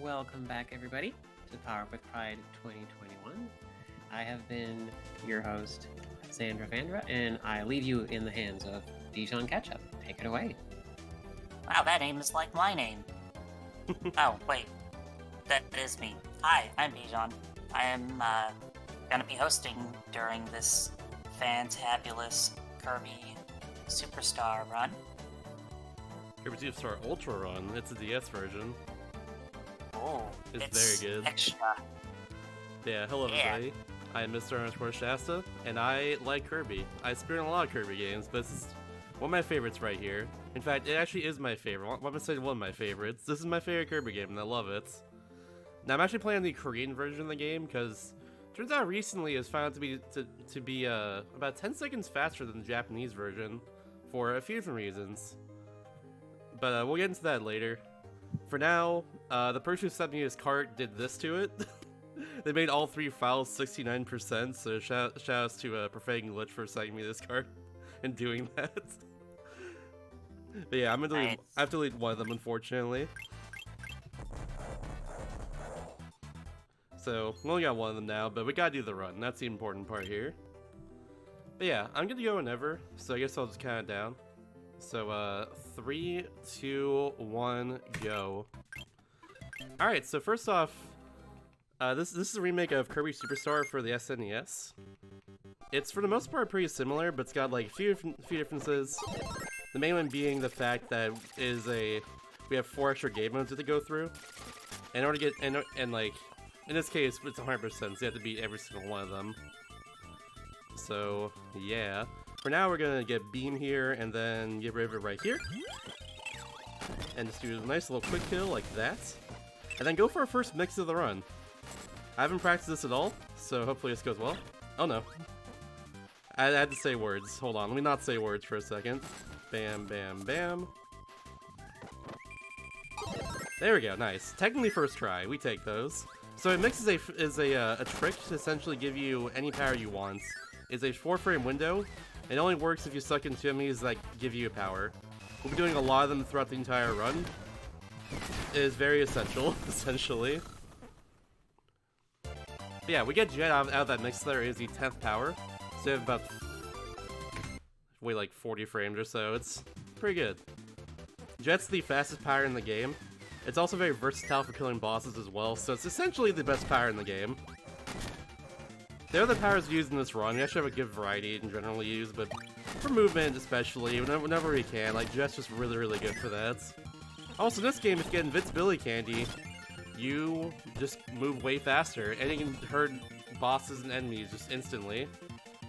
welcome back everybody to Power Up with Pride 2021. I have been your host, Sandra Vandra, and I leave you in the hands of Dijon Ketchup. Take it away. Wow, that name is like my name. Oh, wait. That is me. Hi, I'm Dijon. I am gonna be hosting during this fantabulous Kirby Superstar run. Kirby Superstar Ultra Run. It's a DS version. Oh, it's very good. Extra. Yeah, hello everybody. I am Mr. Shasta, and I like Kirby. I experience a lot of Kirby games, but this is one of my favorites right here. In fact, it actually is my favorite. I'm going to say one of my favorites. This is my favorite Kirby game, and I love it. Now, I'm actually playing the Korean version of the game, because turns out recently it's found to be about 10 seconds faster than the Japanese version, for a few different reasons. But we'll get into that later. For now, the person who sent me his cart did this to it. They made all 3 files 69%, so shout outs to Perfect Glitch for sending me this cart and doing that. But yeah, I have to delete one of them, unfortunately. So, we only got one of them now, but we gotta do the run. That's the important part here. But yeah, I'm gonna go whenever, so I guess I'll just count it down. So, 3, 2, 1, go. Alright, so first off, this is a remake of Kirby Superstar for the SNES. It's for the most part pretty similar, but it's got like a few differences. The main one being the fact that we have 4 extra game modes to go through. In order to get and like in this case it's 100%, so you have to beat every single one of them. So yeah. For now we're gonna get Beam here and then get rid of it right here. And just do a nice little quick kill like that. And then go for our first mix of the run. I haven't practiced this at all, so hopefully this goes well. Oh no. I had to say words. Hold on, let me not say words for a second. Bam, bam, bam. There we go, nice. Technically first try, we take those. So it mixes is a trick to essentially give you any power you want. It's a 4-frame window. It only works if you suck into enemies that give you power. We'll be doing a lot of them throughout the entire run. It is very essential, essentially. But yeah, we get Jet out of that mix there is the 10th power. So we have about like 40 frames or so. It's pretty good. Jet's the fastest power in the game. It's also very versatile for killing bosses as well, so it's essentially the best power in the game. The other powers used in this run, we actually have a good variety in general use, but for movement especially, whenever we can, like Jet's just really, really good for that. Also in this game, if you get Invincibility Candy, you just move way faster, and you can hurt bosses and enemies just instantly.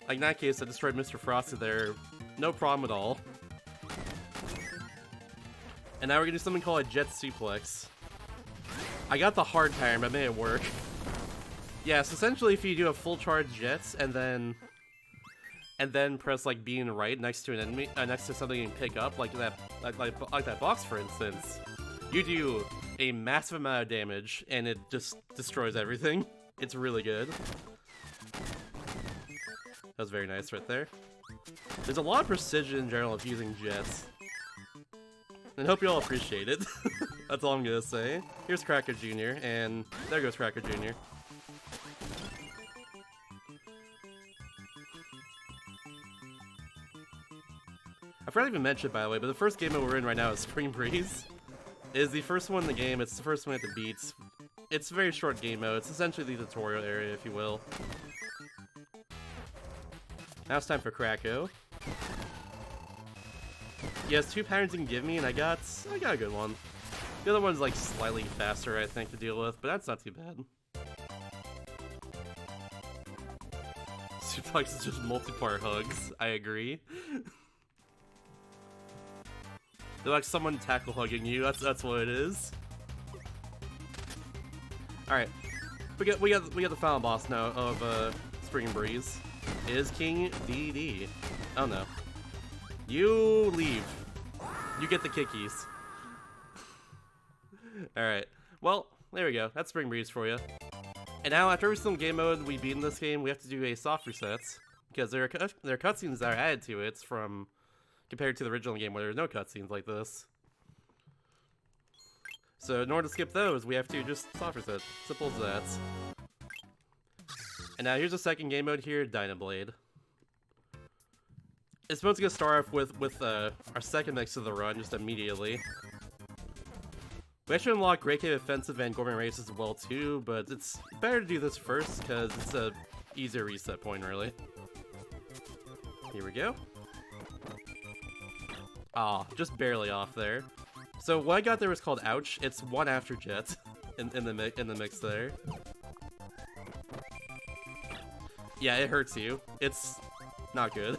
Like in that case, I destroyed Mr. Frosty there, no problem at all. And now we're gonna do something called a Jet Suplex. I got the hard time, but I made it work. Yeah, so essentially if you do a full charge Jets and then press like B and right next to an enemy, next to something you can pick up, like that box for instance, you do a massive amount of damage and it just destroys everything. It's really good. That was very nice right there. There's a lot of precision in general of using Jets. And hope you all appreciate it. That's all I'm gonna say. Here's Cracker Jr. and there goes Cracker Jr. I forgot to even mention it, by the way, but the first game that we're in right now is Spring Breeze. It is the first one in the game, it's the first one at the beats. It's a very short game mode, it's essentially the tutorial area, if you will. Now it's time for Kracko. He has 2 patterns he can give me, and I got a good one. The other one's like slightly faster, I think, to deal with, but that's not too bad. Suplex is just multi-part hugs, I agree. They're like someone tackle hugging you. That's what it is. All right, we got the final boss now of Spring Breeze. It is King DD. Oh no, you leave. You get the kickies. All right. Well, there we go. That's Spring Breeze for you. And now, after every single game mode we beat in this game, we have to do a soft reset because there are cutscenes that are added to it from. Compared to the original game where there's no cutscenes like this. So in order to skip those, we have to just soft reset. Simple as that. And now here's the second game mode here, Dynablade. It's supposed to get start off with our second mix of the run just immediately. We actually unlock Great Cave Offensive and Gourmet Race as well too, but it's better to do this first because it's a easier reset point really. Here we go. Aw, just barely off there. So what I got there was called Ouch. It's one after Jet in the mix there. Yeah, it hurts you. It's not good.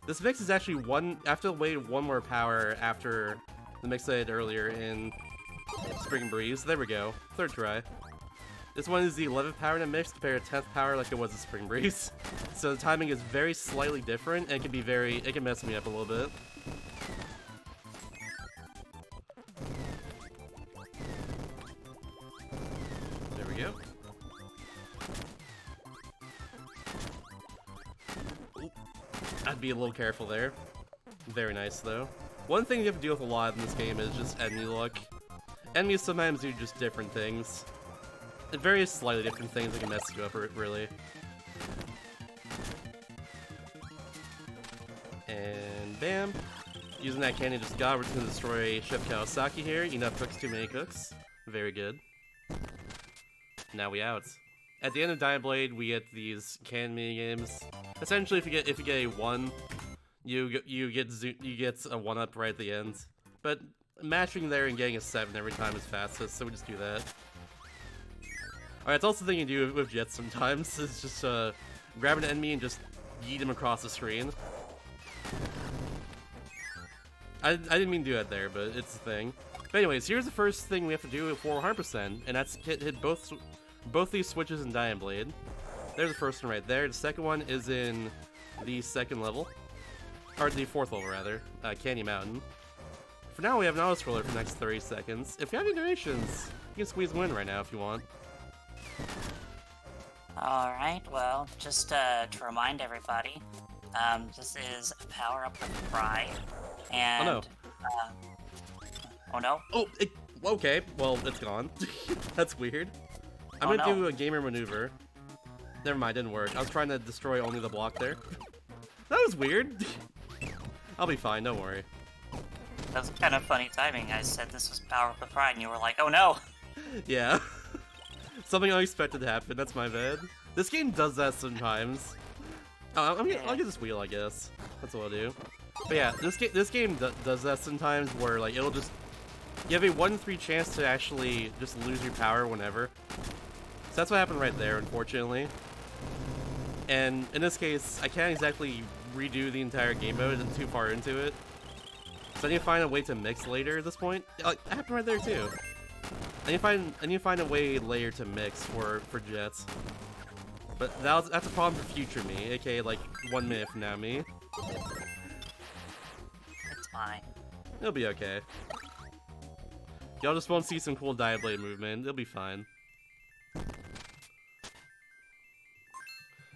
This mix is actually I have to wait one more power after the mix I did earlier in Spring Breeze. There we go. Third try. This one is the 11th power in a mix compared to 10th power like it was in Spring Breeze. So the timing is very slightly different and it can mess me up a little bit. There we go. I'd be a little careful there. Very nice though. One thing you have to deal with a lot in this game is just enemy luck. Enemies sometimes do just different things. Various slightly different things that can mess you up, really. And bam. Using that candy just got, we're just gonna destroy Chef Kawasaki here. Enough cooks, too many cooks. Very good. Now we out. At the end of Dynablade, we get these can mini games. Essentially, if you get a 1, you get a 1-up right at the end. But matching there and getting a 7 every time is fastest, so we just do that. Alright, it's also the thing you do with Jets sometimes, is just grab an enemy and just yeet him across the screen. I didn't mean to do that there, but it's the thing. But anyways, here's the first thing we have to do for 100%, and that's hit both these switches in Dynablade. There's the first one right there. The second one is in the second level. Or the fourth level, rather. Candy Mountain. For now, we have an auto-scroller for the next 30 seconds. If you have any donations, you can squeeze one right now if you want. Alright, well, just to remind everybody, this is Power Up with Pride, and... Oh no. Oh no? Oh, okay. Well, it's gone. That's weird. I'm gonna do a gamer maneuver. Never mind, didn't work. I was trying to destroy only the block there. That was weird. I'll be fine, don't worry. That was kind of funny timing. I said this was Power Up with Pride, and you were like, oh no! Yeah. Something unexpected happened, that's my bad. This game does that sometimes. I'll get this wheel, I guess. That's what I'll do. But yeah, this game does that sometimes where, like, it'll just... You have a 1 in 3 chance to actually just lose your power whenever. So that's what happened right there, unfortunately. And in this case, I can't exactly redo the entire game mode. I'm too far into it. So I need to find a way to mix later at this point. That happened right there too. I need to find a way later to mix for Jets. But that's a problem for future me, aka like 1 minute from now me. It's fine. It'll be okay. Y'all just won't see some cool Dynablade movement. It'll be fine.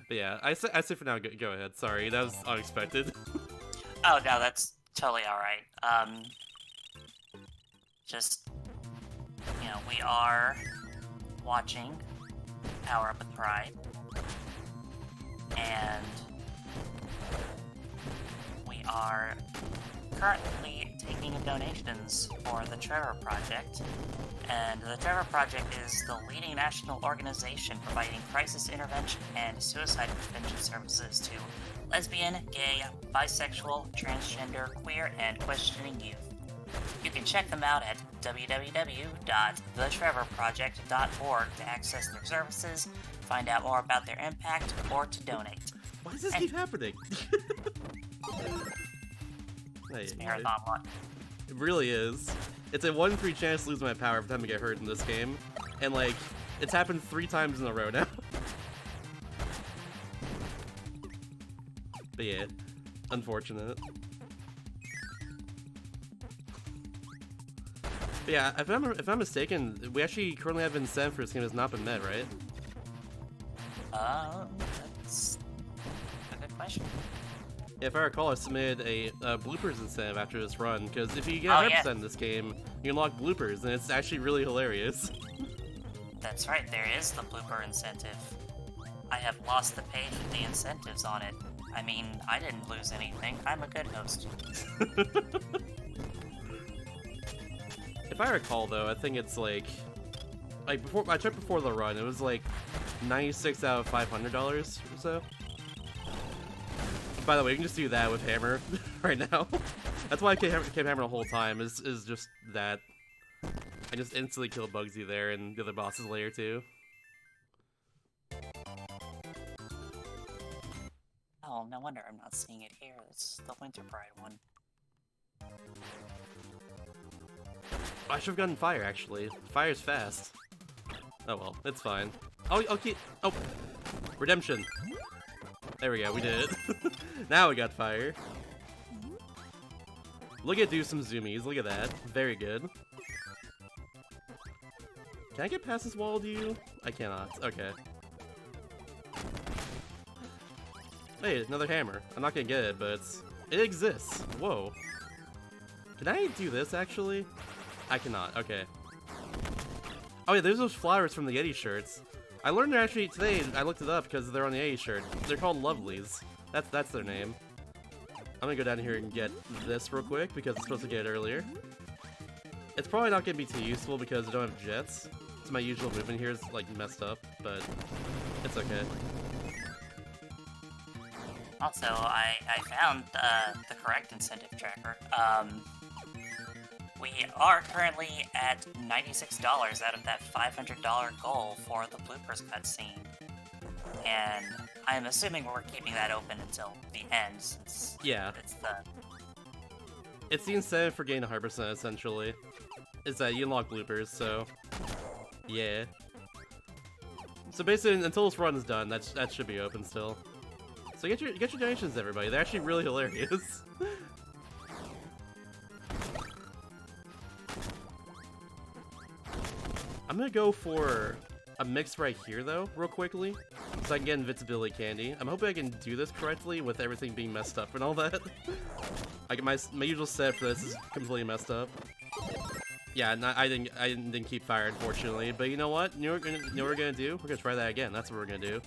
But yeah, I say for now, go ahead. Sorry, that was unexpected. Oh no, that's totally alright. Just, you know, we are watching Power Up with Pride, and we are currently taking donations for the Trevor Project. And the Trevor Project is the leading national organization providing crisis intervention and suicide prevention services to lesbian, gay, bisexual, transgender, queer, and questioning youth. You can check them out at www.thetrevorproject.org to access their services, find out more about their impact, or to donate. Why does this keep happening? It's marathon luck. It really is. It's a 1 in 3 chance to lose my power every time I get hurt in this game. And like, it's happened 3 times in a row now. But yeah, unfortunate. But yeah, if I'm mistaken, we actually currently have an incentive for this game has not been met, right? That's a good question. If I recall, I submitted a bloopers incentive after this run, because if you get 100% in this game, you unlock bloopers, and it's actually really hilarious. That's right, there is the blooper incentive. I have lost the page with the incentives on it. I mean, I didn't lose anything. I'm a good host. If I recall, though, I think it's like before I checked before the run, it was like 96 out of $500 or so. By the way, you can just do that with Hammer right now. That's why I kept Hammer the whole time. Is just that I just instantly kill Bugsy there and the other bosses later too. Oh, no wonder I'm not seeing it here. It's the Winter Pride one. I should have gotten fire actually. Fire's fast. Oh well, it's fine. I'll keep. Oh, redemption. There we go. We did it. Now we got fire. Look at do some zoomies. Look at that. Very good. Can I get past this wall, do you? I cannot. Okay. Hey, another hammer. I'm not gonna get it, but it exists. Whoa. Can I do this, actually? I cannot. Okay. Oh yeah, there's those flowers from the Yeti shirts. I learned they're actually, today, I looked it up because they're on the Yeti shirt. They're called Lovelies. That's their name. I'm gonna go down here and get this real quick because I'm supposed to get it earlier. It's probably not gonna be too useful because I don't have jets. So my usual movement here is like messed up, but it's okay. Also, I found the correct incentive tracker. We are currently at $96 out of that $500 goal for the bloopers cutscene. And I'm assuming we're keeping that open until the end, since it's the incentive for getting 100% essentially. Is that you unlock bloopers, so yeah. So basically, until this run is done, that should be open still. So get your donations, everybody. They're actually really hilarious. I'm gonna go for a mix right here, though, real quickly, so I can get invincibility candy. I'm hoping I can do this correctly with everything being messed up and all that. My usual setup for this is completely messed up. Yeah, I didn't keep fire, unfortunately. But you know what? You know what we're gonna do? We're gonna try that again. That's what we're gonna do.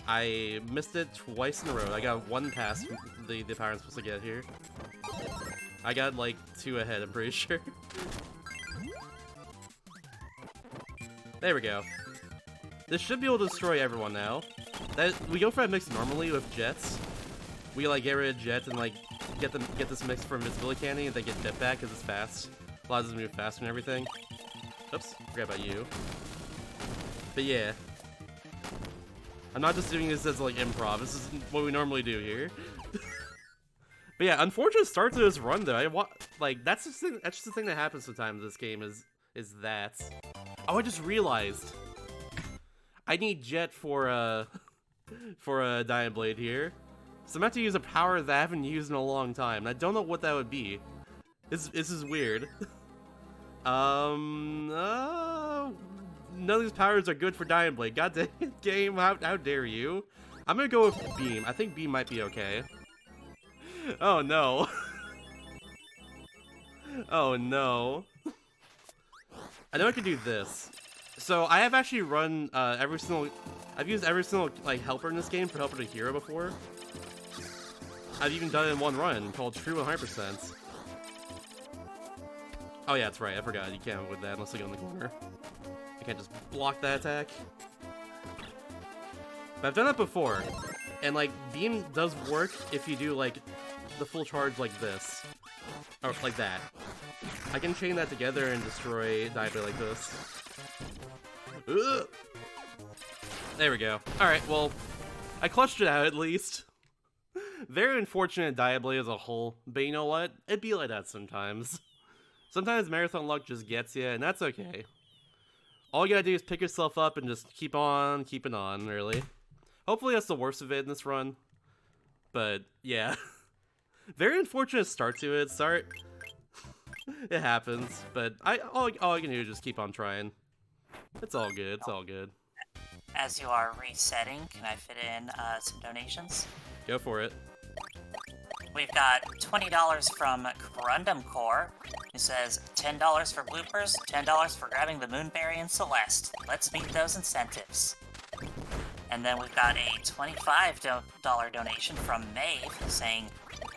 I missed it twice in a row. I got one past the power I'm supposed to get here. I got like 2 ahead, I'm pretty sure. There we go. This should be able to destroy everyone now. We go for a mix normally with jets. We like get rid of jets and like get this mix for invincibility candy and then get jet back because it's fast. Allows us to move faster and everything. Oops, forgot about you. But yeah. I'm not just doing this as like improv. This is what we normally do here. But yeah, unfortunate start to this run though. That's just the thing that happens sometimes in this game is that. Oh, I just realized. I need jet for a Diamond Blade here. So I'm gonna have to use a power that I haven't used in a long time. I don't know what that would be. This is weird. None of these powers are good for Diamond Blade. God dang it, game, how dare you? I'm gonna go with Beam. I think Beam might be okay. Oh no. Oh no. I know I can do this. So I have actually run I've used every single like helper in this game for helper to hero before. I've even done it in one run called True 100%. Oh yeah, that's right. I forgot. You can't avoid that unless you go in the corner. You can't just block that attack. But I've done that before, and like Beam does work if you do like the full charge like this, or like that. I can chain that together and destroy Diamond Blade like this. Ugh. There we go. Alright, well, I clutched it out at least. Very unfortunate Diamond Blade as a whole, but you know what? It'd be like that sometimes. Sometimes marathon luck just gets you, and that's okay. All you gotta do is pick yourself up and just keep on keeping on, really. Hopefully that's the worst of it in this run. But, yeah. Very unfortunate start to it. Sorry. It happens, but all I can do is just keep on trying. It's all good. It's all good. As you are resetting, can I fit in some donations? Go for it. We've got $20 from Corundum Core, Who says, $10 for bloopers, $10 for grabbing the Moonberry and Celeste. Let's meet those incentives. And then we've got a $25 donation from Maeve saying,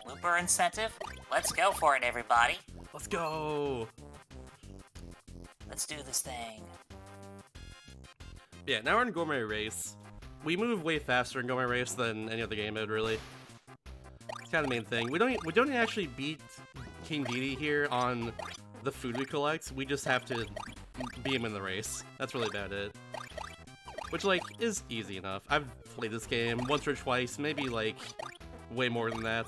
blooper incentive? Let's go for it, everybody. Let's go! Let's do this thing. Yeah, now we're in Gourmet Race. We move way faster in Gourmet Race than any other game mode, really. It's kind of the main thing. We don't actually beat King Dedede here on the food we collect. We just have to beat him in the race. That's really about it. Which, like, is easy enough. I've played this game once or twice, maybe, like, way more than that.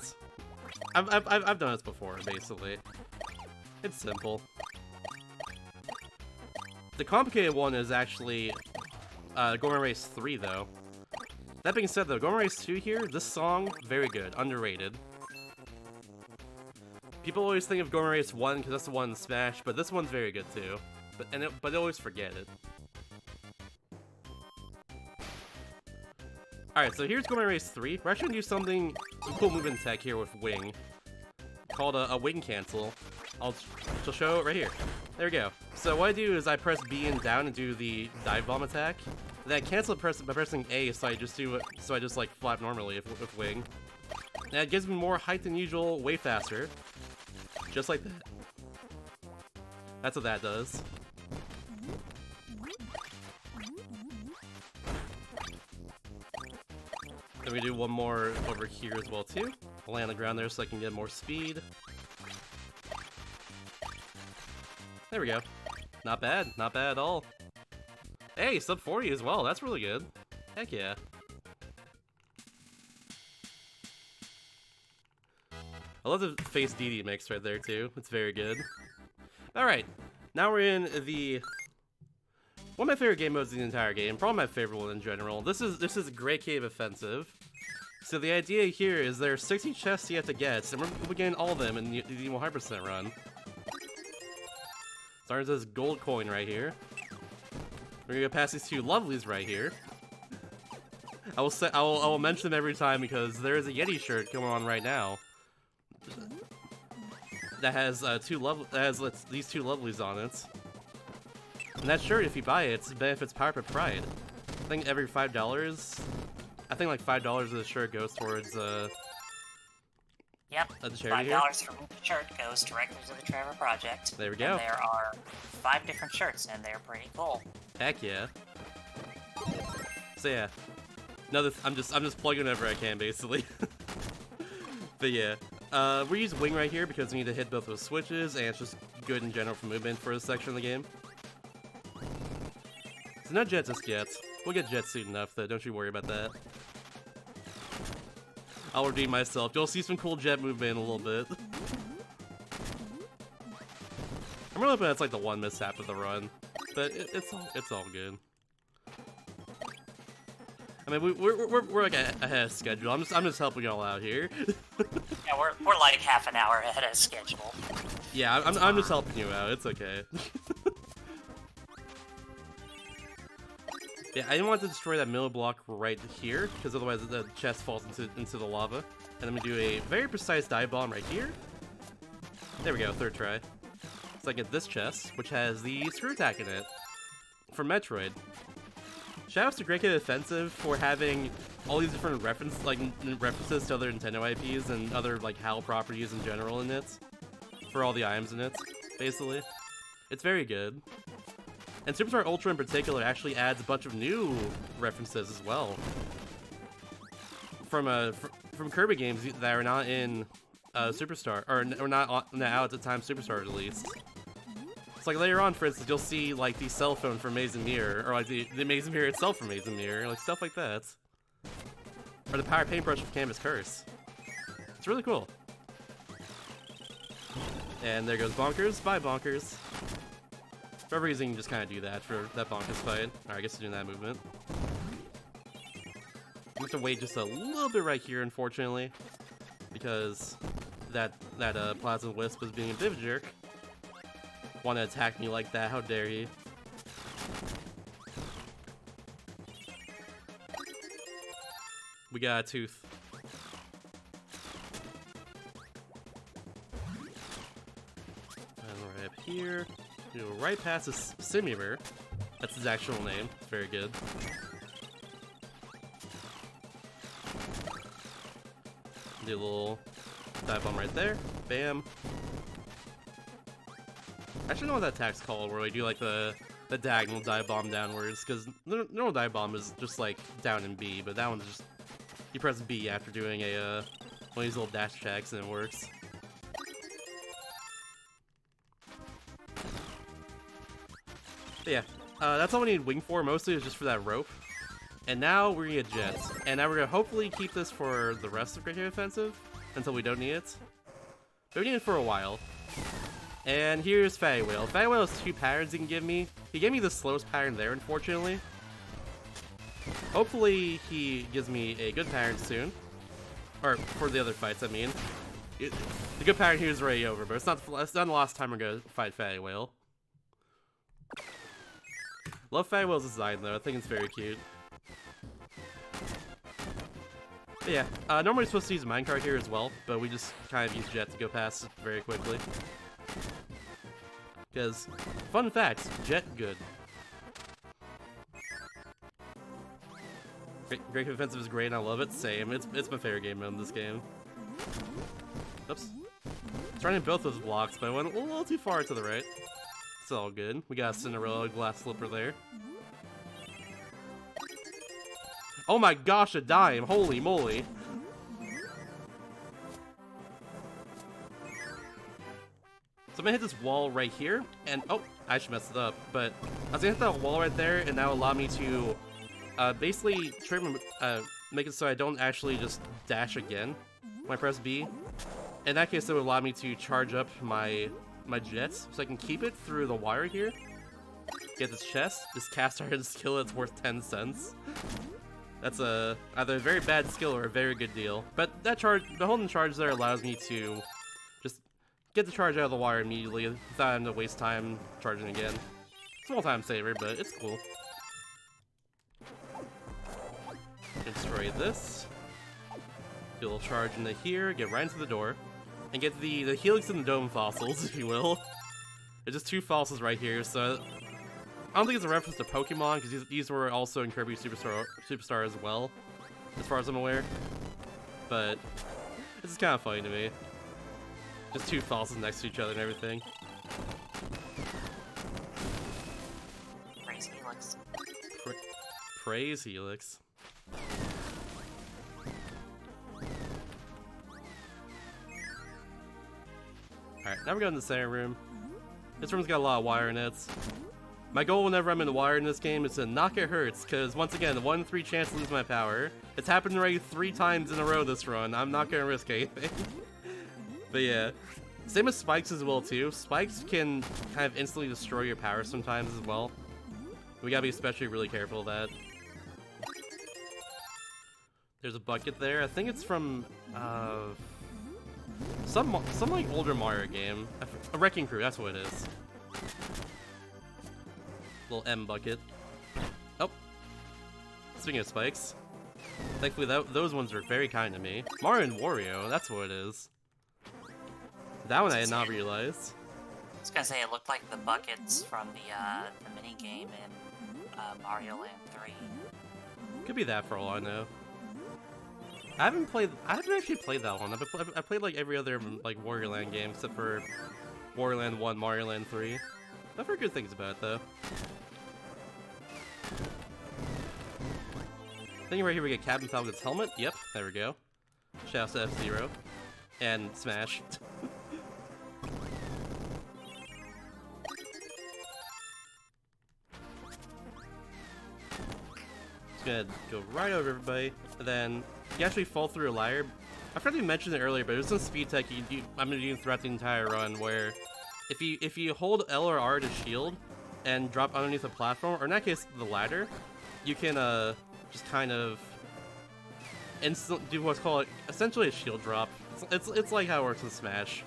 I've done this before, basically. It's simple. The complicated one is actually Gourmet Race 3, though. That being said, though, Gourmet Race 2 here, this song, very good, underrated. People always think of Gourmet Race 1 because that's the one in Smash, but this one's very good too. But they always forget it. Alright, so here's Gourmet Race 3. We're actually gonna do some cool movement tech here with Wing. Called a Wing Cancel. I'll show it right here. There we go. So what I do is I press B and down and do the dive bomb attack. Then I cancel it by pressing A, so I just like flap normally with Wing. And it gives me more height than usual, way faster. Just like that. That's what that does. Then we do one more over here as well too. I'll lay on the ground there so I can get more speed. There we go. Not bad, not bad at all. Hey, sub 40 as well, that's really good. Heck yeah. I love the face Dedede mix right there too, it's very good. Alright, now we're in one of my favorite game modes in the entire game, probably my favorite one in general. This is Great Cave Offensive. So the idea here is there are 60 chests you have to get, and we're getting all of them in the 100% run. Starting with this gold coin right here. We're gonna go past these two lovelies right here. I will mention them every time because there is a Yeti shirt going on right now that has these two lovelies on it. And that shirt, if you buy it, benefits Power Up Pride. I think every $5, I think like $5 of the shirt goes towards Yep, the charity $5 from each shirt goes directly to the Trevor Project. There we go. And there are 5 different shirts, and they're pretty cool. Heck yeah. So yeah, I'm just plugging whenever I can, basically. But yeah, we use Wing right here because we need to hit both those switches, and it's just good in general for movement for this section of the game. So no Jet just yet. We'll get Jet soon enough, though. Don't you worry about that. I'll redeem myself. You'll see some cool Jet movement in a little bit. I'm really hoping that's like the one mishap of the run, but it's all good. I mean, we're like ahead of schedule. I'm just helping y'all out here. Yeah, we're like half an hour ahead of schedule. Yeah, I'm just helping you out. It's okay. Yeah, I didn't want to destroy that middle block right here, because otherwise the chest falls into the lava. And then we do a very precise dive bomb right here. There we go, third try. So I get this chest, which has the screw attack in it. From Metroid. Shoutouts to Great Cave Offensive for having all these different references to other Nintendo IPs and other like HAL properties in general in it. For all the items in it, basically. It's very good. And Superstar Ultra in particular actually adds a bunch of new references as well. From Kirby games that are not in Superstar, or not out at the time Superstar released. It's like later on, for instance, you'll see like the cell phone from Maze and Mirror, or like the Maze and Mirror itself from Maze and Mirror, like stuff like that. Or the Power Paintbrush from Canvas Curse. It's really cool. And there goes Bonkers. Bye, Bonkers. For whatever reason, you can just kind of do that for that Bonkers fight. Alright, I guess you're doing that movement. You have to wait just a little bit right here, unfortunately, because that Plasma Wisp is being a bit of a jerk. Want to attack me like that? How dare he? We got a tooth. And here. We go right past this Simiver. That's his actual name. It's very good. Do a little dive bomb right there. Bam. I should know what that attack's called, where we do like the diagonal dive bomb downwards, because normal dive bomb is just like down in B, but that one's just you press B after doing a one of these little dash attacks and it works. But yeah, that's all we need Wing for, mostly is just for that rope. And now we're gonna get Jets, and now we're gonna hopefully keep this for the rest of Great Hero Offensive until we don't need it. But we need it for a while. And here's Fatty Whale. Fatty Whale has 2 patterns he can give me. He gave me the slowest pattern there, unfortunately. Hopefully he gives me a good pattern soon. Or for the other fights, I mean. The good pattern here is already over, but it's not the last time we're gonna fight Fatty Whale. Love Fatty Whale's design though, I think it's very cute. But yeah, normally we're supposed to use a minecart here as well, but we just kind of use Jet to go past it very quickly. Because, fun fact, Jet good. Great Offensive is great and I love it, same. It's my favorite game mode in this game. Oops. Trying both those blocks, but I went a little too far to the right. It's all good. We got a Cinderella glass slipper there. Oh my gosh, a dime! Holy moly! So I'm gonna hit this wall right here, and oh, I actually messed it up, but I was gonna hit that wall right there, and that will allow me to basically make it so I don't actually just dash again when I press B. In that case, it would allow me to charge up my jets, so I can keep it through the wire here. Get this chest, this cast iron skill that's worth 10 cents. That's either a very bad skill or a very good deal. But that the holding charge there allows me to just get the charge out of the wire immediately without having to waste time charging again. Small time saver, but it's cool. Destroy this. Do a little charge into here, get right into the door, and get the Helix and the Dome fossils, if you will. There's just 2 fossils right here, so I don't think it's a reference to Pokemon, because these were also in Kirby Superstar as well, as far as I'm aware. But this is kind of funny to me. Just 2 fossils next to each other and everything. Praise Helix. Praise Helix. Alright, now we're going to the center room. This room's got a lot of wire in it. My goal whenever I'm in the wire in this game is to not get hurt, because once again, 1 in 3 chance to lose my power. It's happened already 3 times in a row this run. I'm not gonna risk anything. But yeah. Same with spikes as well too. Spikes can kind of instantly destroy your power sometimes as well. We gotta be especially really careful of that. There's a bucket there. I think it's from some like older Mario game. A Wrecking Crew, that's what it is. Little M bucket. Oh. Speaking of spikes, thankfully those ones are very kind to me. Mario and Wario, that's what it is. That one I had not realized. I was gonna say it looked like the buckets from the mini game in Mario Land 3. Could be that for all I know. I haven't actually played that one. I played like every other like Wario Land game except for Wario Land 1, Mario Land 3. I've heard good things about it though. I think right here we get Captain Falcon's helmet. Yep, there we go. Shouts to F-Zero. And Smash. Just gonna go right over everybody, and then you actually fall through a ladder. I forgot to mention it earlier, but there's some speed tech I'm gonna do throughout the entire run where if you hold L or R to shield and drop underneath a platform, or in that case the ladder, you can just kind of do what's called essentially a shield drop. It's like how it works in Smash.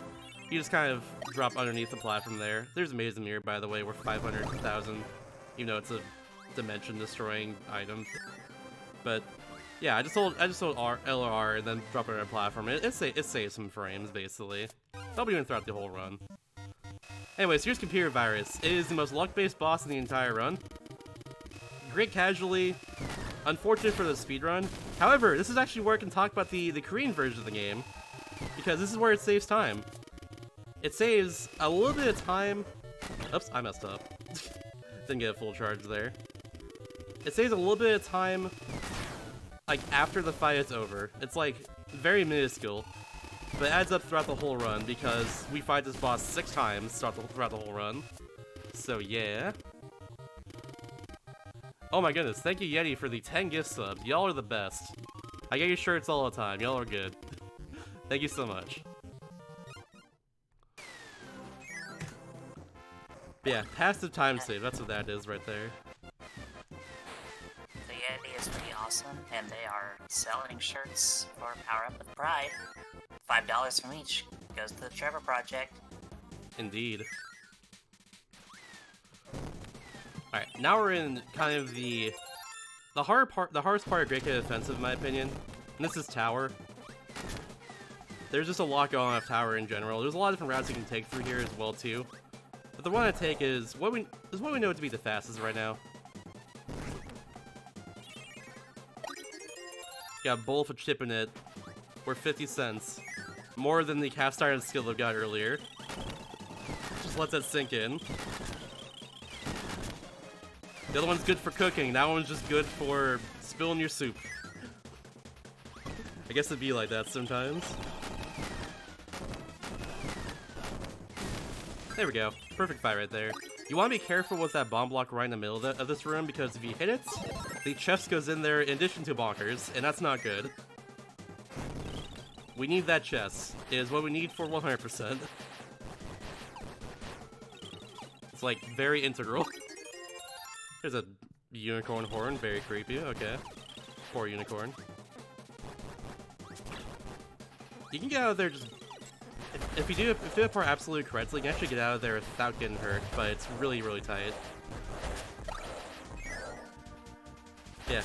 You just kind of drop underneath the platform there. There's a Maze Mirror, by the way, worth 500,000. You know, it's a dimension-destroying item. But yeah, I just hold L or R and then drop it on a platform. It saves some frames basically. I'll be doing throughout the whole run. Anyways, here's Computer Virus. It is the most luck-based boss in the entire run. Great casually. Unfortunate for the speedrun. However, this is actually where I can talk about the Korean version of the game, because this is where it saves time. It saves a little bit of time. Oops, I messed up. Didn't get a full charge there. It saves a little bit of time, like, after the fight is over. It's, like, very minuscule, but it adds up throughout the whole run, because we fight this boss 6 times throughout the whole run. So, yeah. Oh my goodness, thank you Yeti for the 10 gift subs. Y'all are the best. I get your shirts all the time. Y'all are good. Thank you so much. But yeah, passive time save. That's what that is right there. The Yeti is pretty awesome, and they are selling shirts for Power Up with Pride. $5 from each goes to the Trevor Project. Indeed. Alright, now we're in kind of the hardest part of Great Kid Offensive, in my opinion. And this is Tower. There's just a lot going on with Tower in general. There's a lot of different routes you can take through here as well, too. But the one I take is what we know to be the fastest right now. Got bowl for chipping it. We're 50 cents. More than the cast iron skill we got earlier. Just let that sink in. The other one's good for cooking. That one's just good for spilling your soup. I guess it'd be like that sometimes. There we go. Perfect fight right there. You want to be careful with that bomb block right in the middle of this room, because if you hit it, the chest goes in there in addition to bonkers, and that's not good. We need that chest. It is what we need for 100%. It's like very integral. There's a unicorn horn, very creepy. Okay. Poor unicorn. You can get out of there just... If you do it for absolute correctly, you can actually get out of there without getting hurt, but it's really, really tight. Yeah,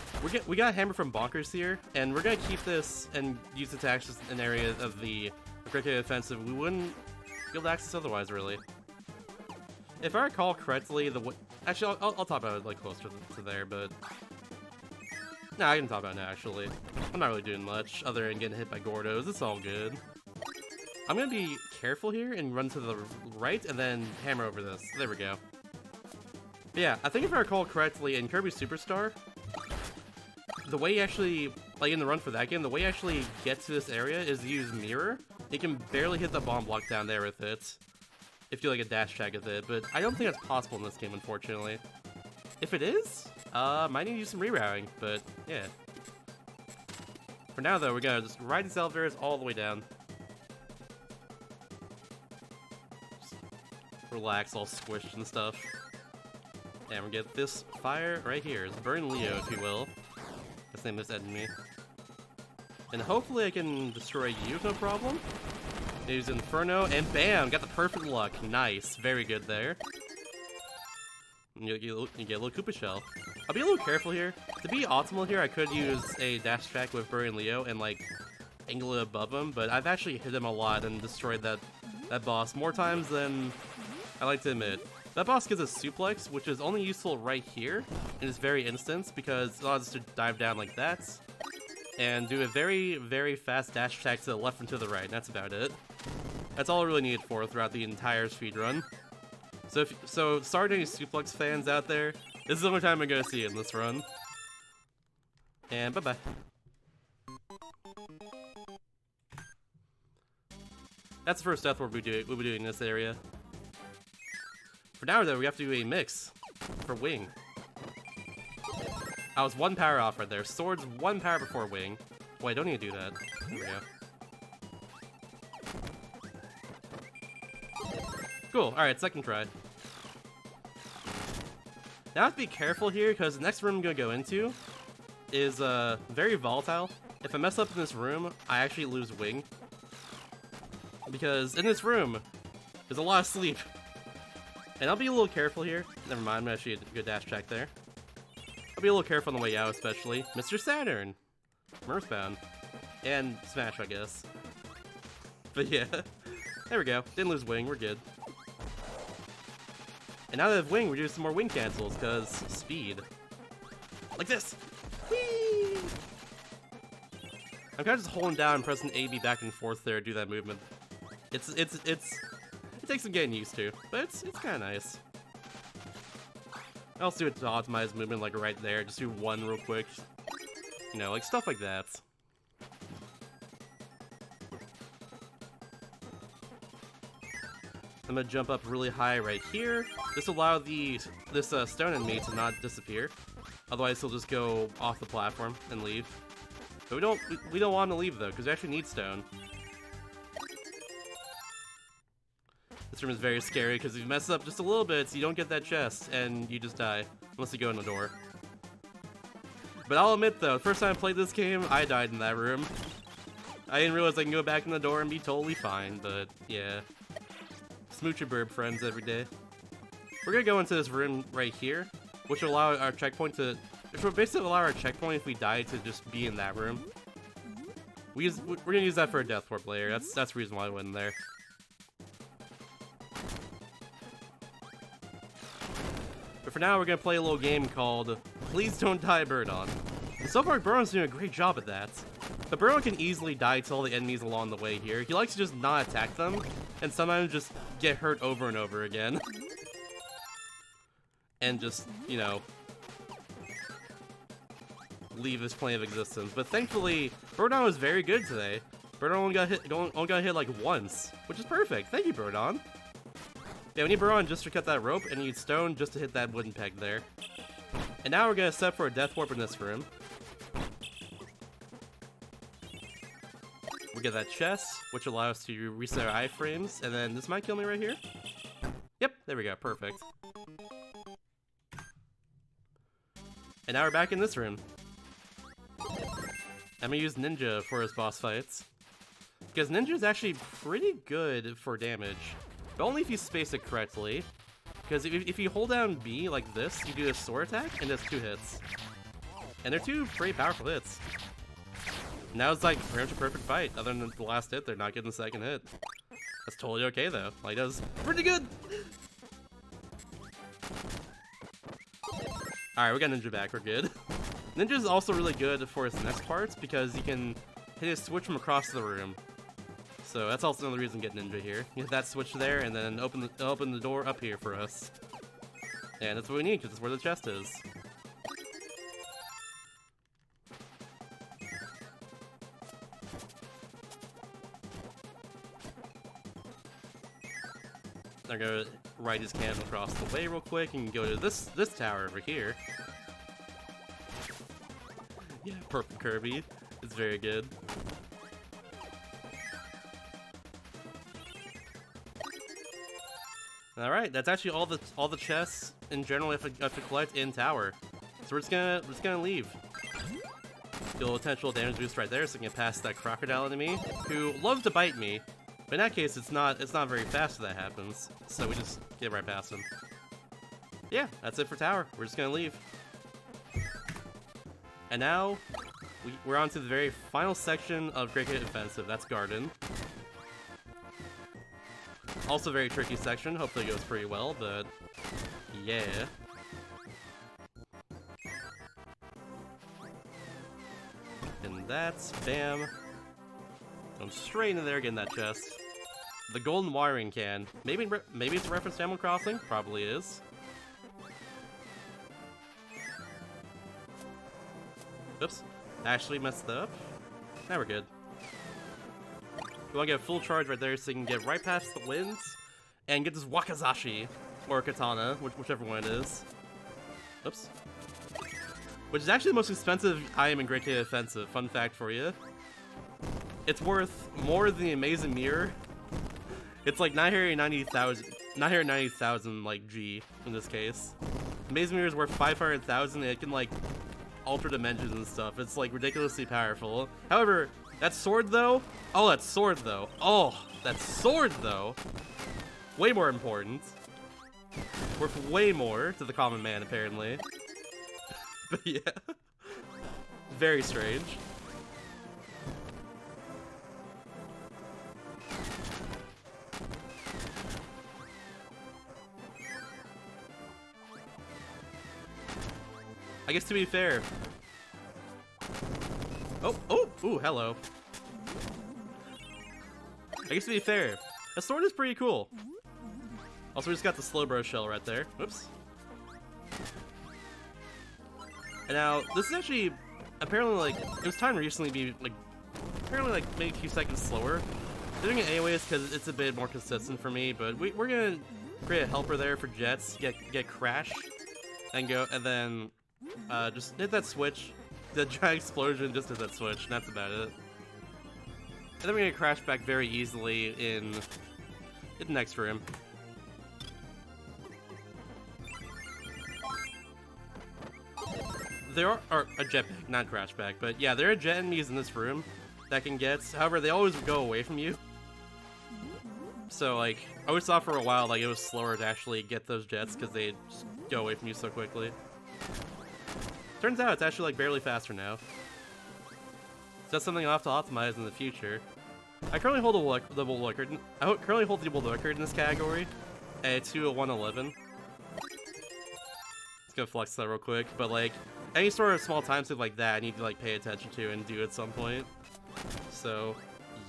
we got a hammer from Bonkers here, and we're gonna keep this and use it to access an area of the Great Kid Offensive we wouldn't be able to access otherwise, really. If I recall correctly, actually, I'll talk about it like closer to there, but nah, I can talk about it now. Actually, I'm not really doing much other than getting hit by Gordos. It's all good. I'm gonna be careful here and run to the right, and then hammer over this. There we go. But yeah, I think if I recall correctly, in Kirby Superstar, the way you actually, like in the run for that game, the way you actually get to this area is to use Mirror. You can barely hit the bomb block down there with it, if you like a dash tag with it, but I don't think that's possible in this game, unfortunately. If it is, might need to use some rerouting, but yeah. For now, though, we're gonna just ride these elevators all the way down. Just relax, all squished and stuff. And we get this fire right here. It's Burn Leo, if you will. His name is enemy. And hopefully I can destroy you with no problem. Use Inferno, and bam! Got the perfect luck. Nice. Very good there. You get a little Koopa Shell. I'll be a little careful here. To be optimal here, I could use a dash attack with Burry and Leo and, like, angle it above him, but I've actually hit him a lot and destroyed that boss more times than I like to admit. That boss gives a suplex, which is only useful right here, and it's very instant because it allows us to dive down like that, and do a very, very fast dash attack to the left and to the right, and that's about it. That's all I really needed for throughout the entire speedrun. So sorry to any suplex fans out there, this is the only time I'm gonna see it in this run. And bye-bye. That's the first death we'll be doing in this area. For now, though, we have to do a mix for Wing. I was 1 power off right there. Sword's 1 power before Wing. Wait, I don't need to do that. There we go. Cool. Alright, second try. Now I have to be careful here, because the next room I'm going to go into is very volatile. If I mess up in this room, I actually lose Wing. Because in this room, there's a lot of sleep. And I'll be a little careful here. Never mind, I'm actually a good dash check there. I'll be a little careful on the way out, especially. Mr. Saturn! Mirthbound. And Smash, I guess. But yeah. There we go. Didn't lose Wing, we're good. And now that I have wing, we're doing some more wing cancels, because speed. Like this! Whee! I'm kind of just holding down and pressing A, B back and forth there to do that movement. It takes some getting used to, but it's kind of nice. I also do it to optimize movement, like right there. Just do one real quick. You know, like stuff like that. I'm gonna jump up really high right here. This will allow this stone enemy to not disappear. Otherwise, he'll just go off the platform and leave. But we don't want to leave though, because we actually need stone. This room is very scary because if you mess up just a little bit, you don't get that chest and you just die unless you go in the door. But I'll admit though, the first time I played this game, I died in that room. I didn't realize I can go back in the door and be totally fine, but yeah. Smooch your burb friends every day. We're gonna go into this room right here, which will allow our checkpoint to... Which will basically allow our checkpoint if we die to just be in that room. We're gonna use that for a death warp later. That's the reason why I went in there. But for now, we're gonna play a little game called Please Don't Die Birdon. And so far, Birdon's doing a great job at that. But Birdon can easily die to all the enemies along the way here. He likes to just not attack them, and sometimes just get hurt over and over again. And just, you know, leave his plane of existence. But thankfully, Birdon was very good today. Birdon only got hit like once, which is perfect. Thank you, Birdon. Yeah, we need Birdon just to cut that rope, and need stone just to hit that wooden peg there. And now we're gonna set for a death warp in this room. We get that chest, which allows us to reset our iframes, and then this might kill me right here. Yep, there we go, perfect. And now we're back in this room. I'm gonna use Ninja for his boss fights. Because Ninja is actually pretty good for damage. But only if you space it correctly. Because if you hold down B like this, you do a sword attack, and does 2 hits. And they're 2 pretty powerful hits. Now it's like pretty much a perfect fight. Other than the last hit, they're not getting the second hit. That's totally okay though. Like, does pretty good! Alright, we got Ninja back, we're good. Ninja is also really good for his next parts because you can hit his switch from across the room. So that's also another reason to get Ninja here. You hit that switch there and then open the door up here for us. And that's what we need because that's where the chest is. I'm gonna ride his cannon across the way real quick and go to this tower over here. Yeah, perfect Kirby. It's very good. All right, that's actually all the chests in general I have to collect in tower. So we're just gonna leave. Get a little potential damage boost right there, so I can get past that crocodile enemy who loves to bite me. But in that case, it's not very fast if that happens. So we just get right past him. Yeah, that's it for tower. We're just gonna leave. And now we're on to the very final section of Great Hit Offensive. That's Garden. Also a very tricky section. Hopefully it goes pretty well, but yeah. And that's bam. Going straight into there, getting that chest. The golden wiring can. Maybe it's a reference to Animal Crossing. Probably is. Oops. Actually messed up. Now we're good. We want to get a full charge right there so you can get right past the winds and get this Wakizashi or Katana, whichever one it is. Oops. Which is actually the most expensive item in Great Hit Offensive. Fun fact for you. It's worth more than the Amazing Mirror. It's like 990,000 like G in this case. Amazing Mirror is worth 500,000. It can like alter dimensions and stuff. It's like ridiculously powerful. However, that sword though. Oh, that sword though. Oh, that sword though. Way more important. Worth way more to the common man apparently. But yeah, very strange. I guess to be fair... Ooh, hello. I guess to be fair, the sword is pretty cool. Also, we just got the Slowbro shell right there. Whoops. And now, this is actually, apparently, like, it was timed recently to be, like, apparently, like, maybe a few seconds slower. Doing it anyways because it's a bit more consistent for me, but we're gonna create a helper there for jets, get crash, and go, and then just hit that switch, the giant explosion, just hit that switch, and that's about it. And then we're gonna crash back very easily in the next room. There are a jetpack, not crashback, but yeah, there are jet enemies in this room that can get. However, they always go away from you. So like, I always thought for a while like it was slower to actually get those jets because they just go away from you so quickly. Turns out it's actually like barely faster now. So that's something I'll have to optimize in the future. I currently hold the world record. I currently hold the world record in this category at 2:01:11. It's gonna flex that real quick, but like. Any sort of small time skip like that, I need to like pay attention to and do at some point. So,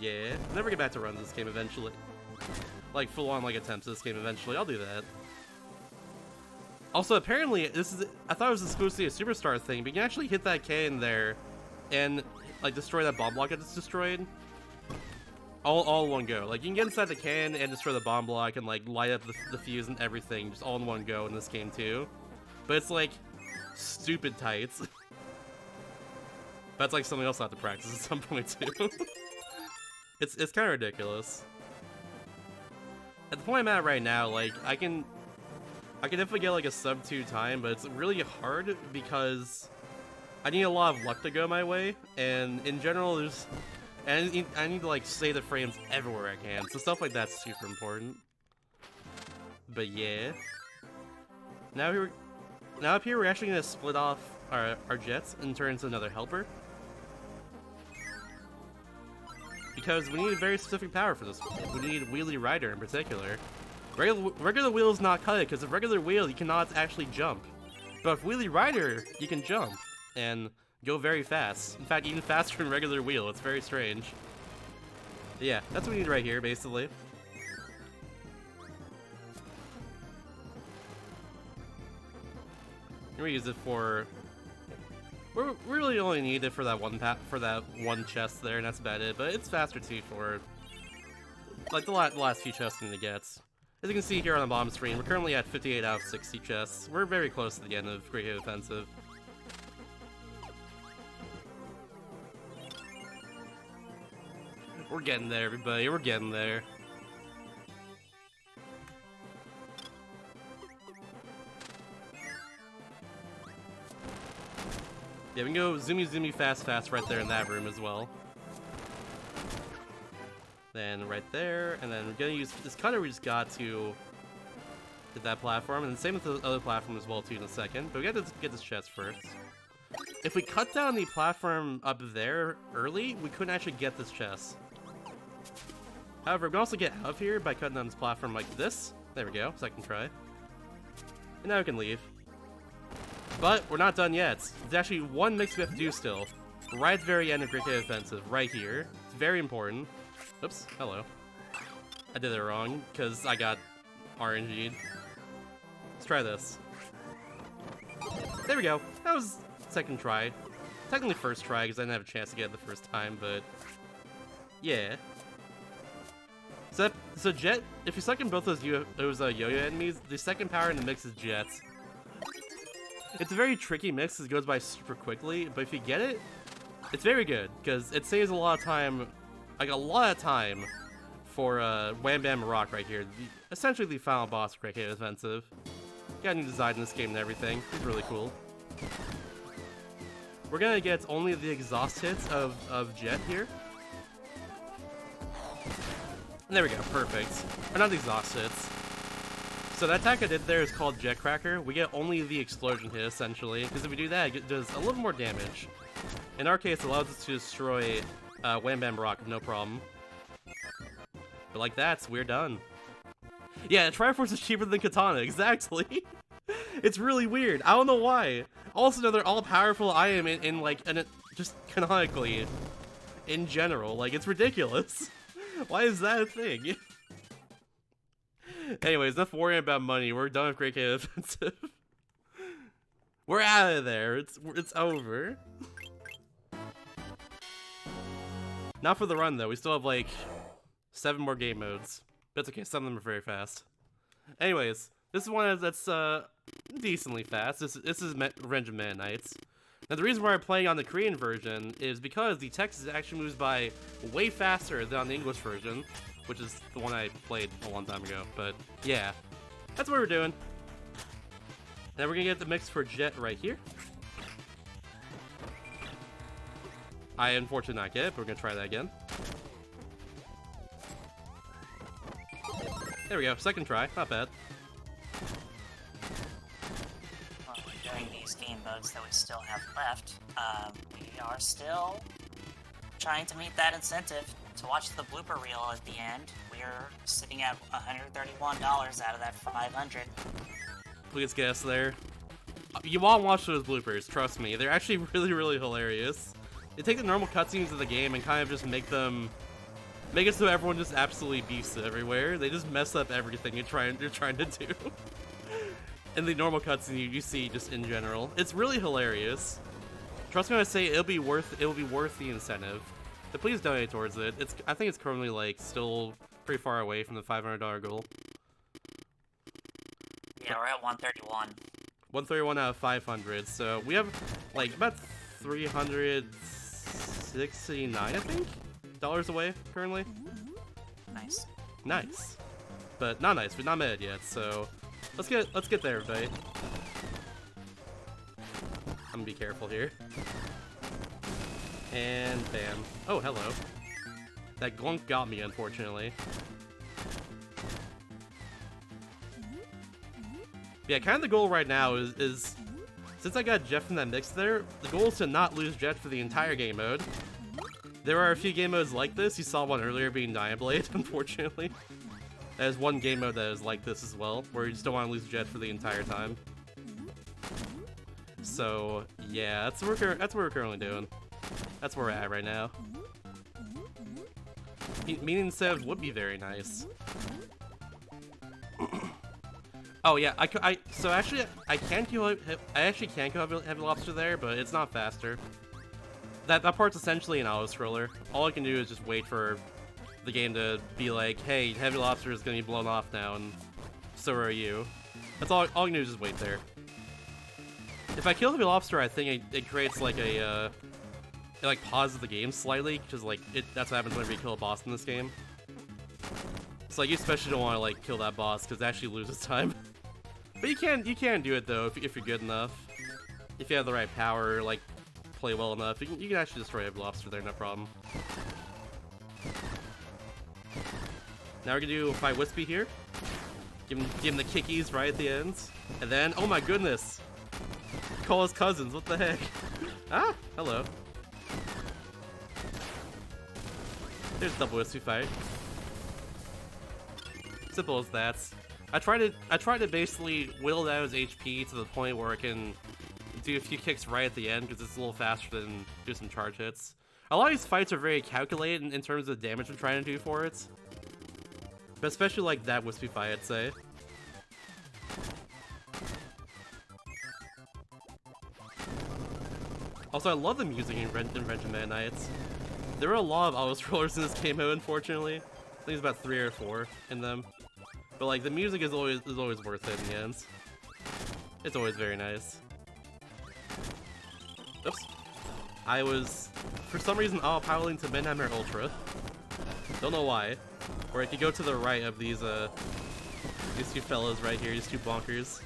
yeah, I'll never get back to run this game eventually. Like full on like attempts this game eventually. I'll do that. Also, apparently I thought it was exclusively a superstar thing, but you can actually hit that K in there and like destroy that bomb block that's destroyed. All in one go. Like you can get inside the can and destroy the bomb block and like light up the fuse and everything, just all in one go in this game too. But it's like stupid tights. That's like something else I have to practice at some point too. It's kind of ridiculous. At the point I'm at right now, like I can definitely get like a sub 2 time, but it's really hard because I need a lot of luck to go my way, and in general I need to like save the frames everywhere I can, so stuff like that's super important. But yeah. Now up here, we're actually going to split off our jets and turn into another helper. Because we need a very specific power for this one. We need Wheelie Rider in particular. Regular wheel is not cut it, because if regular wheel, you cannot actually jump. But if Wheelie Rider, you can jump and go very fast. In fact, even faster than regular wheel. It's very strange. But yeah, that's what we need right here, basically. We use it for. We really only need it for that one chest there, and that's about it. But it's faster too for like the last few chests in the gets. As you can see here on the bottom screen, we're currently at 58 out of 60 chests. We're very close to the end of Great Hit Offensive. We're getting there, everybody. We're getting there. Yeah, we can go zoomy fast right there in that room as well. Then right there, and then we're gonna use this cutter we just got to hit that platform, and then same with the other platform as well too in a second. But we got to get this chest first. If we cut down the platform up there early, we couldn't actually get this chest. However, we can also get out of here by cutting down this platform like this. There we go, second try. And now we can leave. But we're not done yet. There's actually one mix we have to do still. Right at the very end of Great Hit Offensive, right here. It's very important. Oops, hello. I did it wrong, because I got RNG'd. Let's try this. There we go. That was second try. Technically first try, because I didn't have a chance to get it the first time, but... yeah. So Jet, if you suck in both those yo-yo enemies, the second power in the mix is Jets. It's a very tricky mix because it goes by super quickly, but if you get it, it's very good because it saves a lot of time, like a lot of time, for Wham Bam Rock right here. Essentially the final boss of Great Hit Offensive. Got a new design in this game and everything. It's really cool. We're gonna get only the exhaust hits of Jet here. And there we go, perfect. Or not the exhaust hits. So that attack I did there is called Jet Cracker. We get only the explosion hit, essentially, because if we do that, it does a little more damage. In our case, it allows us to destroy Wham Bam Rock with no problem. But like that, we're done. Yeah, Triforce is cheaper than Katana, exactly. It's really weird. I don't know why. Also another all-powerful item in like, just canonically, in general. Like, it's ridiculous. Why is that a thing? Anyways, enough worrying about money. We're done with Great K Offensive. We're out of there. It's over. Not for the run though. We still have like 7 more game modes. That's okay. Some of them are very fast. Anyways, this is one that's decently fast. This is Revenge of Mana Knights. Now the reason why I'm playing on the Korean version is because the text actually moves by way faster than on the English version, which is the one I played a long time ago. But yeah, that's what we're doing. Now we're gonna get the mix for Jet right here. I unfortunately not get it, but we're gonna try that again. There we go, second try, not bad. Well, during these game modes that we still have left, we are still trying to meet that incentive to watch the blooper reel at the end. We're sitting at $131 out of that 500. Please get us there. You want to watch those bloopers, trust me. They're actually really, really hilarious. They take the normal cutscenes of the game and kind of just make it so everyone just absolutely beefs it everywhere. They just mess up everything you're trying to do. In the normal cutscene you see just in general. It's really hilarious. Trust me when I say it'll be worth the incentive. But please donate towards it. I think it's currently like still pretty far away from the $500 goal. Yeah, we're at 131. 131 out of 500, so we have like about 369, I think, dollars away currently. Nice. Nice, but not nice. We're not mad yet, so let's get there, everybody. I'm gonna be careful here. And bam. Oh, hello. That glunk got me, unfortunately. Yeah, kind of the goal right now is since I got Jeff in that mix there, the goal is to not lose Jeff for the entire game mode. There are a few game modes like this. You saw one earlier being Dying Blade, unfortunately. There's one game mode that is like this as well, where you just don't want to lose Jeff for the entire time. So yeah, that's what we're currently doing. That's where we're at right now. Meaning Sev would be very nice. Oh yeah, so actually I actually can kill Heavy Lobster there, but it's not faster. That part's essentially an auto-scroller. All I can do is just wait for the game to be like, hey, Heavy Lobster is gonna be blown off now, and so are you. That's all I can do is just wait there. If I kill Heavy Lobster, I think it creates like a it like pauses the game slightly, because like that's what happens whenever you kill a boss in this game. So like you especially don't want to like kill that boss because it actually loses time. But you can do it though if you're good enough. If you have the right power, like play well enough, you can actually destroy Heavy Lobster there, no problem. Now we're gonna do fight Wispy here. Give him the kickies right at the end, and then oh my goodness, call his cousins. What the heck? Ah, hello. There's double Wispy fight. Simple as that. I tried to basically whittle down his HP to the point where I can do a few kicks right at the end because it's a little faster than do some charge hits. A lot of these fights are very calculated in terms of the damage I'm trying to do for it. But especially like that Wispy fight, I'd say. Also, I love the music in Revenge of Mana Knights. There were a lot of auto-scrollers in this game mode, unfortunately. I think there's about 3 or 4 in them. But like the music is always worth it in the end. It's always very nice. Oops. I was for some reason auto-piloting to Midhammer Ultra. Don't know why. Or I could go to the right of these two fellas right here, these two bonkers.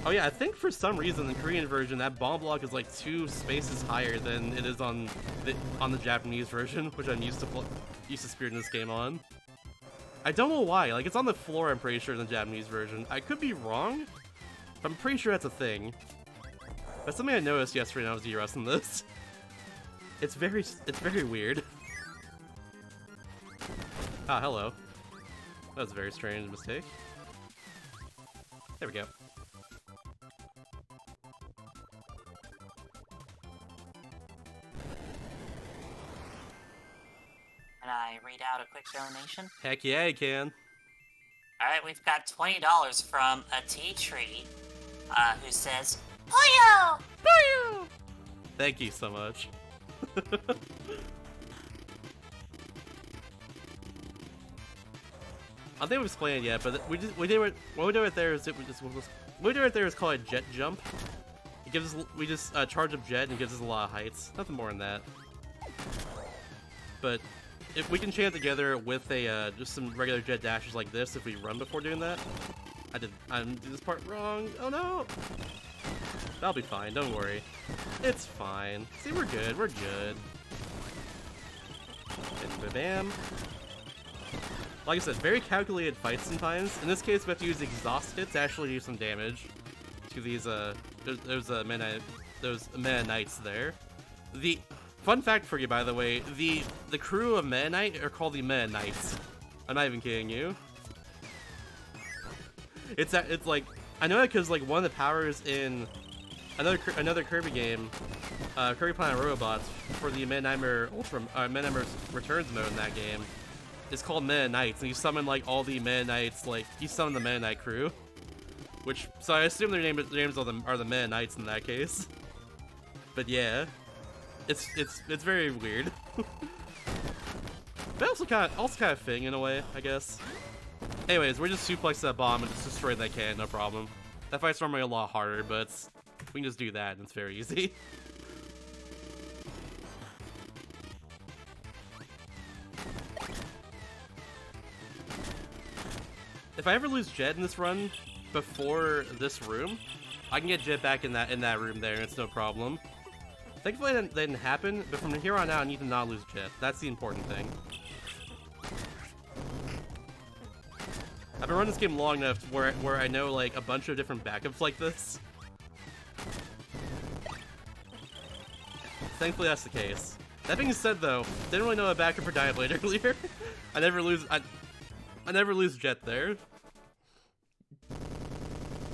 Oh yeah, I think for some reason in the Korean version that bomb block is like 2 spaces higher than it is on the Japanese version, which I'm used to spiriting this game on. I don't know why, like it's on the floor I'm pretty sure in the Japanese version. I could be wrong, but I'm pretty sure that's a thing. That's something I noticed yesterday when I was DRSing this. It's very weird. Ah, hello. That was a very strange mistake. There we go. Can I read out a quick donation? Heck yeah, you can. Alright, we've got $20 from a tea tree, who says, Pollo! Pollo! Thank you so much. I don't think we've explained it yet, but what we do right there is called a jet jump. It gives us, we just charge up jet and it gives us a lot of heights. Nothing more than that. But if we can chain it together with a just some regular jet dashes like this, if we run before doing that, I did this part wrong. Oh no! That'll be fine. Don't worry. It's fine. See, we're good. We're good. And bam. Like I said, very calculated fights sometimes. In this case, we have to use exhaust hits to actually do some damage to these those Meta Knights there. The fun fact for you, by the way, the crew of Meta Knight are called the Meta Knights. I'm not even kidding you. It's like, I know it because like one of the powers in another Kirby game, Kirby Planet Robots, for the Meta Knight Returns mode in that game, is called Meta Knights, and you summon like all the Meta Knights, like you summon the Meta Knight crew, so I assume their names are the Meta Knights in that case. But yeah, it's very weird. But also kind of fitting in a way, I guess. Anyways, we're just suplex that bomb and just destroy that cannon, no problem. That fight's normally a lot harder, but we can just do that and it's very easy. If I ever lose Jet in this run before this room, I can get Jet back in that room there and it's no problem. Thankfully that didn't happen, but from here on out I need to not lose Jet. That's the important thing. I've been running this game long enough where I know like a bunch of different backups like this. Thankfully that's the case. That being said though, didn't really know a backup for Dying Blade earlier. I never lose Jet there.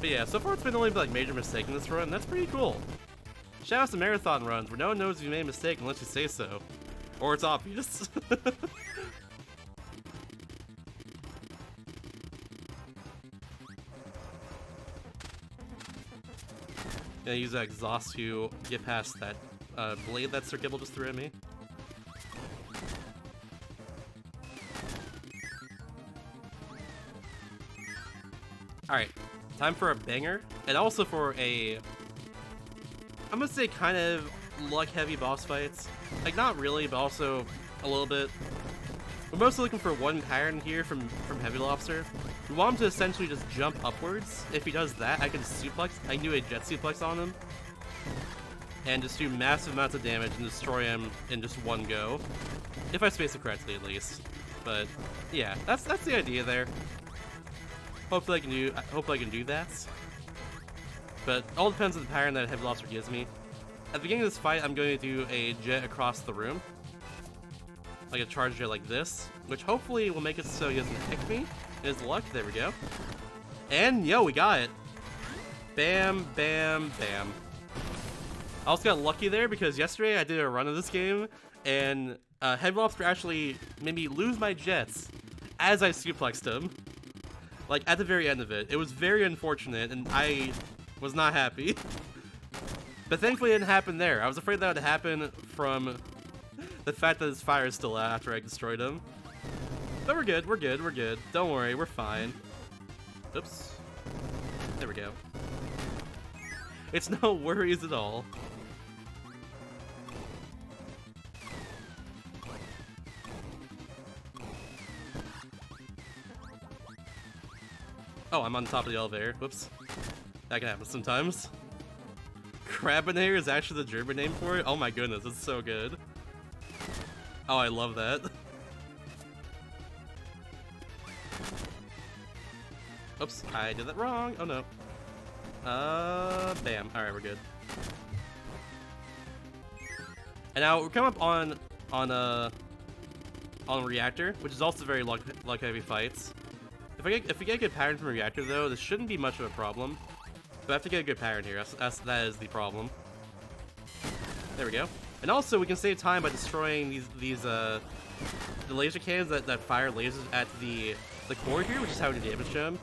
But yeah, so far it's been the only like major mistake in this run. That's pretty cool. Shout out to marathon runs where no one knows you made a mistake unless you say so. Or it's obvious. Gonna use that exhaust to get past that blade that Sir Gibble just threw at me. Alright, time for a banger, and also for a, I'm gonna say kind of luck-heavy boss fights. Like, not really, but also a little bit. We're mostly looking for one pattern here from Heavy Lobster. We want him to essentially just jump upwards. If he does that, I can suplex. I can do a jet suplex on him. And just do massive amounts of damage and destroy him in just one go. If I space it correctly, at least. But, yeah, that's the idea there. Hopefully I can do that. But all depends on the pattern that Heavy Lobster gives me. At the beginning of this fight, I'm going to do a jet across the room. Like a charge jet like this, which hopefully will make it so he doesn't hit me. His luck, there we go. And yo, we got it. Bam, bam, bam. I also got lucky there because yesterday I did a run of this game and Heavy Lobster actually made me lose my jets as I suplexed him. Like at the very end of it. It was very unfortunate and I was not happy. But thankfully it didn't happen there. I was afraid that would happen from the fact that his fire is still out after I destroyed him. But we're good, we're good, we're good. Don't worry, we're fine. Oops. There we go. It's no worries at all. Oh, I'm on top of the elevator. Whoops. That can happen sometimes. Crabinator is actually the German name for it? Oh my goodness, it's so good. Oh, I love that. Oops, I did that wrong. Oh no. Bam. Alright, we're good. And now we're coming up on Reactor, which is also very luck heavy fights. If we get a good pattern from Reactor though, this shouldn't be much of a problem. But I have to get a good pattern here. That is the problem. There we go. And also, we can save time by destroying the laser cannons that fire lasers at the core here, which is how we damage him.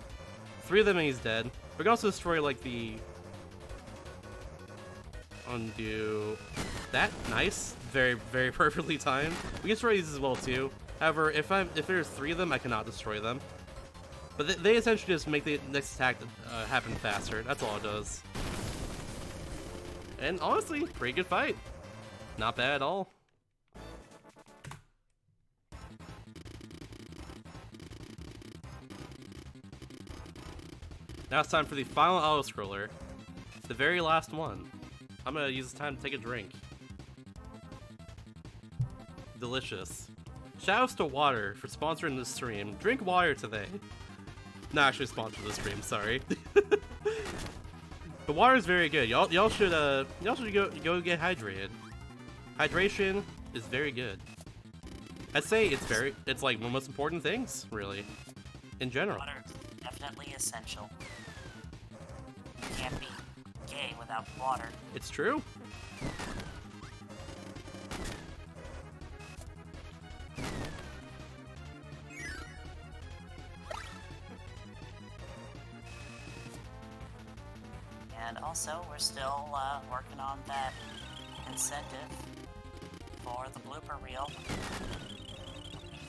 3 of them and he's dead. We can also destroy, like, the... Undo... That. Nice. Very, very perfectly timed. We can destroy these as well, too. However, if there's 3 of them, I cannot destroy them. But they essentially just make the next attack happen faster. That's all it does. And honestly, pretty good fight. Not bad at all. Now it's time for the final auto-scroller. The very last one. I'm gonna use this time to take a drink. Delicious. Shoutouts to Water for sponsoring this stream. Drink water today. Not actually sponsored this stream, sorry. The water is very good. Y'all should go get hydrated. Hydration is very good. I'd say it's like one of the most important things, really, in general. Water is definitely essential. You can't be gay without water. It's true. And also, we're still working on that incentive for the blooper reel.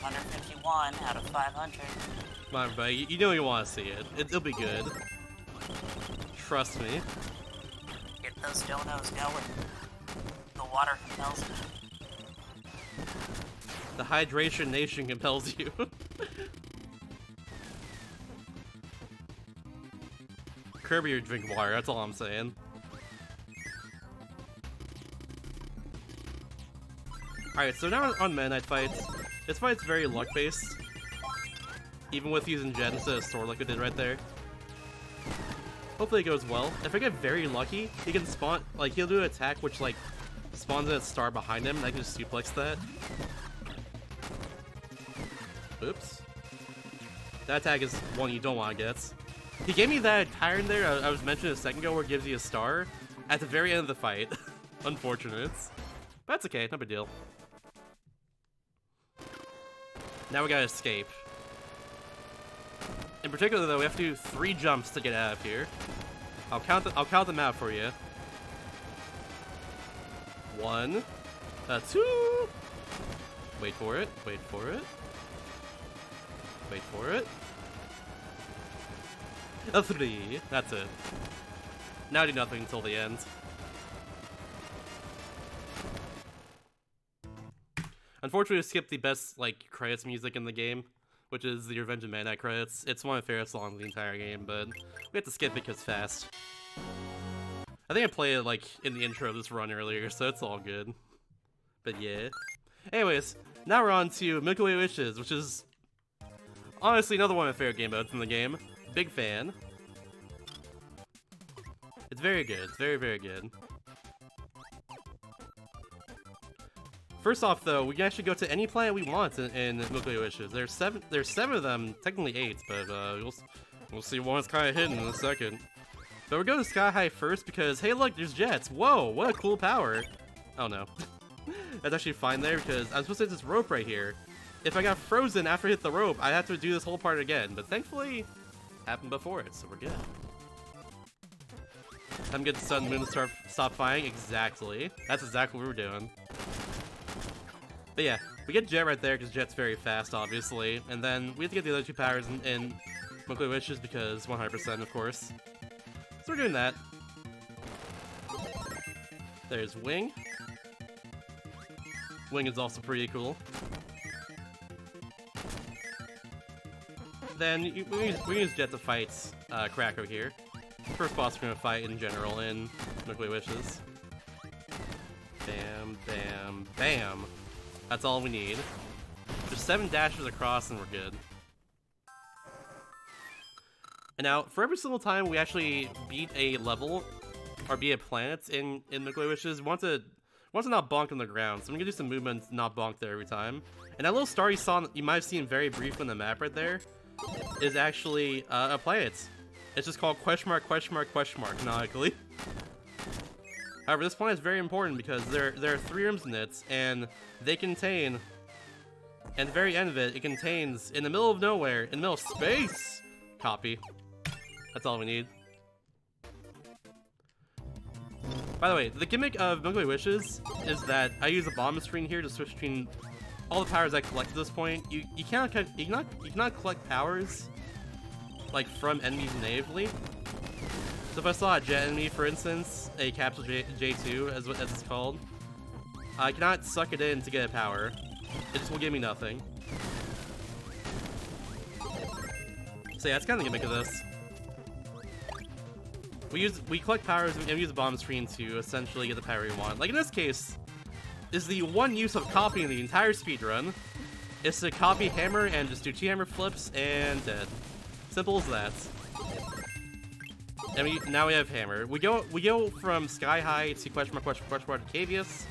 151 out of 500. Come on, everybody. You know you want to see it. It'll be good. Trust me. Get those donos going. The water compels you. The hydration nation compels you. Kirby or drink water, that's all I'm saying. Alright, so now on Meta Knight fights, this fight's very luck-based. Even with using Jet instead of Sword like we did right there. Hopefully it goes well. If I get very lucky, he can spawn, like, he'll do an attack which, like, spawns in a star behind him, and I can just suplex that. Oops. That attack is one you don't want to get. He gave me that tyrant there I was mentioning a second ago where it gives you a star at the very end of the fight. Unfortunate. But that's okay, no big deal. Now we gotta escape. In particular though, we have to do 3 jumps to get out of here. I'll count them out for you. 1, 2. Wait for it, wait for it. Wait for it. 3. That's it. Now do nothing until the end. Unfortunately, we skipped the best, like, credits music in the game, which is the Revenge of Meta Knight credits. It's one of my favorite songs of the entire game, but we have to skip it because it's fast. I think I played it, like, in the intro of this run earlier, so it's all good. But yeah. Anyways, now we're on to Milky Way Wishes, which is honestly another one of my favorite game modes in the game. Big fan. It's very good. It's very, very good. First off, though, we can actually go to any planet we want in Milky Way Wishes. There's 7 of them, technically 8, but we'll see one's kind of hidden in a second. But we're going to Sky High first because, hey, look, there's jets. Whoa, what a cool power. Oh no, that's actually fine there because I'm supposed to hit this rope right here. If I got frozen after I hit the rope, I'd have to do this whole part again. But thankfully, happened before it, so we're good. Time to get the sun and moon to stop fighting. Exactly. That's exactly what we're doing. But yeah, we get Jet right there because Jet's very fast, obviously. And then we have to get the other 2 powers in Milky Way Wishes because 100%, of course. So we're doing that. There's Wing. Wing is also pretty cool. Then we use Jet to fight Krakow here. First boss we're gonna fight in general in Milky Way Wishes. Bam, bam, bam. That's all we need. Just 7 dashes across and we're good. And now, for every single time we actually beat a level, or beat a planet in Milky Way Wishes, we want to not bonk on the ground. So I'm gonna do some movement, not bonk there every time. And that little star you might have seen very briefly on the map right there, is actually a planet. It's just called question mark, canonically. However, this point is very important because there are 3 rooms in it, and they contain, and the very end of it, it contains, in the middle of nowhere, in the middle of space, copy. That's all we need. By the way, the gimmick of Milky Way Wishes is that I use a bomb screen here to switch between all the powers I collect at this point. You cannot collect powers like from enemies natively. So if I saw a jet enemy, for instance, a capsule J2 as it's called, I cannot suck it in to get a power. It just will give me nothing. So yeah, that's kind of the gimmick of this. We collect powers and we use a bomb screen to essentially get the power we want. Like in this case, is the one use of copying the entire speedrun is to copy hammer and just do 2 hammer flips and dead. Simple as that. And now we have hammer. We go from sky high to question mark to Cavius,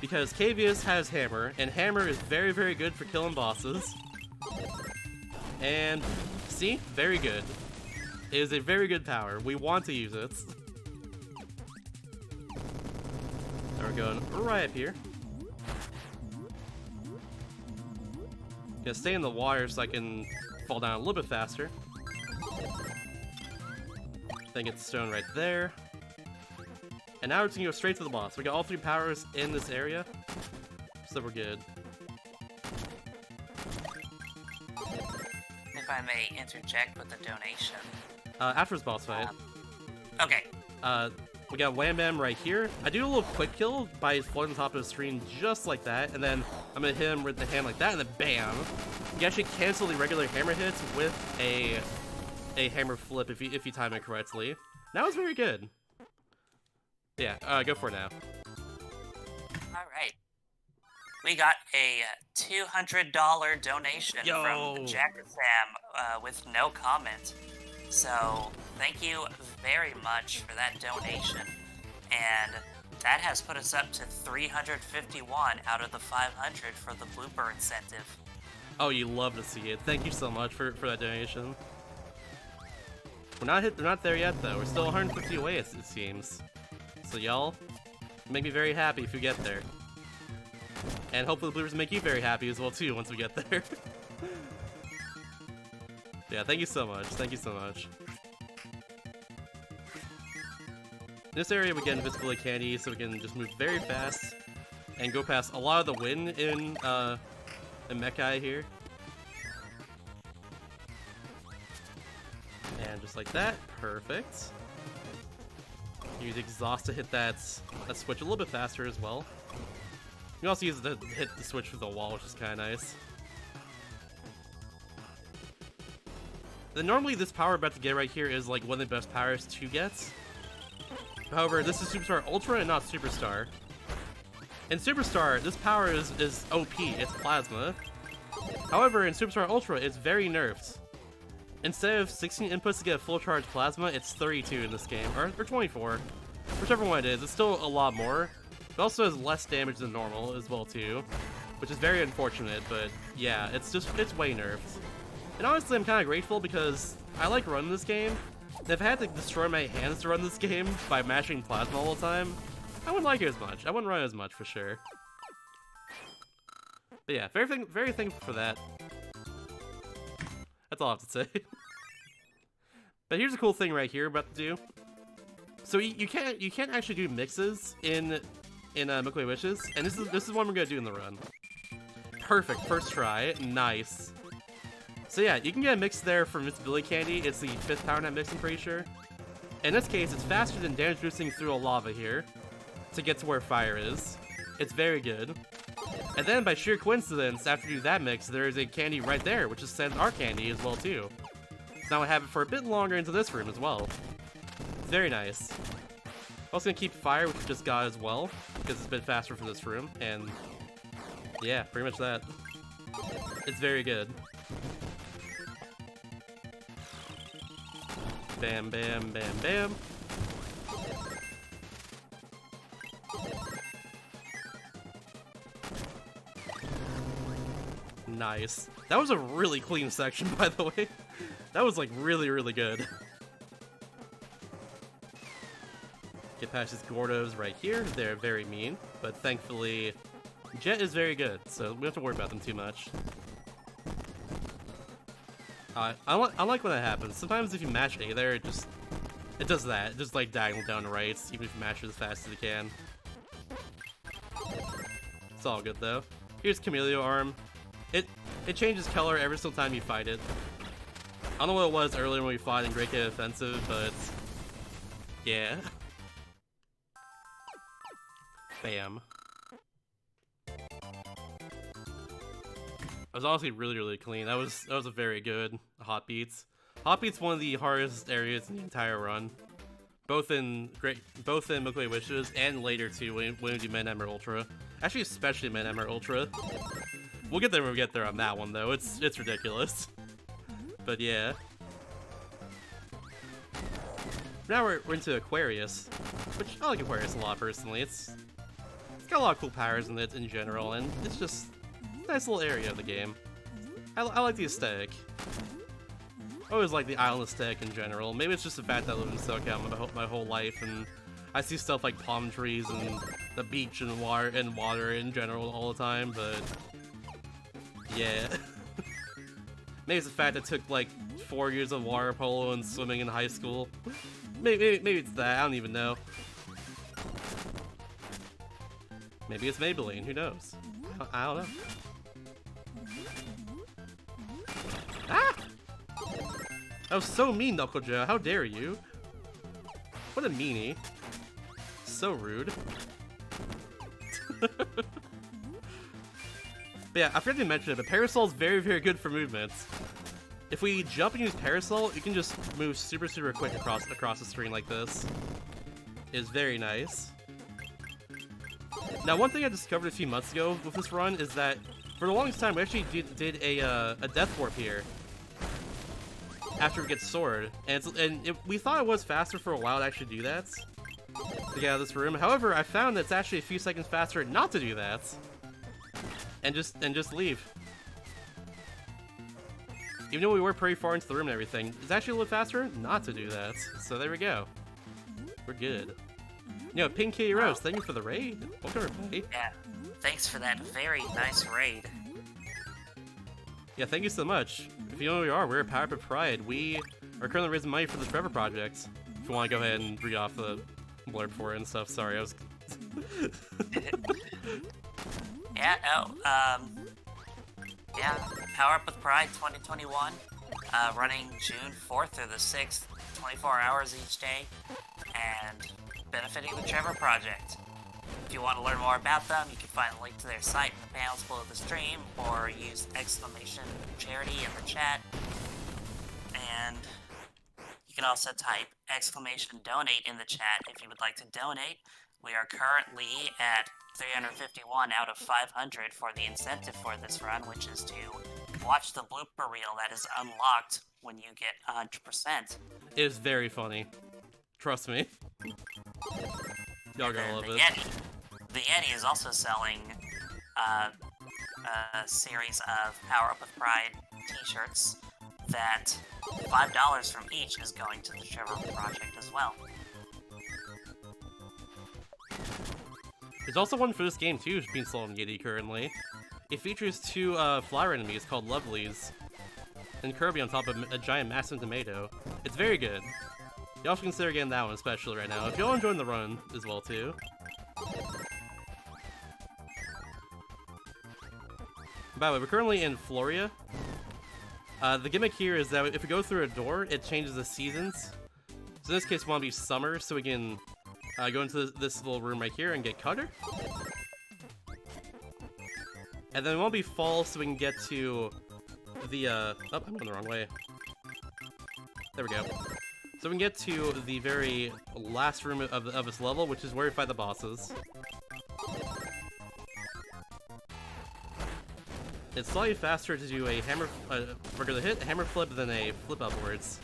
because Cavius has hammer, and hammer is very, very good for killing bosses. And see, very good. It is a very good power. We want to use it. Now we're going right up here. Gonna stay in the water so I can fall down a little bit faster. Then get the stone right there. And now we're just gonna go straight to the boss. We got all 3 powers in this area, so we're good. If I may interject with a donation. After this boss fight. Okay. We got Wham Bam right here. I do a little quick kill by floating on top of the screen just like that, and then I'm gonna hit him with the hand like that, and then BAM! You can actually cancel the regular hammer hits with a hammer flip if you time it correctly. That was very good. Yeah, go for it now. Alright. We got a $200 donation from Jack Sam with no comment. So, thank you very much for that donation. And that has put us up to 351 out of the 500 for the blooper incentive. Oh, you love to see it. Thank you so much for that donation. We're not there yet though. We're still 150 away, it seems. So y'all, make me very happy if you get there. And hopefully the bloopers make you very happy as well too once we get there. Yeah, thank you so much. Thank you so much. In this area we get invisibility candy, so we can just move very fast and go past a lot of the wind in Mechai here. And just like that, perfect. Use exhaust to hit that switch a little bit faster as well. You can also use it to hit the switch through the wall, which is kind of nice. Then normally this power we're about to get right here is like one of the best powers to get. However, this is Superstar Ultra and not Superstar. In Superstar, this power is OP, it's plasma. However, in Superstar Ultra, it's very nerfed. Instead of 16 inputs to get a full charge plasma, it's 32 in this game, or 24. Whichever one it is, it's still a lot more. It also has less damage than normal as well too, which is very unfortunate, but yeah, it's way nerfed. And honestly, I'm kind of grateful because I like running this game, and if I had to destroy my hands to run this game by mashing plasma all the time, I wouldn't like it as much. I wouldn't run it as much for sure. But yeah, very thankful for that. That's all I have to say. But here's a cool thing right here we're about to do. So you can't actually do mixes in Milky Way Wishes, and this is what we're gonna do in the run. Perfect, first try, nice. So yeah, you can get a mix there from Invisibility Candy. It's the 5th power net mix, I'm pretty sure. In this case, it's faster than damage boosting through a lava here to get to where fire is. It's very good. And then by sheer coincidence, after you do that mix, there is a candy right there, which is sends our candy as well too. So now I have it for a bit longer into this room as well. It's very nice. Also gonna keep fire, which we just got as well, because it's a bit faster from this room, and yeah, pretty much that. It's very good. Bam, bam, bam, bam. Nice. That was a really clean section, by the way. That was like really, really good. Get past these Gordos right here. They're very mean, but thankfully, Jet is very good, so we don't have to worry about them too much. I like when that happens. Sometimes if you mash A there, it does that. It just like diagonal down to right, even if you mash it as fast as you can. It's all good though. Here's Chameleon Arm. It changes color every single time you fight it. I don't know what it was earlier when we fought in Great Cave Offensive, but yeah. Bam. That was honestly really clean. That was a very good Hot Beats. Hot Beats one of the hardest areas in the entire run, both in Milky Way Wishes and later too when we do Men Hammer Ultra. Actually, especially Men Hammer Ultra. We'll get there when we get there on that one though. It's ridiculous. But yeah. Now we're into Aquarius, which I like Aquarius a lot personally. It's got a lot of cool powers in it in general, and it's just a nice little area of the game. I like the aesthetic. I always like the island aesthetic in general. Maybe it's just the fact that I live in SoCal my whole life, and I see stuff like palm trees and the beach and water in general all the time, but yeah. Maybe it's the fact that it took like 4 years of water polo and swimming in high school. Maybe it's that, I don't even know. Maybe it's Maybelline, who knows? I don't know. Ah! That was so mean, Knuckle Joe, how dare you? What a meanie. So rude. But yeah, I forgot to mention it, but Parasol's very good for movements. If we jump and use Parasol, you can just move super quick across the screen like this. It's very nice. Now, one thing I discovered a few months ago with this run is that for the longest time we actually did a Death Warp here after we get Sword, and we thought it was faster for a while to actually do that, to get out of this room. However, I found that it's actually a few seconds faster not to do that, and just leave. Even though we were pretty far into the room and everything, it's actually a little faster not to do that. So there we go. We're good. You know, Pink Kitty Rose, thank you for the raid. Welcome everybody. Yeah, thanks for that very nice raid. Yeah, thank you so much. If you know who we are, we're at Power Up Pride. We are currently raising money for the Trevor Project. If you want to go ahead and read off the blurb for it and stuff. Sorry, I was... Yeah, yeah, Power Up with Pride 2021, running June 4th through the 6th, 24 hours each day, and benefiting the Trevor Project. If you want to learn more about them, you can find a link to their site in the panels below the stream, or use !charity in the chat, and you can also type !donate in the chat if you would like to donate. We are currently at 351 out of 500 for the incentive for this run, which is to watch the blooper reel that is unlocked when you get 100%. It is very funny. Trust me. Y'all gonna love it. The Yeti is also selling a series of Power Up with Pride t-shirts that $5 from each is going to the Trevor Project as well. There's also one for this game too, being sold on Yeti currently. It features two flower enemies called Lovelies, and Kirby on top of a giant massive tomato. It's very good. Y'all should consider getting that one especially right now, if y'all enjoying the run as well too. By the way, we're currently in Floria. The gimmick here is that if we go through a door, it changes the seasons. So in this case, we want to be summer, so we can go into this little room right here and get Cutter. And then we want to be fall, so we can get to the, oh, I'm going the wrong way. There we go. So we can get to the very last room of this level, which is where we fight the bosses. It's slightly faster to do a regular hit, a hammer flip, than a flip upwards.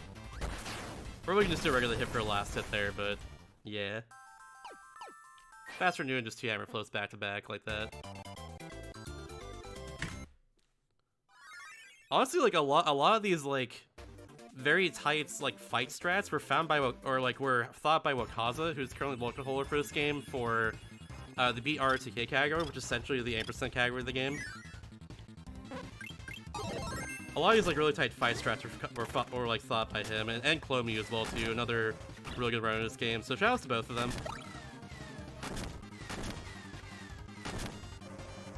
Or we can just do a regular hit for a last hit there, but yeah. Faster than doing just two hammer flips back to back like that. Honestly, like a lot of these like very tight like fight strats were found by were thought by Wakaza, who's currently the local holder for this game for the beat RTK category, which is essentially the ampersand category of the game. A lot of these like really tight fight strats were like thought by him, and Clomu as well too, another really good runner in this game. So shout outs to both of them.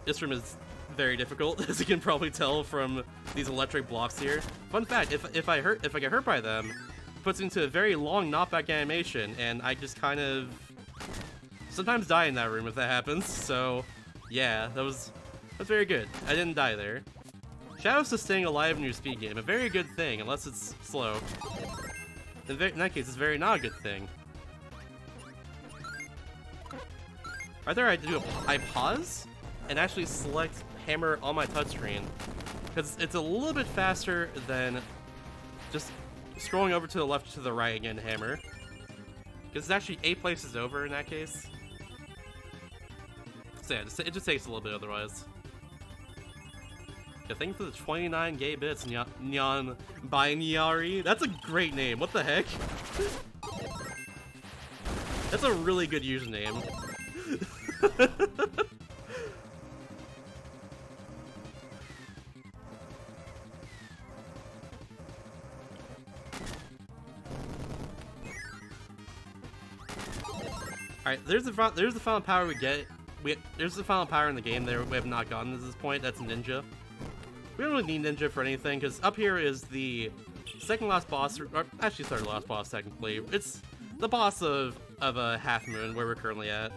This room is very difficult, as you can probably tell from these electric blocks here. Fun fact: if I get hurt by them, it puts me into a very long knockback animation, and I just kind of sometimes die in that room if that happens. So yeah, that's very good. I didn't die there. Shoutouts to staying alive in your speed game, a very good thing, unless it's slow. In that case, it's very not a good thing. Right there, I pause and actually select hammer on my touchscreen, because it's a little bit faster than just scrolling over to the left to the right again, hammer. Because it's actually 8 places over in that case. So yeah, it just takes a little bit otherwise. Yeah, thank you for the 29 gay bits, Nyan Binary. That's a great name. What the heck? That's a really good username. Alright, there's the final power we get. There's the final power in the game there we have not gotten at this point. That's Ninja. We don't really need Ninja for anything, because up here is the second last boss, or actually third last boss technically. It's the boss of a Half Moon, where we're currently at.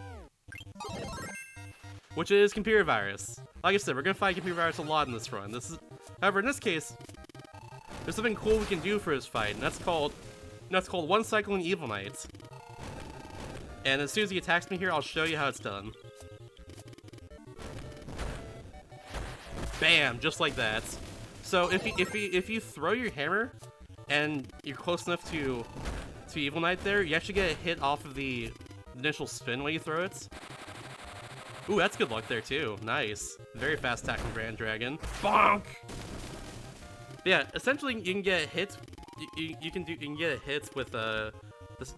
Which is Computer Virus. Like I said, we're gonna fight Computer Virus a lot in this run. However, in this case, there's something cool we can do for this fight, and that's called One Cycling Evil Knight. And as soon as he attacks me here, I'll show you how it's done. Bam! Just like that. So if you throw your hammer and you're close enough to Evil Knight there, you actually get a hit off of the initial spin when you throw it. Ooh, that's good luck there too. Nice. Very fast attacking Grand Dragon. Bonk! Yeah, essentially you can get hits. You can get a hit with the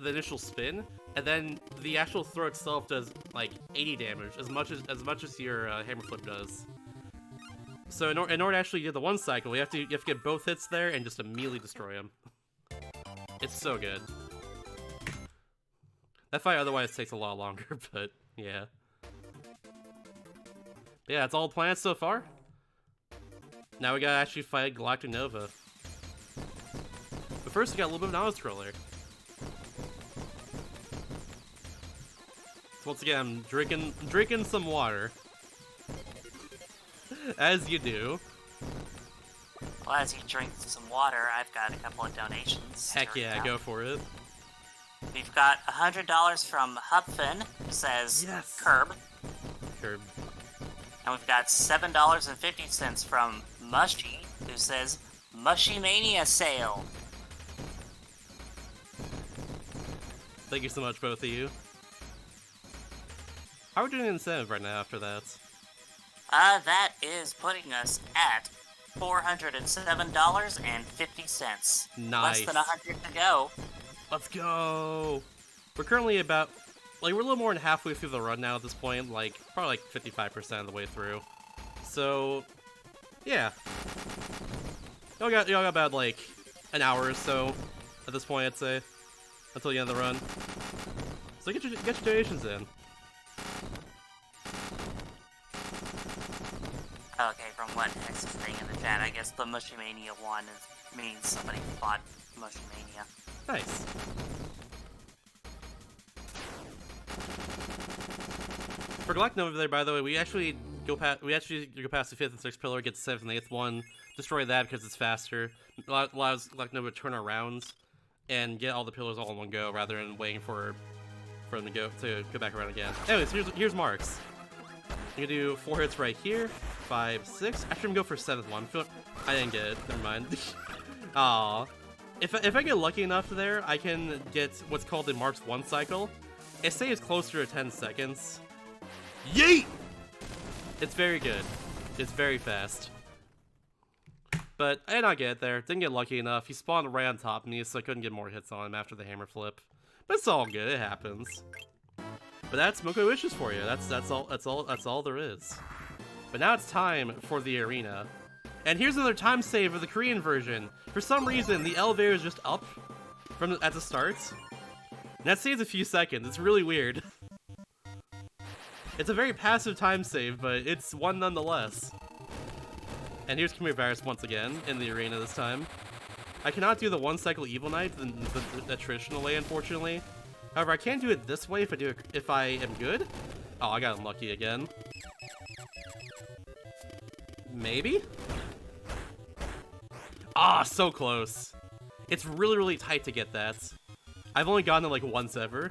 initial spin, and then the actual throw itself does like 80 damage, as much as your hammer flip does. So in order to actually do the one cycle, you have to get both hits there and just immediately destroy him. It's so good. That fight otherwise takes a lot longer, but yeah. Yeah, that's all the plans so far. Now we gotta actually fight Galactic Nova. But first we got a little bit of an auto-scroller. So once again, I'm drinking some water. As you do. Well, as you drink some water, I've got a couple of donations. Heck yeah, go for it. We've got $100 from Hupfin, who says yes. Curb. Curb. And we've got $7.50 from Mushy, who says Mushy Mania sale. Thank you so much, both of you. How are we doing an incentive right now after that? That is putting us at $407.50. Nice. Less than 100 to go. Let's go. We're currently about, we're a little more than halfway through the run now at this point, probably 55% of the way through. So, yeah. Y'all got about an hour or so at this point, I'd say, until the end of the run. So get your donations in. Okay, from what Hex is saying in the chat, I guess the Mushy Mania one means somebody bought Mushy Mania. Nice. For Galactic Nova there, by the way, we actually go past the 5th and 6th pillar, get the 7th and 8th one, destroy that because it's faster. Allows Galactic Nova to turn around and get all the pillars all in one go, rather than waiting for them to go back around again. Anyways, here's marks. I'm gonna do 4 hits right here, 5, 6. Actually, I'm gonna go for 7th one. I didn't get it. Never mind. Aww. If I get lucky enough there, I can get what's called the Marks 1 cycle. It stays closer to 10 seconds. Yeet! It's very good. It's very fast. But I did not get there. Didn't get lucky enough. He spawned right on top of me, so I couldn't get more hits on him after the hammer flip. But it's all good. It happens. But that's Moko Wishes for you. That's all there is. But now it's time for the arena. And here's another time save of the Korean version. For some reason, the elevator is just up at the start. And that saves a few seconds. It's really weird. It's a very passive time save, but it's one nonetheless. And here's Kirby Virus once again in the arena this time. I cannot do the one cycle Evil Knight the traditional way, unfortunately. However, I can do it this way if I am good. Oh, I got unlucky again. Maybe? Ah, so close. It's really, really tight to get that. I've only gotten it like once ever.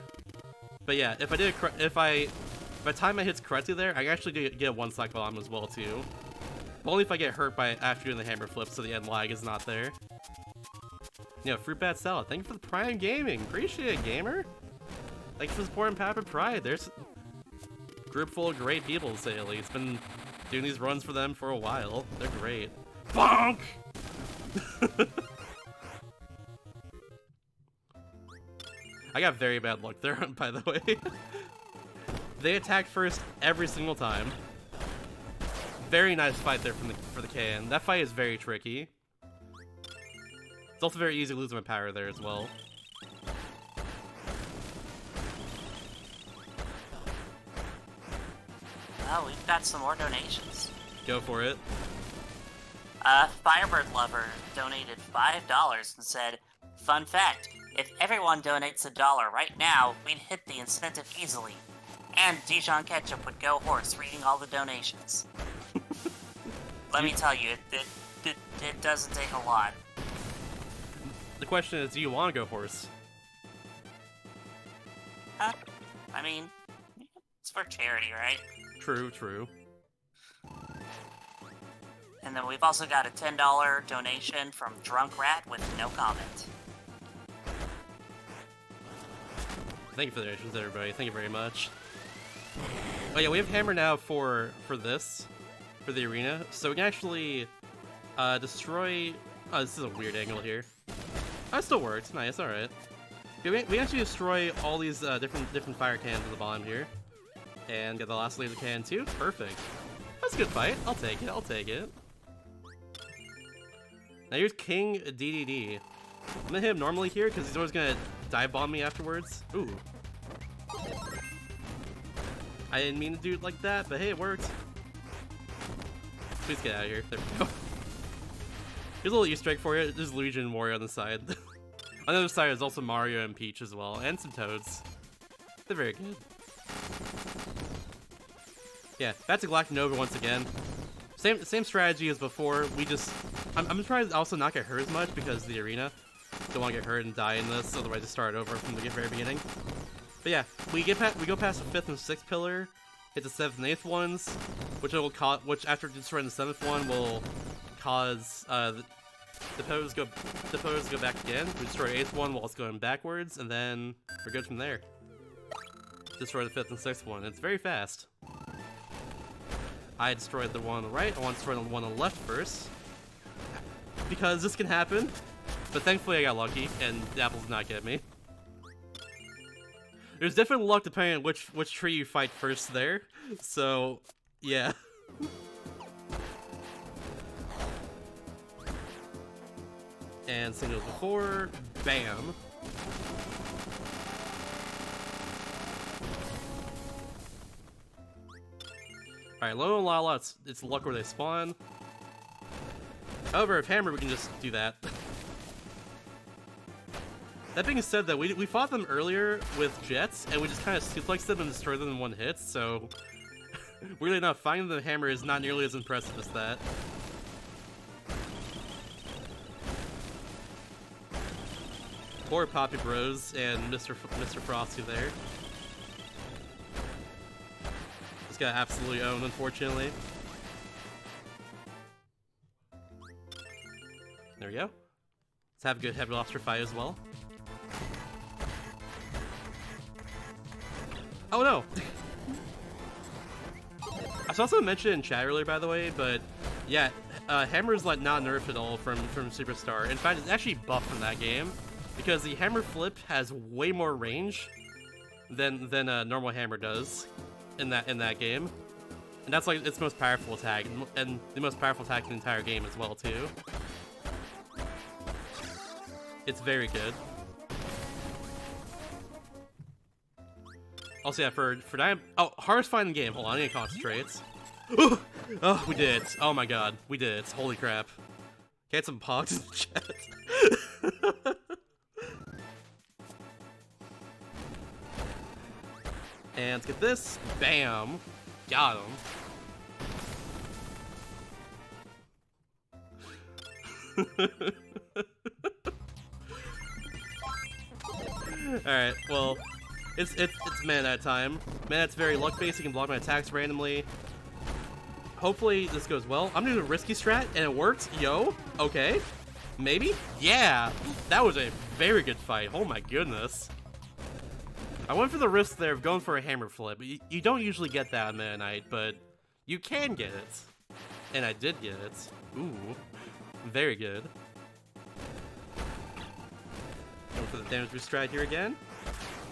But yeah, if I time my hits correctly there, I actually get one cycle on as well too. But only if I get hurt after doing the hammer flip, so the end lag is not there. You know, Fruit Bat Salad, thank you for the Prime Gaming. Appreciate it, gamer. Thanks for supporting Papa Pride. There's a group full of great people, to say at least. Been doing these runs for them for a while. They're great. Bonk! I got very bad luck there, by the way. They attacked first every single time. Very nice fight there for the KN. That fight is very tricky. It's also very easy to lose my power there as well. Well, we've got some more donations. Go for it. Firebird Lover donated $5 and said, "Fun fact, if everyone donates $1 right now, we'd hit the incentive easily. And Dijon Ketchup would go horse reading all the donations." Let me tell you, it doesn't take a lot. The question is, do you want to go horse? Huh? I mean, it's for charity, right? True, true. And then we've also got a $10 donation from Drunk Rat with no comment. Thank you for the donations, everybody. Thank you very much. Oh yeah, we have hammer now for the arena, so we can actually destroy. Oh, this is a weird angle here. That still works. Nice. All right. We can actually destroy all these different fire cannons at the bottom here, and get the last laser cannon too. Perfect. That's a good fight. I'll take it. I'll take it. Now here's King DDD. I'm gonna hit him normally here because he's always gonna dive bomb me afterwards. Ooh. I didn't mean to do it like that, but hey, it worked. Please get out of here. There we go. Here's a little Easter egg for you. There's Luigi and Wario on the side. On the other side is also Mario and Peach as well, and some Toads. They're very good. Yeah, back to Galactic Nova once again. Same strategy as before. I'm trying to also not get hurt as much because of the arena. Don't want to get hurt and die in this, otherwise just start over from the very beginning. But yeah, we go past the 5th and 6th pillar, hit the 7th and 8th ones, which after destroying the 7th one will cause the pose go back again. We destroy the 8th one while it's going backwards, and then we're good from there. Destroy the 5th and 6th one. It's very fast. I destroyed the one on the right. I want to destroy the one on the left first, because this can happen. But thankfully I got lucky, and the apples did not get me. There's definitely luck depending on which tree you fight first there. So, yeah. And same as before. Bam. Alright, Lolo and Lala, it's luck where they spawn. However, if Hammer, we can just do that. That being said, though, we fought them earlier with jets, and we just kind of suplexed them and destroyed them in one hit, so... weirdly enough, finding the hammer is not nearly as impressive as that. Poor Poppy Bros and Mr. Frosty there. Just got absolutely owned, unfortunately. There we go. Let's have a good heavy lobster fight as well. Oh no! I saw someone mention it in chat earlier, by the way, but yeah, Hammer's like not nerfed at all from Superstar. In fact, it's actually buffed from that game because the Hammer Flip has way more range than a normal Hammer does in that game, and that's like its most powerful attack and the most powerful attack in the entire game as well too. It's very good. Also, yeah, for hardest fight in the game. Hold on, I need to concentrate. Ooh! Oh, we did it. Oh my god, we did it. Holy crap. Get some pogs in the chat. And let's get this. Bam. Got him. Alright, well, it's mana at time. Mana's very luck based, you can block my attacks randomly. Hopefully this goes well. I'm doing a risky strat and it worked. Yo, okay. Maybe? Yeah! That was a very good fight. Oh my goodness. I went for the risk there of going for a hammer flip. You don't usually get that on Meta Knight, but you can get it. And I did get it. Ooh. Very good. Going for the damage boost strat here again.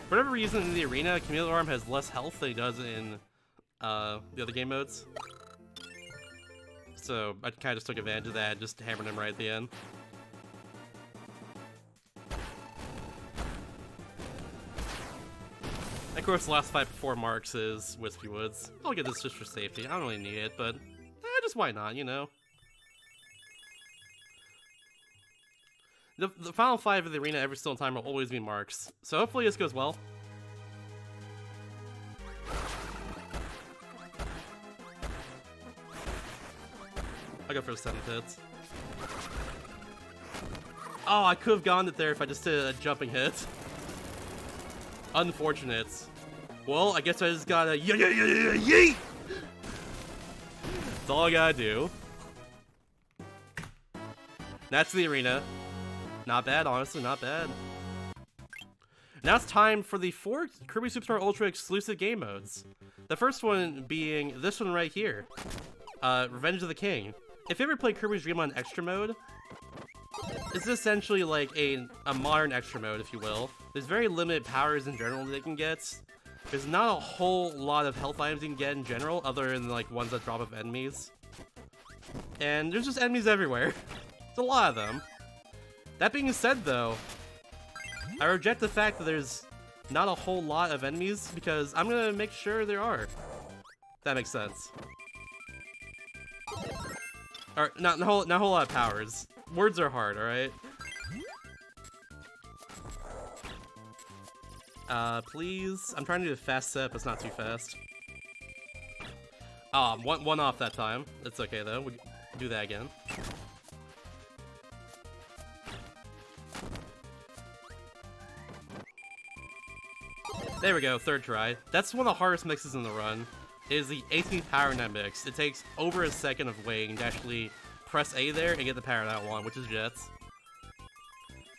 For whatever reason, in the arena, Chameleon Arm has less health than he does in the other game modes. So I kind of just took advantage of that and just hammered him right at the end. Of course, the last fight before Marks is Wispy Woods. I'll get this just for safety. I don't really need it, but just why not, you know? The final fight of the arena every single time will always be Marks. So hopefully this goes well. I'll go for the 7th hit. Oh, I could have gone it there if I just did a jumping hit. Unfortunate. Well, I guess I just gotta yeet! That's all I gotta do. That's the arena. Not bad, honestly, not bad. Now it's time for the 4 Kirby Superstar Ultra exclusive game modes. The first one being this one right here. Revenge of the King. If you ever played Kirby's Dream on Extra Mode, it's essentially like a modern Extra Mode, if you will. There's very limited powers in general that they can get. There's not a whole lot of health items you can get in general, other than like ones that drop off enemies. And there's just enemies everywhere. There's a lot of them. That being said though, I reject the fact that there's not a whole lot of enemies because I'm gonna make sure there are. If that makes sense. Or not a whole lot of powers. Words are hard, alright? Please. I'm trying to do a fast set, but it's not too fast. One off that time. It's okay though. We can do that again. There we go, 3rd try. That's one of the hardest mixes in the run. It is the 18th Power Net mix. It takes over a second of waiting to actually press A there and get the power that one, which is Jets.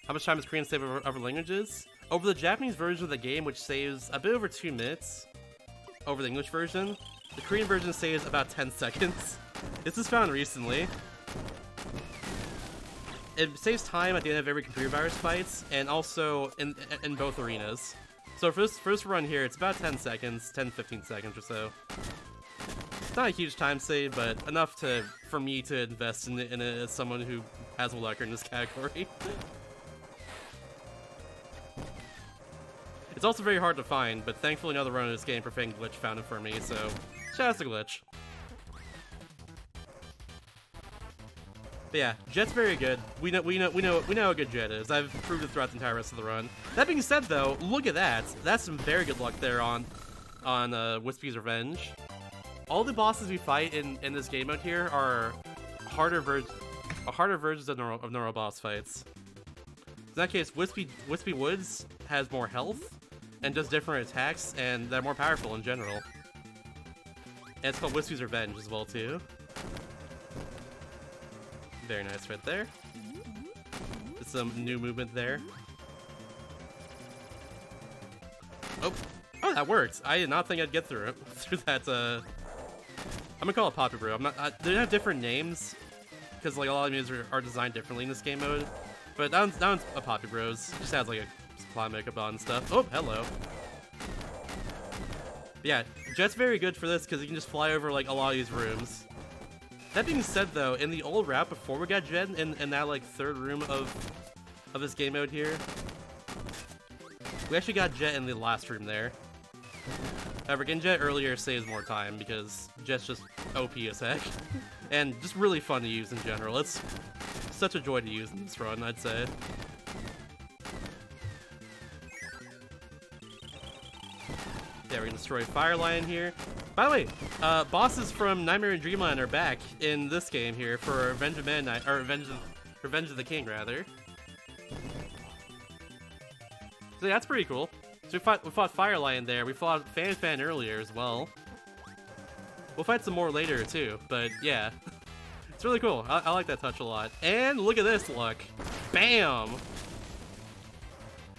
How much time does Korean save over other languages? Over the Japanese version of the game, which saves a bit over 2 minutes over the English version, the Korean version saves about 10 seconds. This was found recently. It saves time at the end of every computer virus fights, and also in both arenas. So for this first run here, it's about 10 seconds, 10-15 seconds or so. It's not a huge time save, but enough for me to invest in it as someone who has a lucker in this category. It's also very hard to find, but thankfully another run of this game, Profane Glitch, found it for me, so shout out to Glitch. But yeah, Jet's very good. We know how good Jet is. I've proved it throughout the entire rest of the run. That being said, though, look at that. That's some very good luck there on Wispy's Revenge. All the bosses we fight in this game mode here are harder versions of normal boss fights. In that case, Wispy Woods has more health and does different attacks, and they're more powerful in general. And it's called Wispy's Revenge as well too. Very nice right there. Some new movement there. Oh, that worked. I did not think I'd get through that I'm gonna call it Poppy Bro. I'm not. They have different names because like a lot of enemies are designed differently in this game mode. But that one's a Poppy Bros. It just has like a clown makeup on and stuff. Oh, hello. But yeah, Jet's very good for this because you can just fly over like a lot of these rooms. That being said, though, in the old route before we got Jet in that like third room of this game mode here, we actually got Jet in the last room there. However, getting Jet earlier saves more time because Jet's just OP as heck and just really fun to use in general. It's such a joy to use in this run, I'd say. Yeah, we're gonna destroy Fire Lion here. By the way, bosses from Nightmare and Dreamland are back in this game here for Revenge of Midnight, or Revenge of the King, rather. So yeah, that's pretty cool. So we fought Fire Lion there. We fought Fan earlier as well. We'll fight some more later too, but yeah. It's really cool. I like that touch a lot. And look at this luck. Bam!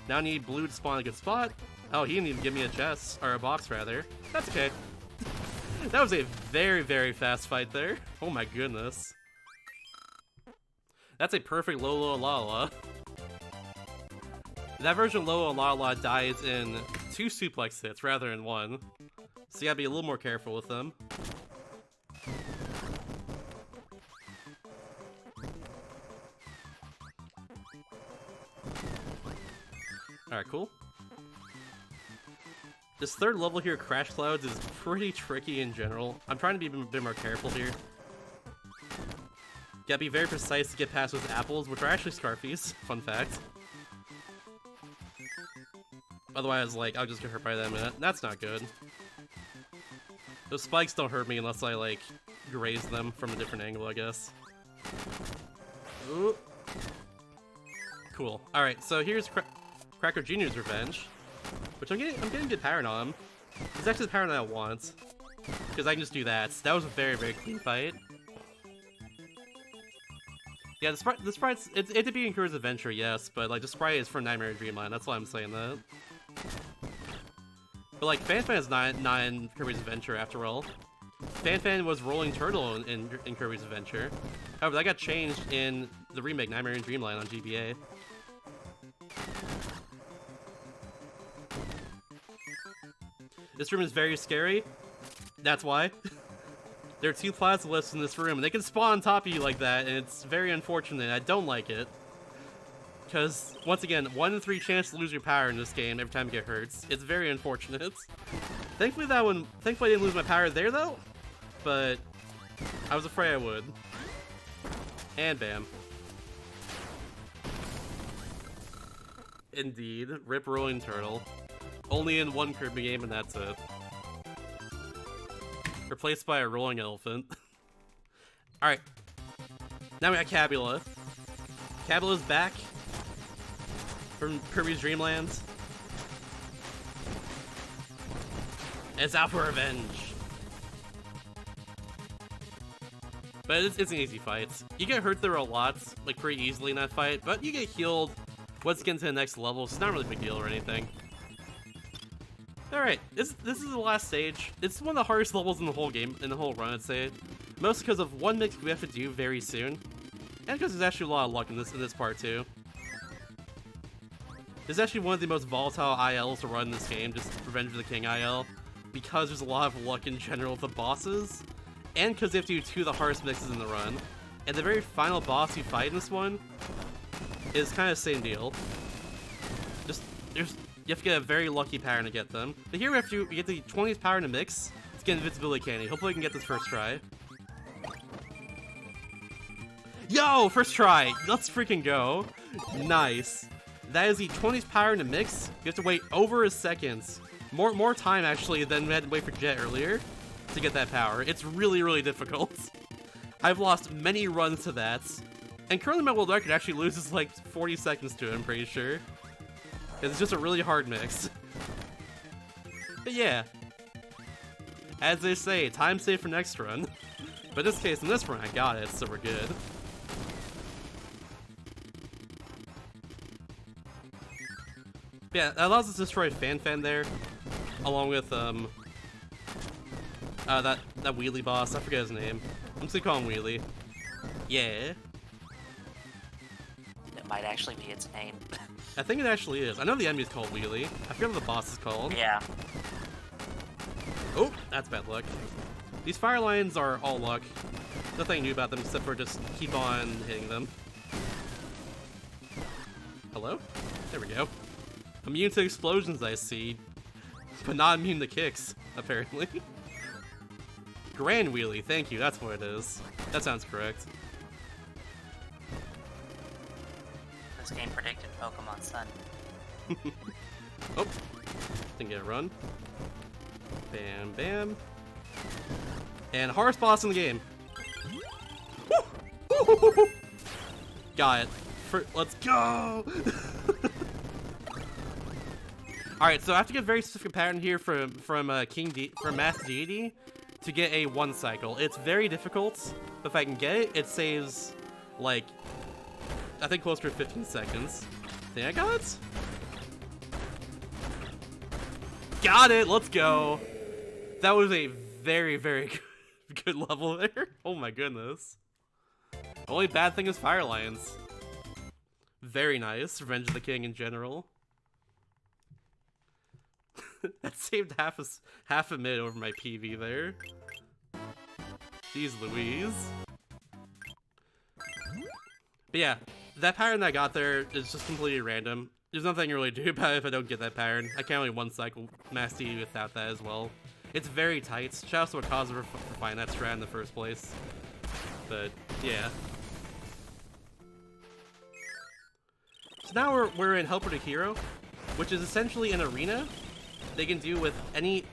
Now I need Blue to spawn a good spot. Oh, he didn't even give me a chest, or a box rather. That's okay. That was a very, very fast fight there. Oh my goodness. That's a perfect Lolo Lala. That version of Lolo Lala dies in 2 suplex hits rather than 1. So you gotta be a little more careful with them. Alright, cool. This third level here, Crash Clouds, is pretty tricky in general. I'm trying to be a bit more careful here. Gotta be very precise to get past those apples, which are actually Scarfies. Fun fact. Otherwise, like, I'll just get hurt by them, and that's not good. Those spikes don't hurt me unless I, like, graze them from a different angle, I guess. Ooh. Cool. Alright, so here's Cracker Jr.'s Revenge. Which I'm getting good power on him. It's actually the power that I want. Because I can just do that. That was a very, very clean fight. Yeah, the sprites, it to be in Kirby's Adventure, yes, but like the sprite is from Nightmare and Dreamland, that's why I'm saying that. But like, Fan is not in Kirby's Adventure after all. Fan was Rolling Turtle in Kirby's Adventure. However, that got changed in the remake Nightmare and Dreamland on GBA. This room is very scary. That's why. There are 2 plasmoliths in this room, and they can spawn on top of you like that, and it's very unfortunate. I don't like it. Because, once again, 1 in 3 chance to lose your power in this game every time you get hurt. It's very unfortunate. Thankfully I didn't lose my power there, though. But I was afraid I would. And bam. Indeed. Rip Rolling Turtle. Only in 1 Kirby game, and that's it. Replaced by a rolling elephant. Alright. Now we got Cabula. Cabula's back from Kirby's Dream Land. And it's out for revenge. But it's an easy fight. You get hurt there a lot, like pretty easily in that fight, but you get healed once you get into the next level, so it's not really a big deal or anything. Alright, this is the last stage. It's one of the hardest levels in the whole game, in the whole run, I'd say. Mostly because of one mix we have to do very soon. And because there's actually a lot of luck in this part too. This is actually one of the most volatile ILs to run in this game, just Revenge of the King IL. Because there's a lot of luck in general with the bosses. And because they have to do 2 of the hardest mixes in the run. And the very final boss you fight in this one is kind of the same deal. You have to get a very lucky pattern to get them. But here we get the 20th power in a mix to get Invincibility Candy. Hopefully we can get this first try. Yo! First try! Let's freaking go. Nice. That is the 20th power in a mix. You have to wait over a second. More time, actually, than we had to wait for Jet earlier to get that power. It's really, really difficult. I've lost many runs to that. And currently my world record actually loses like 40 seconds to it, I'm pretty sure. It's just a really hard mix. But yeah. As they say, time saved for next run. But in this case, in this run, I got it, so we're good. But yeah, that allows us to destroy Fan there. Along with, That wheelie boss. I forget his name. I'm just gonna call him Wheelie. Yeah. It might actually be its name. I think it actually is. I know the enemy's called Wheelie. I forget what the boss is called. Yeah. Oh, that's bad luck. These fire lines are all luck. Nothing new about them except for just keep on hitting them. Hello? There we go. Immune to explosions, I see. But not immune to kicks, apparently. Grand Wheelie, thank you, that's what it is. That sounds correct. This game predicted Pokemon Sun. Oh, didn't get a run. Bam, bam. And hardest boss in the game. Woo! Got it. Let's go! Alright, so I have to get a very specific pattern here from Math Deity to get a 1 cycle. It's very difficult, but if I can get it, it saves, like, I think closer to 15 seconds. Think I got it? Got it! Let's go! That was a very, very good level there. Oh my goodness. Only bad thing is Fire Lions. Very nice. Revenge of the King in general. That saved half a minute over my PV there. Jeez Louise. But yeah, that pattern I got there is just completely random. There's nothing I can really do about it if I don't get that pattern. I can only 1 cycle Master Yi without that as well. It's very tight. Shout out to Akaza for finding that strat in the first place. But yeah. So now we're in Helper to Hero, which is essentially an arena they can do with any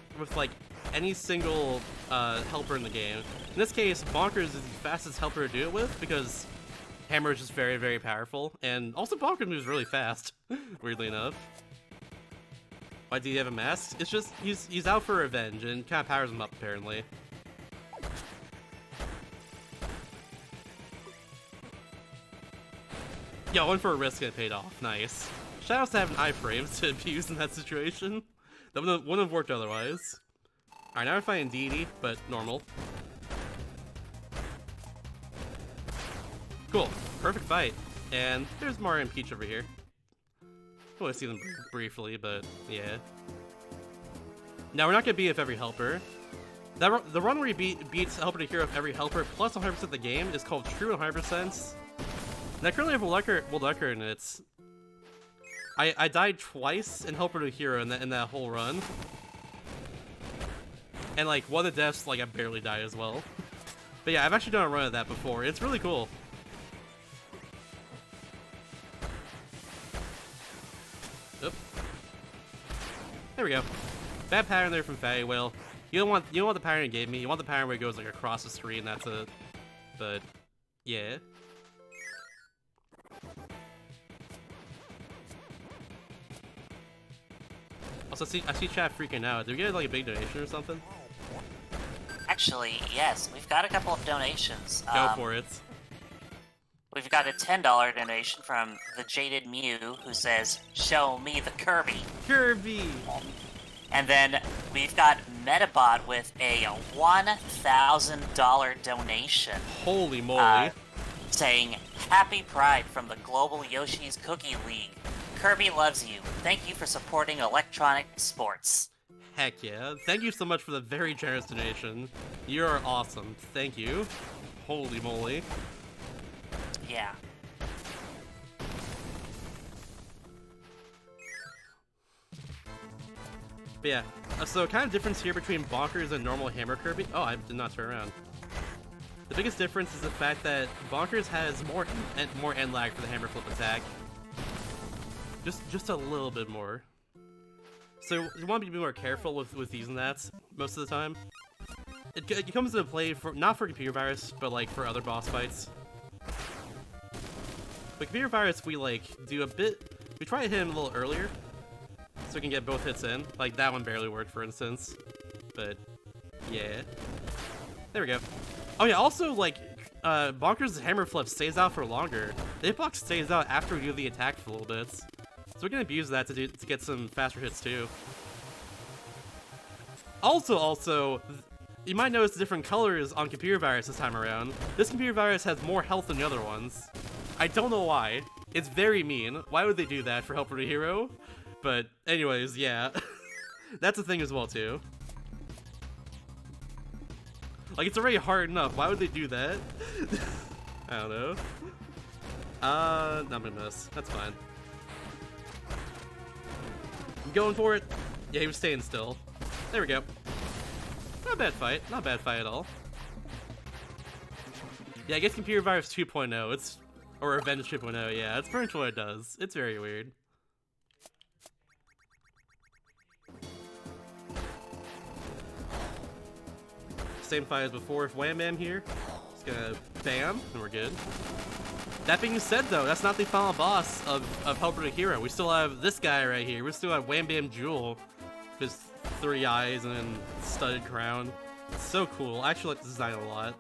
single helper in the game. In this case, Bonkers is the fastest helper to do it with because Hammer is just very, very powerful, and also Bonkers moves really fast, weirdly enough. Why do you have a mask? It's just he's out for revenge and kind of powers him up apparently. Yeah, one for a risk and it paid off. Nice. Shoutouts to having iframes to abuse in that situation. That wouldn't have worked otherwise. Alright, now we're fighting Deity, but normal. Cool. Perfect fight. And there's Mario and Peach over here. I only see them briefly, but yeah. Now, we're not going to BF every helper. The run where he beats Helper to Hero of every helper plus 100% of the game is called True 100%. And I currently have Woodlucker in it. I died twice in Helper to Hero in that whole run. And like one of the deaths, like I barely died as well. But yeah, I've actually done a run of that before. It's really cool. Oop. There we go. Bad pattern there from Fatty Whale. You don't want the pattern it gave me. You want the pattern where it goes like across the screen. That's it. But yeah. Also, I see chat freaking out. Did we get like a big donation or something? Actually, yes, we've got a couple of donations. Go for it. We've got a $10 donation from the Jaded Mew, who says, "Show me the Kirby." Kirby! And then we've got Metabot with a $1,000 donation. Holy moly. Saying, "Happy Pride from the Global Yoshi's Cookie League. Kirby loves you. Thank you for supporting electronic sports." Heck yeah. Thank you so much for the very generous donation. You're awesome. Thank you. Holy moly. Yeah. But yeah, so kind of difference here between Bonkers and normal Hammer Kirby. Oh, I did not turn around. The biggest difference is the fact that Bonkers has more end lag for the Hammer Flip attack. Just a little bit more. So you want to be more careful with using that most of the time. It comes into play not for Computer Virus, but like for other boss fights. With Computer Virus, we try to hit him a little earlier, so we can get both hits in. Like that one barely worked, for instance. But yeah, there we go. Oh yeah, also like Bonkers' Hammer Flip stays out for longer. The hitbox stays out after we do the attack for a little bit. So we can abuse that to get some faster hits too. Also, you might notice different colors on Computer Virus this time around. This Computer Virus has more health than the other ones. I don't know why. It's very mean. Why would they do that for Helper to Hero? But anyways, yeah. That's a thing as well, too. Like, it's already hard enough. Why would they do that? I don't know. I'm gonna miss. That's fine. I'm going for it. Yeah, he was staying still. There we go. Not a bad fight. Not a bad fight at all. Yeah, I guess Computer Virus 2.0. It's... Or Revenge 2.0, yeah. That's pretty much what it does. It's very weird. Same fight as before. If Wham Bam here, just gonna bam, and we're good. That being said, though, that's not the final boss of Helper to Hero. We still have this guy right here. We still have Wham Bam Jewel, just 3 eyes and then studded crown. It's so cool. I actually like the design a lot.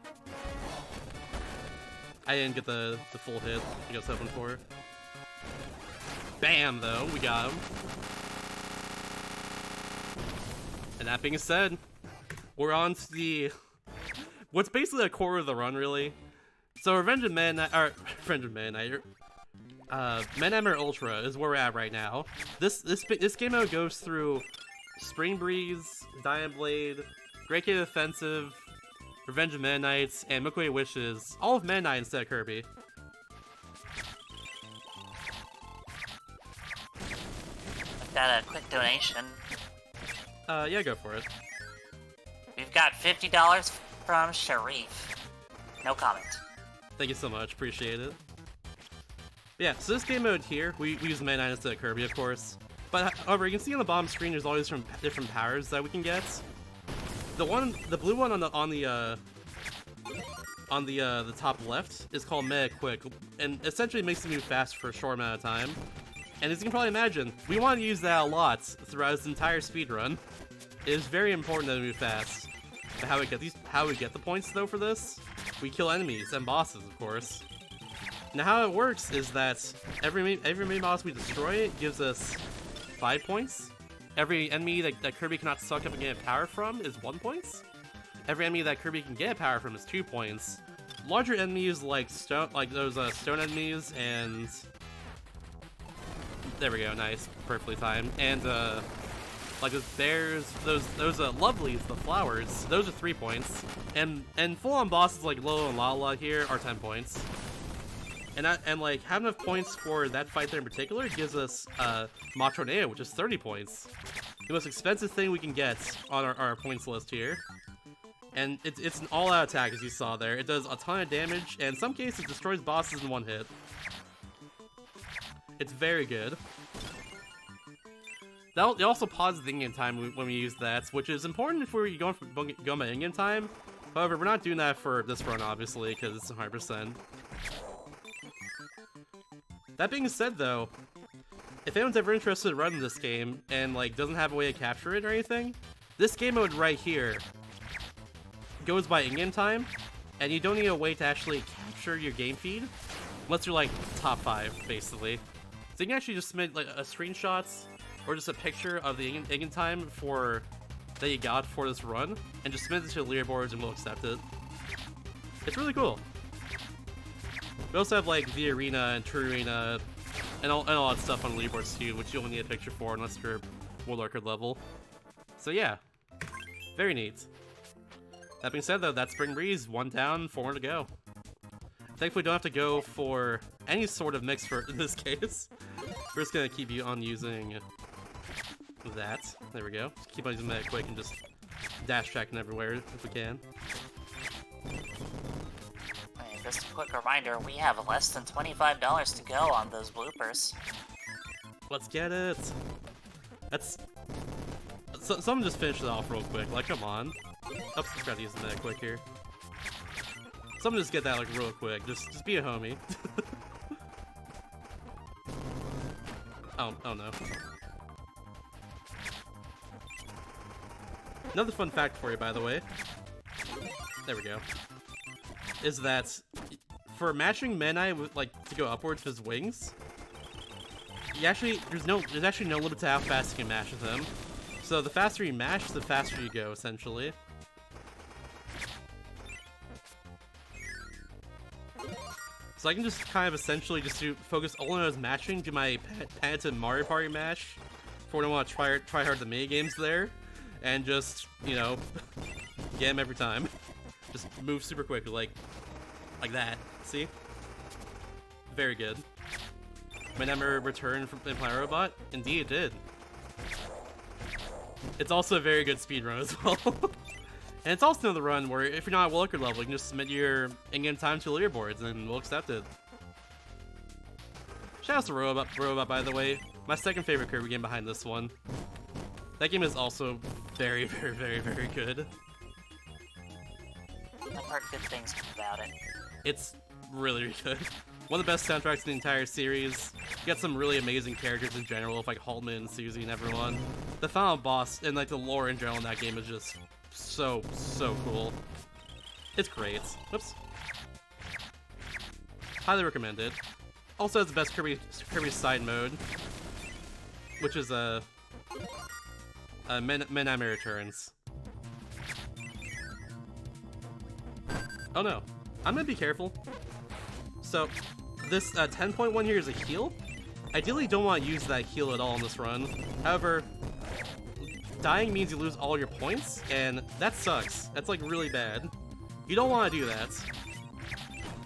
I didn't get the full hit I was hoping for. Bam, though, we got him. And that being said, we're on to the... What's basically a core of the run, really. So Revenge of Meta Knight, Meta Knight Ultra is where we're at right now. This game mode goes through Spring Breeze, Diamond Blade, Great Gate Offensive, Revenge of Meta Knights, and Milky Way Wishes. All of Meta Knight instead of Kirby. I've got a quick donation. Yeah, go for it. We've got $50 from Sharif. No comment. Thank you so much, appreciate it. Yeah, so this game mode here, we use Meta Knight instead of Kirby, of course. But however, you can see on the bottom screen there's all these different powers that we can get. The blue one on the top left is called Meta Quick, and essentially makes you move fast for a short amount of time. And as you can probably imagine, we want to use that a lot throughout this entire speedrun. It is very important that we move fast. But how we get the points though for this? We kill enemies and bosses, of course. Now how it works is that every main boss we destroy gives us 5 points. Every enemy that Kirby cannot suck up and get power from is 1 point. Every enemy that Kirby can get power from is 2 points. Larger enemies like those stone enemies and there we go, nice, perfectly timed. And like those bears, those lovelies, the flowers, those are 3 points. And full-on bosses like Lolo and Lala here are 10 points. And like having enough points for that fight there in particular gives us Matroneo, which is 30 points. The most expensive thing we can get on our points list here. And it's an all-out attack, as you saw there. It does a ton of damage, and in some cases destroys bosses in 1 hit. It's very good. It also pauses the in-game time when we use that, which is important if we're going by in-game time. However, we're not doing that for this run, obviously, because it's 100%. That being said, though, if anyone's ever interested in running this game and like doesn't have a way to capture it or anything, this game mode right here goes by in-game time, and you don't need a way to actually capture your game feed unless you're like top 5, basically. So you can actually just submit like a screenshot or just a picture of the in-game time that you got for this run, and just submit it to the leaderboards and we'll accept it. It's really cool. We also have like the arena and True Arena and all that stuff on the leaderboards too, which you only need a picture for unless you're World Record level. So yeah, very neat. That being said though, that's Spring Breeze, 1 down, 4 to go. Thankfully, we don't have to go for any sort of mix in this case. We're just gonna keep you on using that. There we go. Just keep on using that quick and just dash tracking everywhere if we can. Just a quick reminder, we have less than $25 to go on those bloopers. Let's get it. Someone just finish it off real quick. Like, come on. Oops, I forgot to use that quick here. Someone just get that like real quick. Just be a homie. Oh no. Another fun fact for you, by the way. There we go. Is that for matching Meta Knight with like to go upwards with his wings, there's actually no limit to how fast you can mash with him. So the faster you mash, the faster you go, essentially. So I can just kind of essentially just focus only on mashing, do my penitent Mario Party mash for when I want to try hard the mini games there, and just, you know, get him every time. Just move super quick, like that. See? Very good. My number returned from Implant Robot? Indeed it did. It's also a very good speedrun as well. And it's also another run where if you're not at a record level, you can just submit your in-game time to leaderboards and we'll accept it. Shoutouts to Robot, by the way. My second favorite Kirby game behind this one. That game is also very, very, very, very good. I've heard good things about it. It's really, really good. One of the best soundtracks in the entire series. You got some really amazing characters in general, like Haltman and Susie and everyone. The final boss and like the lore in general in that game is just so cool. It's great. Whoops. Highly recommend it. Also has the best Kirby side mode, which is Mename Returns. Oh no, I'm gonna be careful. So this 10.1 here is a heal. Ideally, don't want to use that heal at all in this run. However, dying means you lose all your points, and that sucks. That's like really bad. You don't want to do that.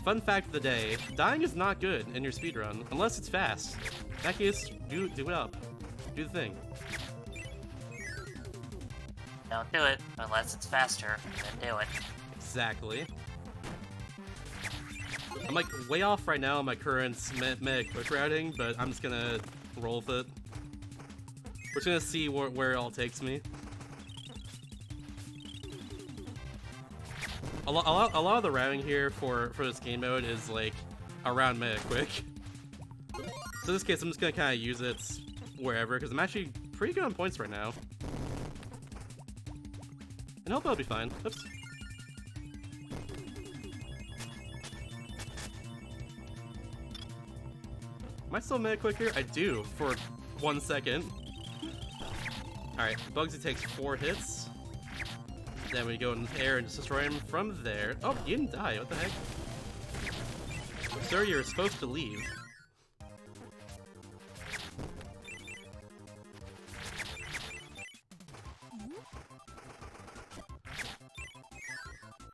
Fun fact of the day, dying is not good in your speedrun, unless it's fast. In that case, do it up. Do the thing. Don't do it unless it's faster, then do it. Exactly. I'm like way off right now on my current meta quick routing, but I'm just gonna roll with it. We're just gonna see where it all takes me. A lot of the routing here for this game mode is like around meta quick. So in this case, I'm just gonna kind of use it wherever because I'm actually pretty good on points right now. And I hope I'll be fine. Oops. Am I still meta quick here? I do, for 1 second. Alright, Bugsy takes 4 hits. Then we go in the air and just destroy him from there. Oh, you didn't die, what the heck? Sir, you're supposed to leave.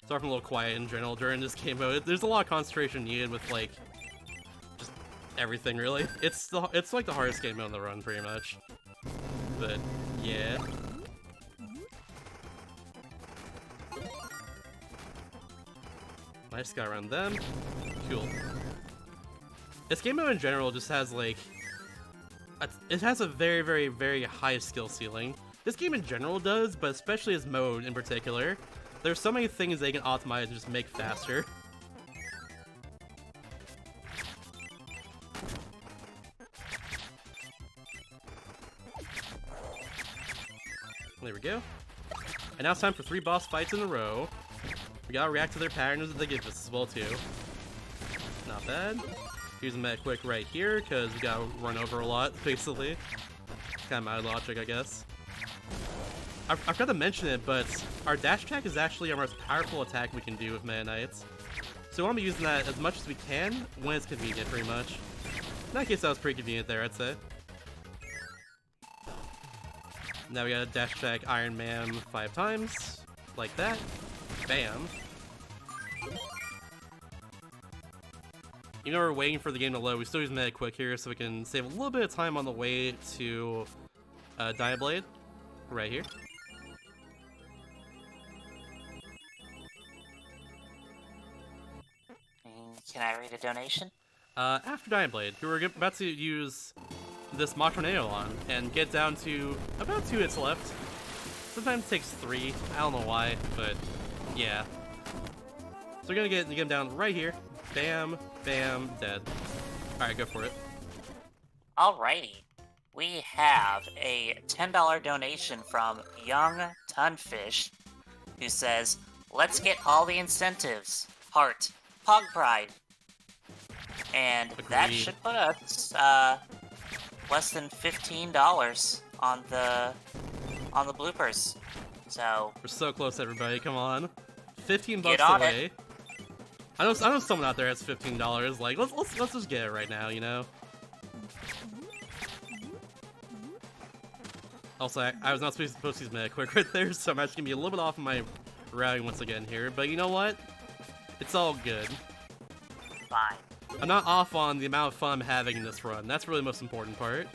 Sorry if I'm a little quiet in general during this game mode. There's a lot of concentration needed with, like, everything really. It's like the hardest game on the run pretty much. But yeah. I just got around them. Cool. This game mode in general just has like it has a very, very, very high skill ceiling. This game in general does, but especially its mode in particular. There's so many things they can optimize and just make faster. There we go. And now it's time for 3 boss fights in a row. We gotta react to their patterns that they give us as well too. Not bad. Using that quick right here, because we gotta run over a lot, basically. Kind of my logic, I guess. I forgot to mention it, but our dash attack is actually our most powerful attack we can do with Meta Knights. So we want to be using that as much as we can when it's convenient, pretty much. In that case, that was pretty convenient there, I'd say. Now we gotta dash attack Iron Man 5 times, like that. Bam. Even though we're waiting for the game to load, we still use Meta Quick here so we can save a little bit of time on the way to Diablade, right here. Can I read a donation? After Diablade, we're about to use this Mach Tornado on and get down to about 2 hits left. Sometimes it takes 3, I don't know why, but yeah. So we're gonna get him down right here. Bam, bam, dead. Alright, go for it. Alrighty. We have a $10 donation from Young Tunfish, who says, "Let's get all the incentives. Heart. Pog Pride." And that Agreed. should put us less than $15 on the bloopers. So We're so close, everybody. Come on. 15 Get bucks on away. it. I know someone out there has $15. Like, let's just get it right now, you know. Also, I was not supposed to use my quick right there, so I'm actually gonna be a little bit off my routing once again here. But you know what? It's all good. Fine. I'm not off on the amount of fun I'm having in this run. That's really the most important part.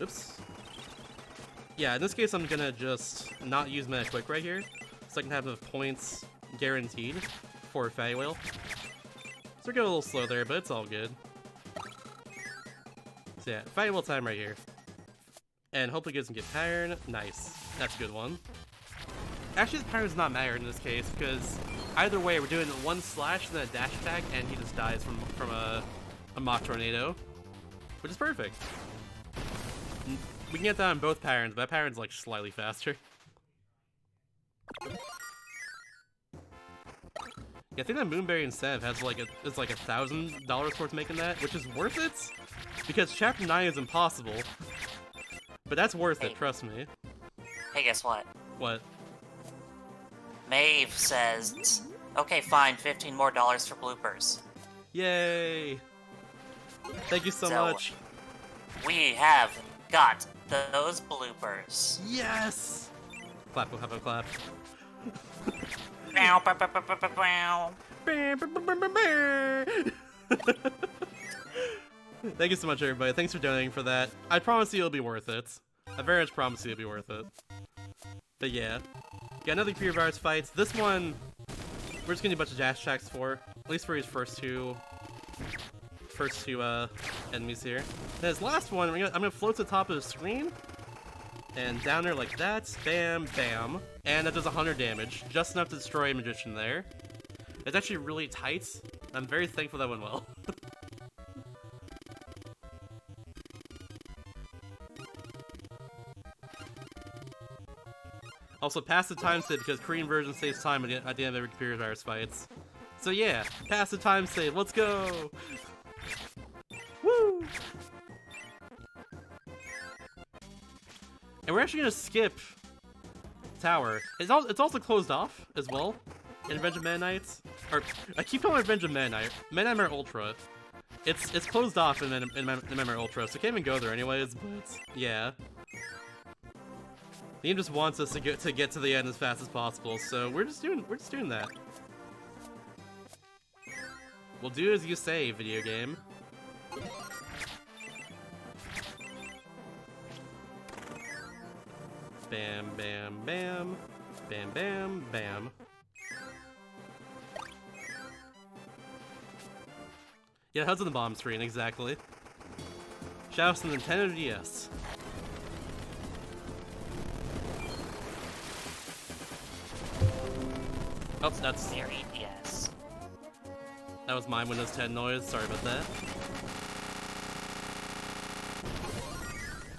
Oops. Yeah, in this case, I'm gonna just not use Meta Quick right here, so I can have the points guaranteed for Fatty Whale. So we're going a little slow there, but it's all good. So yeah, Fatty Whale time right here. And hopefully it doesn't get pattern. Nice. That's a good one. Actually, the pattern does not matter in this case, because either way, we're doing one slash and then a dash attack, and he just dies from a Mach Tornado, which is perfect. We can get that on both patterns, but that pattern's like slightly faster. Yeah, I think that Moonberry incentive has like it's like $1,000 towards making that, which is worth it because Chapter 9 is impossible. But that's worth it, trust me. Hey, guess what? What? Maeve says, okay, fine, $15 more for bloopers. Yay! Thank you so much. We have got those bloopers. Yes! Clap, we'll have a clap. Bow, bow, bow, bow, bow, bow, bow. Thank you so much, everybody. Thanks for donating for that. I promise you it'll be worth it. I very much promise you it'll be worth it. But yeah. Got another Pre-Virus fights. This one, we're just gonna do a bunch of dash attacks for. At least for his first two enemies here. And his last one, I'm gonna float to the top of the screen. And down there like that. Bam, bam. And that does 100 damage. Just enough to destroy a Magician there. It's actually really tight. I'm very thankful that went well. Also, pass the time save because Korean version saves time at the end of every computer virus fights. So yeah, pass the time save. Let's go! Woo! And we're actually gonna skip Tower. It's also closed off as well in Revenge of Meta Knights. Or I keep calling it Revenge of Meta Knight. Meta Nightmare Ultra. It's closed off in Nightmare Ultra, so I can't even go there anyways. But yeah. The game just wants us to get to the end as fast as possible, so we're just doing that. We'll do as you say, video game. Bam, bam, bam, bam, bam, bam. Yeah, HUD's on the bottom screen, exactly. Shout out to the Nintendo DS. Oh, that's... Very yes. That was my Windows 10 noise, sorry about that.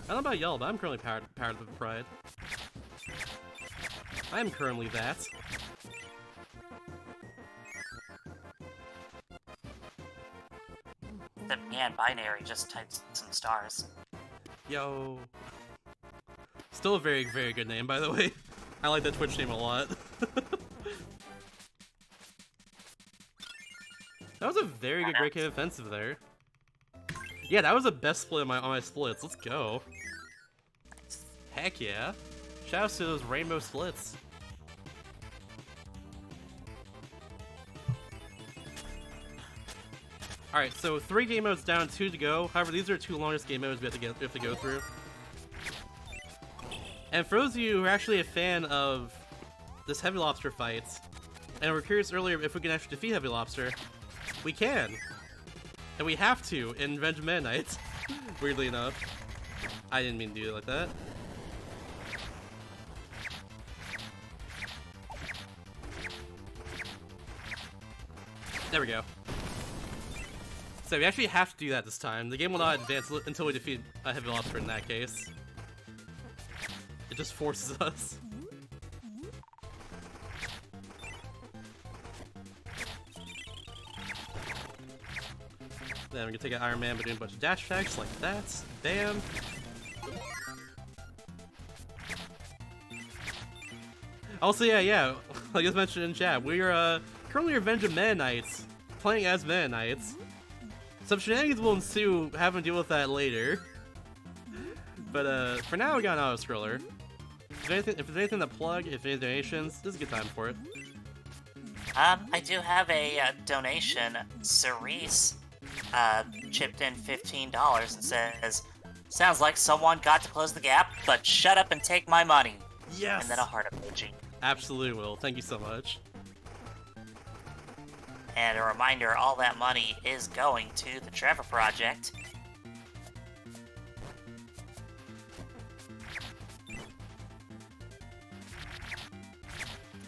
I don't know about y'all, but I'm currently powered with pride. I am currently that. The man binary just types some stars. Yo. Still a very, very good name, by the way. I like that Twitch name a lot. That was a very good Great Cave Offensive there. Yeah, that was the best split on my splits. Let's go. Heck yeah. Shoutouts to those rainbow splits. Alright, so 3 game modes down, 2 to go. However, these are 2 longest game modes we have to go through. And for those of you who are actually a fan of this Heavy Lobster fight, and were curious earlier if we can actually defeat Heavy Lobster, we can. And we have to in Revenge of Meta Knight. Weirdly enough. I didn't mean to do it like that. There we go. So we actually have to do that this time. The game will not advance until we defeat a Heavy Lobster in that case. It just forces us. Then we're gonna take out Iron Man by doing a bunch of dash attacks like that. Bam. Also, yeah, like I mentioned in chat, we are currently Revenge of Meta Knights, playing as Meta Knights. Some shenanigans will ensue, having to deal with that later. But for now, we got an auto-scroller. If there's anything to plug, if any donations, this is a good time for it. I do have a donation. Cerise chipped in $15 and says, "Sounds like someone got to close the gap, but shut up and take my money." Yes! And then a heart emoji. Absolutely will. Thank you so much. And a reminder, all that money is going to the Trevor Project.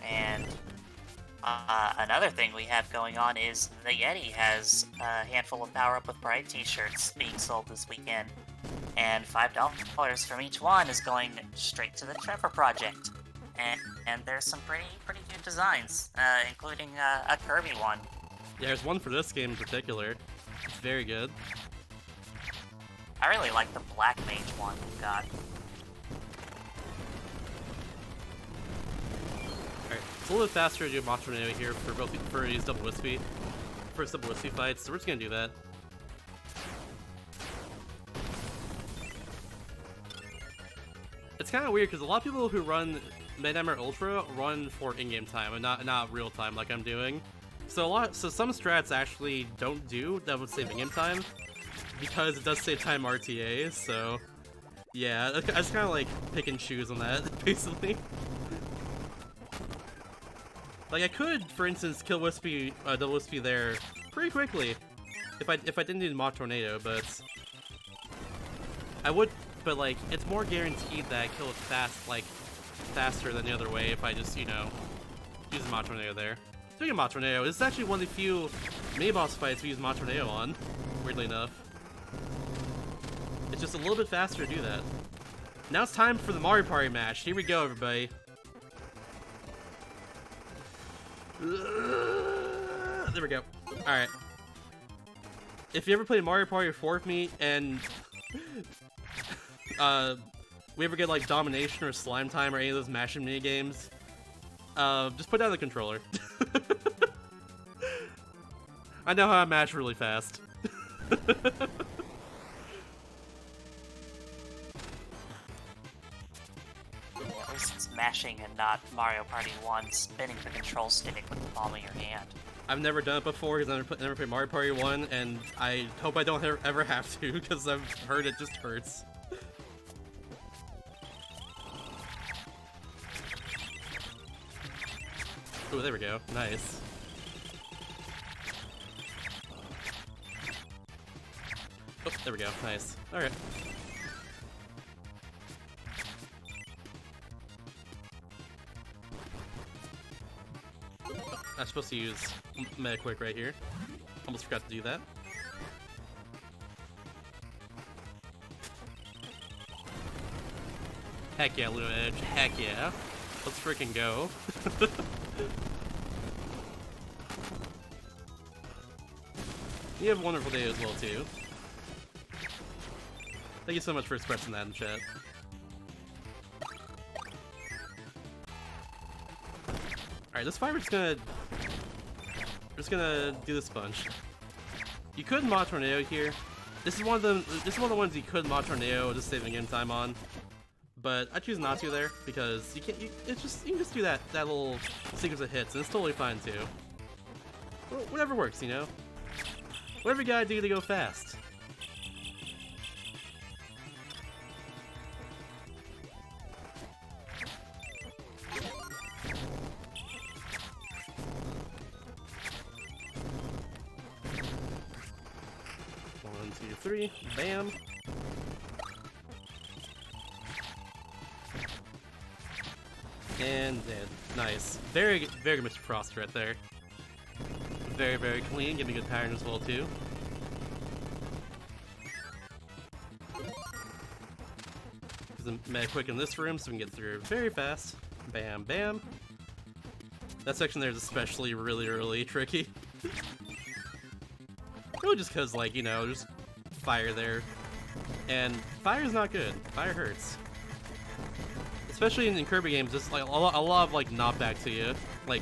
And another thing we have going on is the Yeti has a handful of Power Up with Pride t-shirts being sold this weekend. And $5 from each one is going straight to the Trevor Project. And there's some pretty cute designs, including a Kirby one. Yeah, there's one for this game in particular. It's very good. I really like the Black Mage one we've got. Alright, it's a little bit faster to do Mach Tornado here for these double wispy. First double wispy fights, so we're just gonna do that. It's kind of weird because a lot of people who run Midhammer Ultra run for in-game time and not real time like I'm doing. So some strats actually don't do that would save in-game time because it does save time RTA. So yeah, I just kind of like pick and choose on that basically. Like I could, for instance, kill Wispy, double Wispy there pretty quickly if I didn't do the Mach Tornado, but I would. But like, it's more guaranteed that I kill it faster than the other way if I just, you know, use the Mach Tornado there. Speaking of Mach Tornado, this is actually one of the few mini-boss fights we use Mach Tornado on, weirdly enough. It's just a little bit faster to do that. Now it's time for the Mario Party match. Here we go, everybody. There we go. Alright. If you ever played Mario Party 4 with me, and we ever get like Domination or Slime Time or any of those mashing mini games, just put down the controller. I know how to mash really fast. At least it's mashing and not Mario Party 1 spinning the control stick with the palm of your hand. I've never done it before because I've never played Mario Party 1, and I hope I don't ever have to because I've heard it just hurts. Oh, there we go. Nice. Oh, there we go. Nice. Alright. I'm supposed to use Meta Quick right here. Almost forgot to do that. Heck yeah, Luna Edge. Heck yeah. Let's freaking go. You have a wonderful day as well, too. Thank you so much for expressing that in chat. Alright, this fight we're just gonna do this bunch. You could Mach Tornado here. This is one of the ones you could Mach Tornado just saving in time on. But I choose not to there because you can just do that little sequence of hits and it's totally fine too. Whatever works, you know. Whatever you gotta do to go fast. One, two, three, bam. And dead. Nice. Very good Mr. Frost right there. Very, very clean. Give me good pattern as well, too. Use the Meta Quick in this room so we can get through very fast. Bam, bam. That section there is especially really tricky. Probably just because, like, you know, there's fire there. And fire's not good. Fire hurts. Especially in Kirby games, just like a lot of like knockback to you. Like,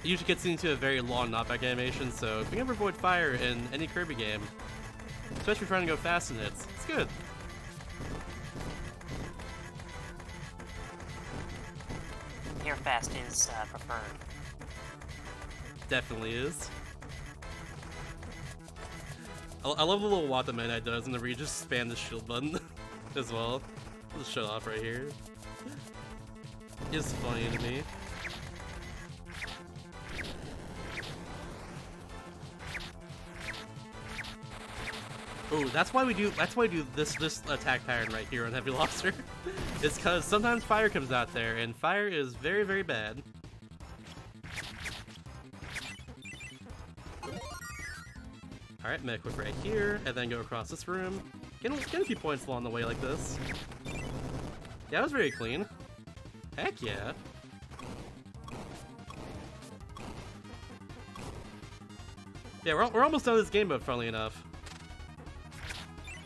it usually gets into a very long knockback animation, so if you can ever avoid fire in any Kirby game, especially if you're trying to go fast in it, it's good. Here fast is preferred. Definitely is. I love the little Wata Meta does, and the you just spam the shield button as well. I'll just shut off right here. It's funny to me. Oh, that's why we do this attack pattern right here on Heavy Lobster. It's because sometimes fire comes out there, and fire is very, very bad. Alright, Mech Whip right here, and then go across this room. Get a few points along the way like this. Yeah, that was very clean. Heck yeah. Yeah, we're almost done with this game mode, funnily enough.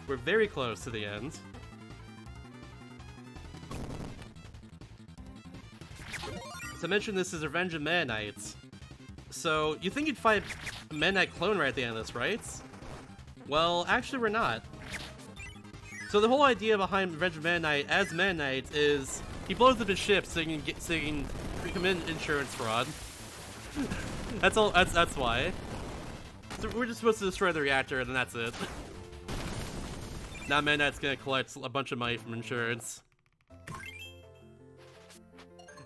We're very close to the end. So I mentioned this is Revenge of Meta Knights. So you think you'd fight a Meta Knight clone right at the end of this, right? Well, actually we're not. So the whole idea behind Revenge of Meta Knight as Meta Knight is he blows up his ship so you can commit insurance fraud. That's all. That's why. So we're just supposed to destroy the reactor, and then that's it. Now Meta Knight's gonna collect a bunch of money from insurance.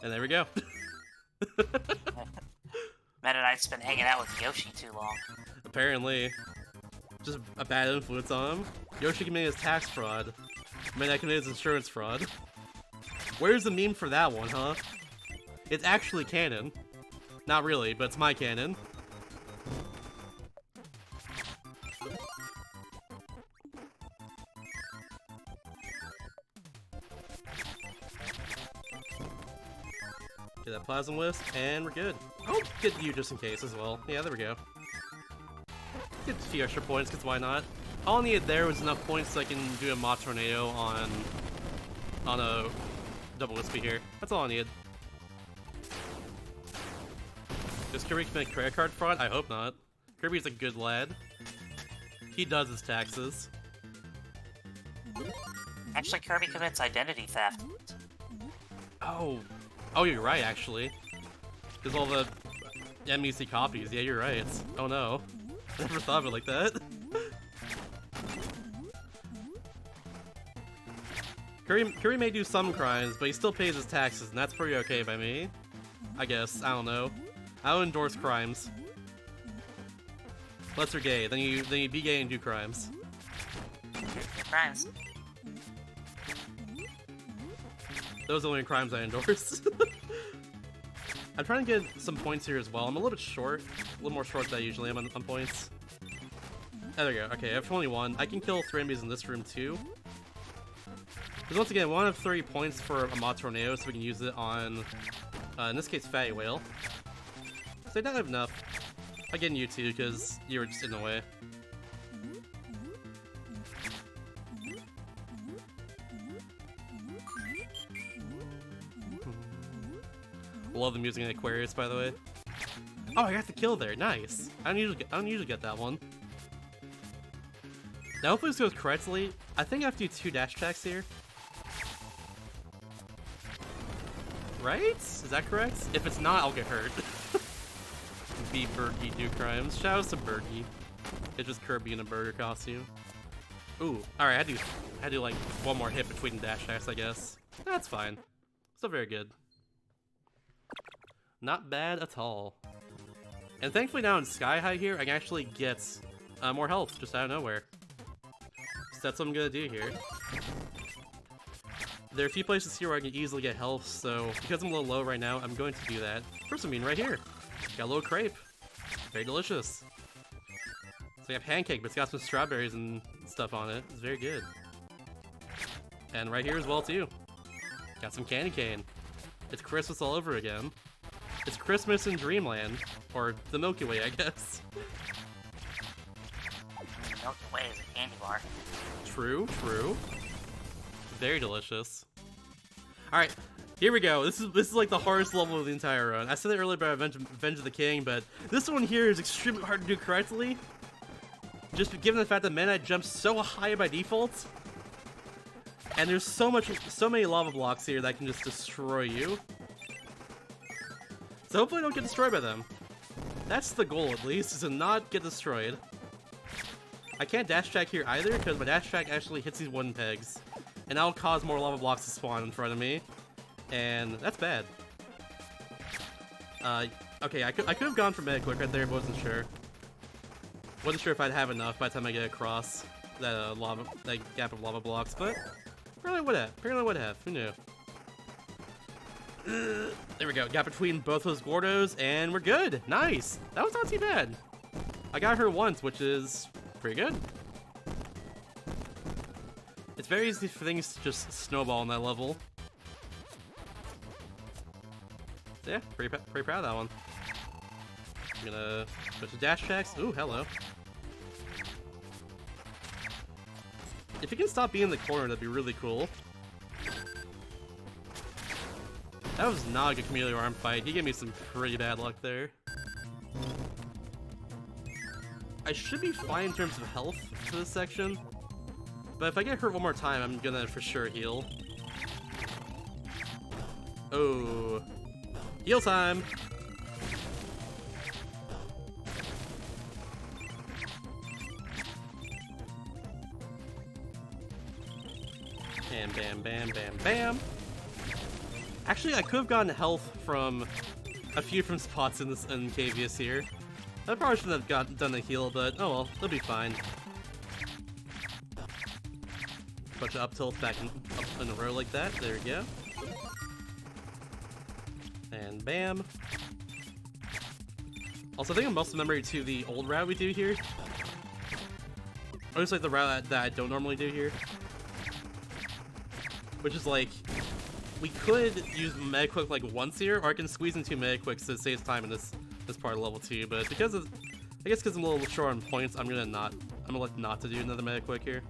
And there we go. Meta Knight's been hanging out with Yoshi too long. Apparently. Just a bad influence on him. Yoshi committed his tax fraud. Meta Knight committed his insurance fraud. Where's the meme for that one, huh? It's actually canon. Not really, but it's my canon. Get that Plasma Wisp, and we're good. I'll get you just in case as well. Yeah, there we go. Get a few extra points, because why not? All I needed there was enough points so I can do a Mach Tornado on a double Wispy here. That's all I needed. Does Kirby commit credit card fraud? I hope not. Kirby's a good lad. He does his taxes. Actually, Kirby commits identity theft. Oh, you're right, actually. There's all the MUC copies. Yeah, you're right. Oh no. I never thought of it like that. Kirby may do some crimes, but he still pays his taxes, and that's pretty okay by me. I guess. I don't know. I don't endorse crimes. Unless you're gay, then you be gay and do crimes. Crimes. Those are the only crimes I endorse. I'm trying to get some points here as well. I'm a little bit short. A little more short than I usually am on points. There we go. Okay, I have 21. I can kill 3 enemies in this room too. Because once again, we want to have 30 points for a Mod Tornado so we can use it on, in this case, Fatty Whale. So I don't have enough. I'm getting you too because you were just in the way. Love the music in Aquarius, by the way. Oh, I got the kill there. Nice. I don't usually get that one. Now, hopefully this goes correctly. I think I have to do 2 dash attacks here. Right? Is that correct? If it's not, I'll get hurt. Be Berkey, do crimes. Shout out to Berkey. It's just Kirby in a burger costume. Ooh, alright, I do like one more hit between dash attacks, I guess. That's fine. Still very good. Not bad at all. And thankfully now in Sky High here, I can actually get more health just out of nowhere. So that's what I'm gonna do here. There are a few places here where I can easily get health, so because I'm a little low right now, I'm going to do that. First, I mean right here. Got a little crepe. Very delicious. So we have pancake, but it's got some strawberries and stuff on it. It's very good. And right here as well too. Got some candy cane. It's Christmas all over again. It's Christmas in Dreamland. Or the Milky Way, I guess. candy bar. True, true. Very delicious. Alright, here we go. This is like the hardest level of the entire run. I said it earlier about Revenge of the King, but this one here is extremely hard to do correctly. Just given the fact that Mana jumps so high by default. And there's so many lava blocks here that can just destroy you. So hopefully I don't get destroyed by them. That's the goal, at least, is to not get destroyed. I can't dash attack here either, because my dash attack actually hits these wooden pegs. And that'll cause more lava blocks to spawn in front of me. And that's bad. Okay, I could have gone for Mega Quick right there, but wasn't sure. Wasn't sure if I'd have enough by the time I get across that that gap of lava blocks, but apparently would have. Apparently would have. Who knew? There we go. Got between both those Gordos, and we're good. Nice. That was not too bad. I got her once, which is pretty good. It's very easy for things to just snowball on that level. So yeah, pretty proud of that one. I'm gonna go to dash checks. Ooh, hello. If you can stop being in the corner, that'd be really cool. That was not a good Chameleon Arm fight. He gave me some pretty bad luck there. I should be fine in terms of health for this section. But if I get hurt one more time, I'm gonna for sure heal. Oh. Heal time! Bam, bam, bam, bam, bam! Actually, I could have gotten health from a few different spots in Cavius here. I probably shouldn't have done the heal, but oh well, they'll be fine. Bunch of up tilts back up in a row like that. There we go. And bam. Also, I think I'm muscle memory to the old route we do here. Or just like the route that I don't normally do here. Which is like, we could use Mega Quick like once here, or I can squeeze in 2 Mega Quicks to save time in this part of level 2. But because of, I guess because I'm a little short on points, I'm gonna look not to do another Mega Quick here.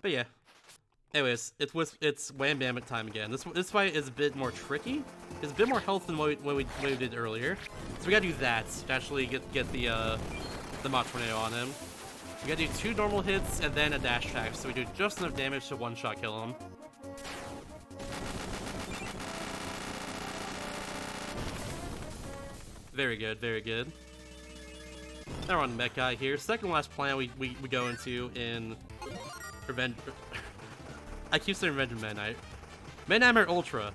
But yeah. Anyways, it's Wham Bam at time again. This fight is a bit more tricky. It's a bit more health than what we did earlier. So we gotta do that to actually get the Mach Tornado on him. We gotta do 2 normal hits and then a dash attack, so we do just enough damage to one-shot kill him. Very good, very good. Now we're on Mech Guy here. Second last plan we go into in Revenge. I keep saying Revenge of Midnight. Midnight Ultra.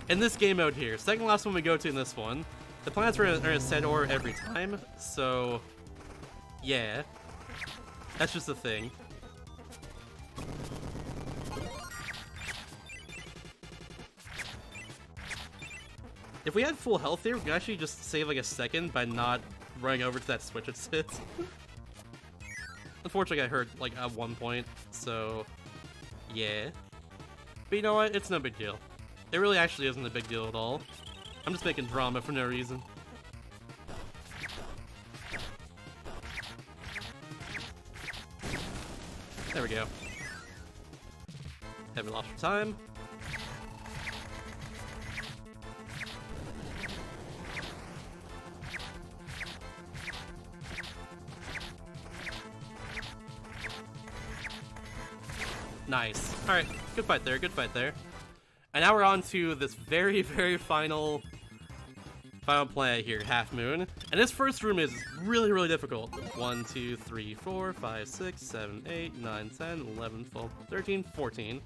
In this game mode here. Second last one we go to in this one. The planets are in a set order every time, so yeah. That's just the thing. If we had full health here, we could actually just save like a second by not running over to that switch it sits. Unfortunately, I got hurt like at one point, so yeah. But you know what? It's no big deal. It really actually isn't a big deal at all. I'm just making drama for no reason. There we go. Haven't lost for time. Nice. Alright, good fight there, good fight there. And now we're on to this very, very final planet here, Half Moon. And this first room is really, really difficult. 1, 2, 3, 4, 5, 6, 7, 8, 9, 10, 11, 12, 13, 14.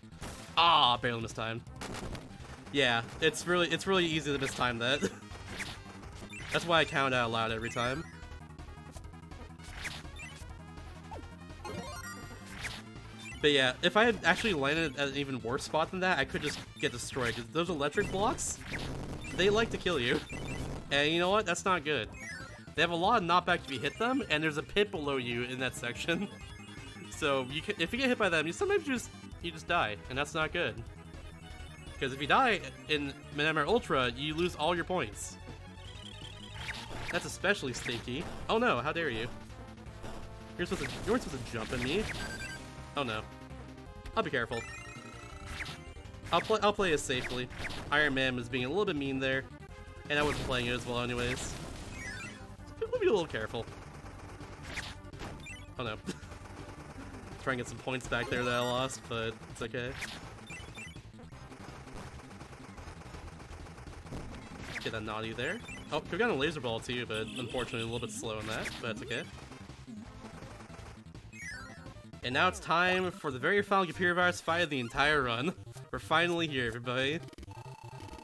Ah, barely missed time. Yeah, it's really easy to miss time that. That's why I count out loud every time. But yeah, if I had actually landed at an even worse spot than that, I could just get destroyed. Because those electric blocks, they like to kill you. And you know what? That's not good. They have a lot of knockback if you hit them, and there's a pit below you in that section. So if you get hit by them, sometimes you just die, and that's not good. Because if you die in Midnight Ultra, you lose all your points. That's especially stinky. Oh no, how dare you. You weren't supposed to jump at me. Oh no. I'll be careful. I'll play it safely. Iron Man was being a little bit mean there, and I wasn't playing it as well anyways. So we'll be a little careful. Oh no. Try and get some points back there that I lost, but it's okay. Get that naughty there. Oh, could've gotten a laser ball too, but unfortunately a little bit slow in that, but that's okay. And now it's time for the very final computer virus fight of the entire run. We're finally here, everybody.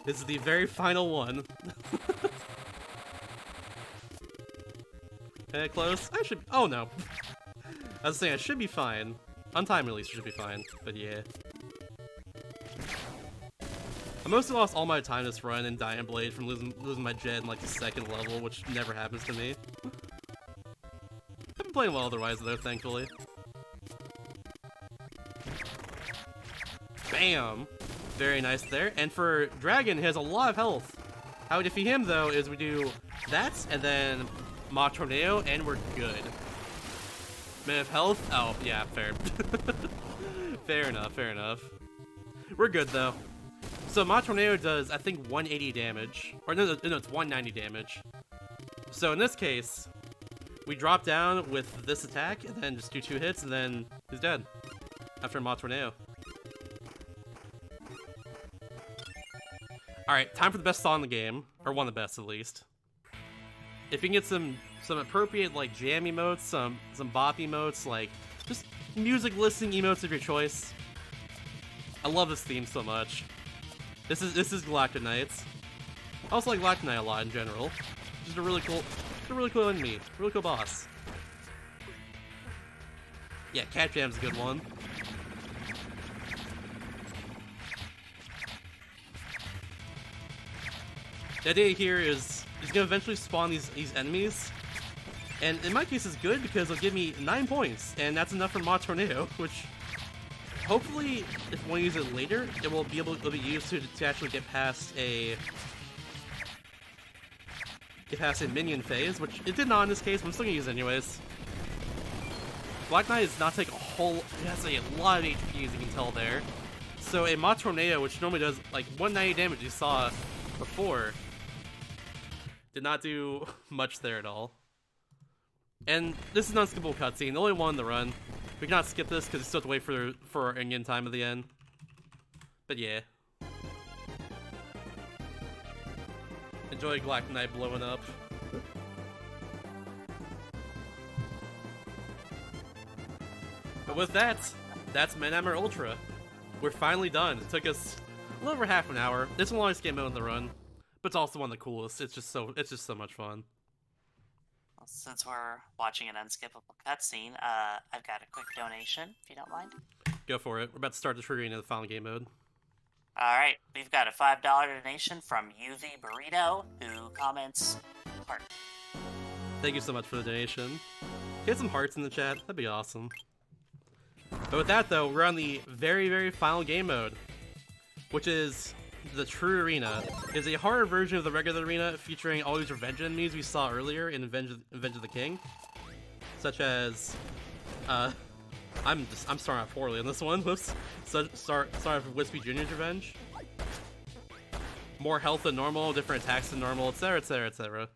This is the very final one. Can I close? I should. Oh no. I was saying I should be fine. On time release should be fine, but yeah. I mostly lost all my time this run in Dying Blade from losing my jet in like the second level, which never happens to me. I've been playing well otherwise though, thankfully. Bam! Very nice there. And for Dragon, he has a lot of health. How we defeat him though is we do that and then Ma Tornado and we're good. Man of health? Oh, yeah, fair. Fair enough, fair enough. We're good though. So Ma Tornado does, I think, 180 damage. Or no, it's 190 damage. So in this case, we drop down with this attack, and then just do 2 hits, and then he's dead. After Ma Tornado. Alright, time for the best song in the game. Or one of the best, at least. If you can get some appropriate, like, jam emotes, some bop emotes, like, just music listening emotes of your choice. I love this theme so much. This is Galactic Knights. I also like Galactic Knight a lot in general. Just a really cool enemy, really cool boss. Yeah, Cat Jam's a good one. The idea here is he's gonna eventually spawn these enemies, and in my case it's good because it'll give me 9 points, and that's enough for Ma Tornado, which. Hopefully, if we use it later, it will be able to be used to actually get past a minion phase, which it did not in this case, but I'm still gonna use it anyways. Black Knight does not take a whole, it has a lot of HP as you can tell there. So a Ma Tornado, which normally does like 190 damage you saw before, did not do much there at all. And this is an unskippable cutscene, the only one in the run. We cannot skip this because we still have to wait for our in-game time at the end. But yeah. Enjoy Galactic Knight blowing up. But with that, that's Manhammer Ultra. We're finally done. It took us a little over half an hour. It's the longest game mode in the run, but it's also one of the coolest. It's just so much fun. Since we're watching an unskippable cutscene, I've got a quick donation, if you don't mind. Go for it. We're about to start the triggering of the final game mode. Alright, we've got a $5 donation from UV Burrito, who comments, heart. Thank you so much for the donation. Get some hearts in the chat, that'd be awesome. But with that though, we're on the very, very final game mode, which is the True Arena. Is a harder version of the regular arena featuring all these revenge enemies we saw earlier in Revenge of the King, such as I'm starting out poorly on this one. Whoops. Start with Wispy Jr.'s revenge. More health than normal, different attacks than normal, etc., etc., etc.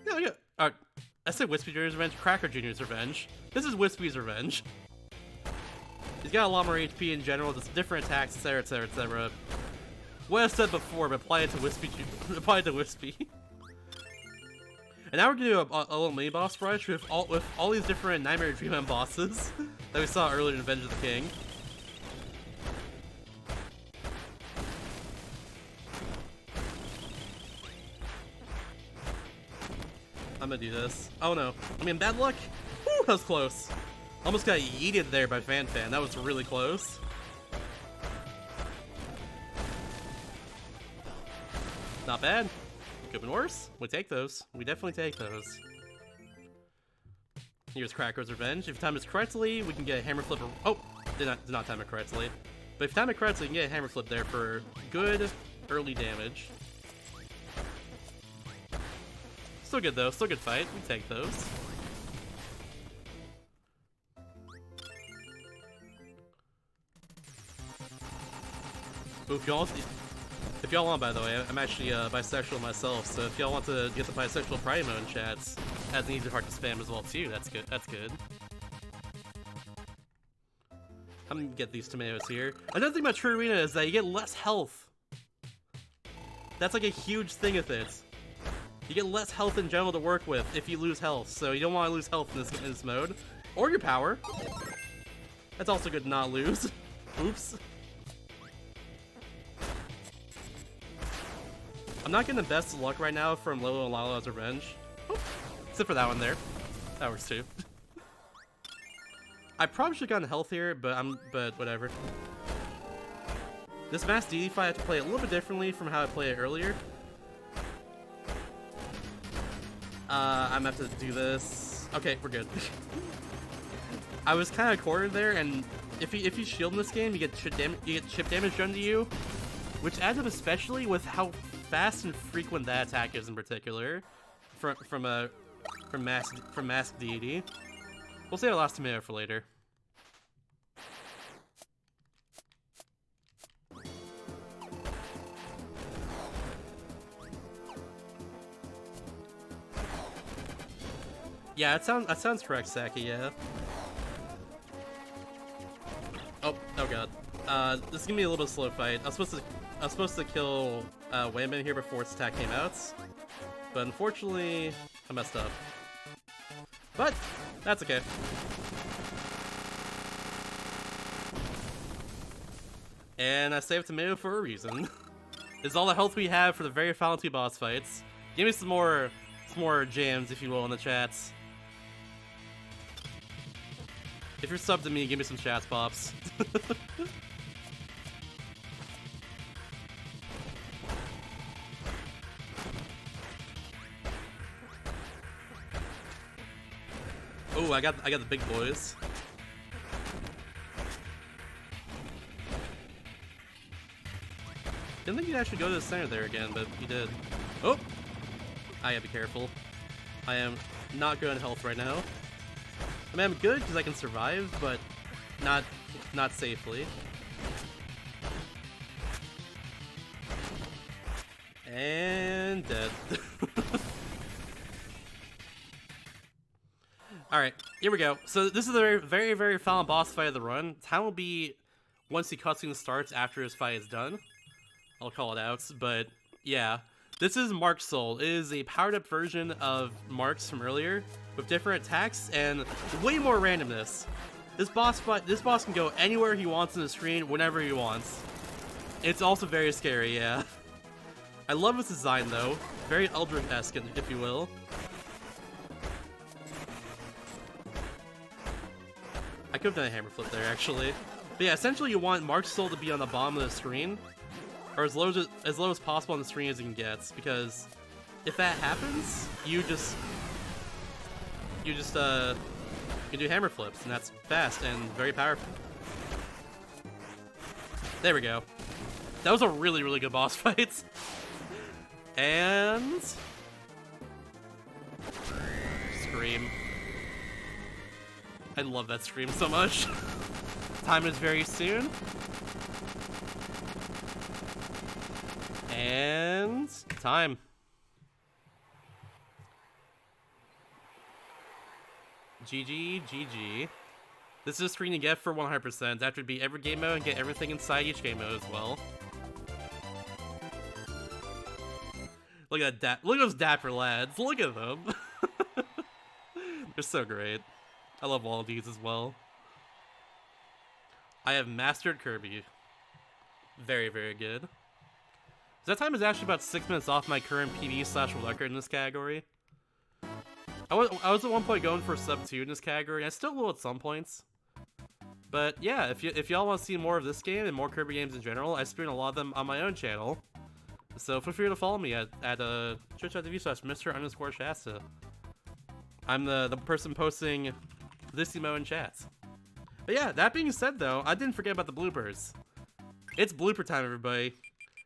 No, yeah. I said Wispy Jr.'s revenge. Cracker Jr.'s revenge. This is Wispy's revenge. He's got a lot more HP in general, just different attacks, etc., etc., etc. What I said before, but apply it to Wispy. Apply it to Wispy. And now we're gonna do a little mini boss rush with all these different Nightmare Dreamland bosses that we saw earlier in Revenge of the King. I'm gonna do this. Oh no! I mean, bad luck. Woo, that was close. Almost got yeeted there by Fan. That was really close. Not bad. Could have been worse. We take those. We definitely take those. Here's Cracker's Revenge. If you time this correctly, we can get a hammer flip. Oh, did not time it correctly. But if you time it correctly, you can get a hammer flip there for good early damage. Still good though. Still good fight. We take those. Ooh, if y'all want, by the way, I'm actually bisexual myself, so if y'all want to get the bisexual pride mode in chats, that's an easy part to spam as well too. That's good. That's good. I'm gonna get these tomatoes here. Another thing about True Arena is that you get less health. That's like a huge thing with it. You get less health in general to work with if you lose health, so you don't want to lose health in this mode. Or your power. That's also good to not lose. Oops. I'm not getting the best of luck right now from Lolo and Lalo's Revenge. Oh, except for that one there. That works too. I probably should have gotten health here, but whatever. This Mass DD fight I have to play it a little bit differently from how I played it earlier. I'm gonna have to do this. Okay, we're good. I was kind of cornered there, and if you shield in this game, you get chip damage done to you, which adds up especially with how fast and frequent that attack is in particular, from Mask Deity. We'll save our last tomato for later. Yeah, that sounds correct, Saki. Yeah. Oh god. This is gonna be a little bit slow fight. I was supposed to kill Wayman here before its attack came out, but unfortunately I messed up. But that's okay. And I saved tomato for a reason. This is all the health we have for the very final 2 boss fights. Give me some more jams, if you will, in the chats. If you're subbed to me, give me some chats pops. Oh, I got the big boys. Didn't think you'd actually go to the center there again, but you did. Oh! I gotta be careful. I am not good on health right now. I mean, I'm good because I can survive, but not safely. And dead. Alright, here we go. So this is the very, very, very final boss fight of the run. Time will be once the cutscene starts after his fight is done. I'll call it out, but yeah. This is Mark's Soul. It is a powered up version of Mark's from earlier, with different attacks and way more randomness. This boss can go anywhere he wants on the screen, whenever he wants. It's also very scary, yeah. I love his design though. Very Eldritch-esque, if you will. I could have done a hammer flip there, actually. But yeah, essentially you want Mark's Soul to be on the bottom of the screen, or as low as possible on the screen as you can get, because if that happens, you can do hammer flips, and that's fast and very powerful. There we go. That was a really, really good boss fight. And scream. I love that scream so much. Time is very soon. And time. GG, GG. This is a screen you get for 100%. After to beat every game mode and get everything inside each game mode as well. Look at that. Look at those dapper lads. Look at them. They're so great. I love all of these as well. I have mastered Kirby. Very, very good. That time is actually about 6 minutes off my current PB/world record in this category. I was at one point going for sub 2 in this category, and I still will at some points. But yeah, if y'all want to see more of this game and more Kirby games in general, I stream a lot of them on my own channel. So feel free to follow me at twitch.tv/Mr_Shasta. I'm the person posting this emo in chats. But yeah, that being said though, I didn't forget about the bloopers. It's blooper time, everybody.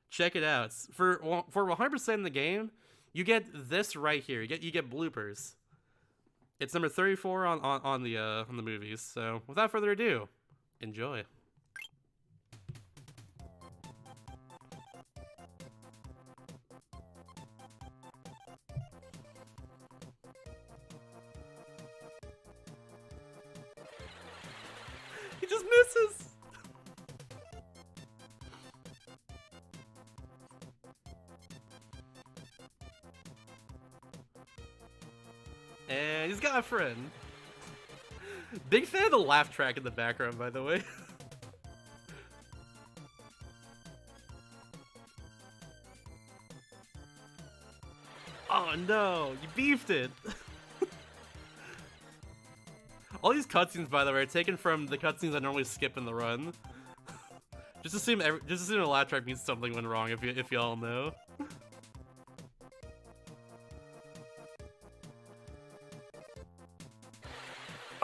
Check it out. For 100% in the game, you get this right here. You get bloopers. It's number 34 on the movies. So without further ado, enjoy. He just misses! And he's got a friend. Big fan of the laugh track in the background, by the way. Oh no, you beefed it! All these cutscenes, by the way, are taken from the cutscenes I normally skip in the run. Just assume a laugh track means something went wrong. If y'all know.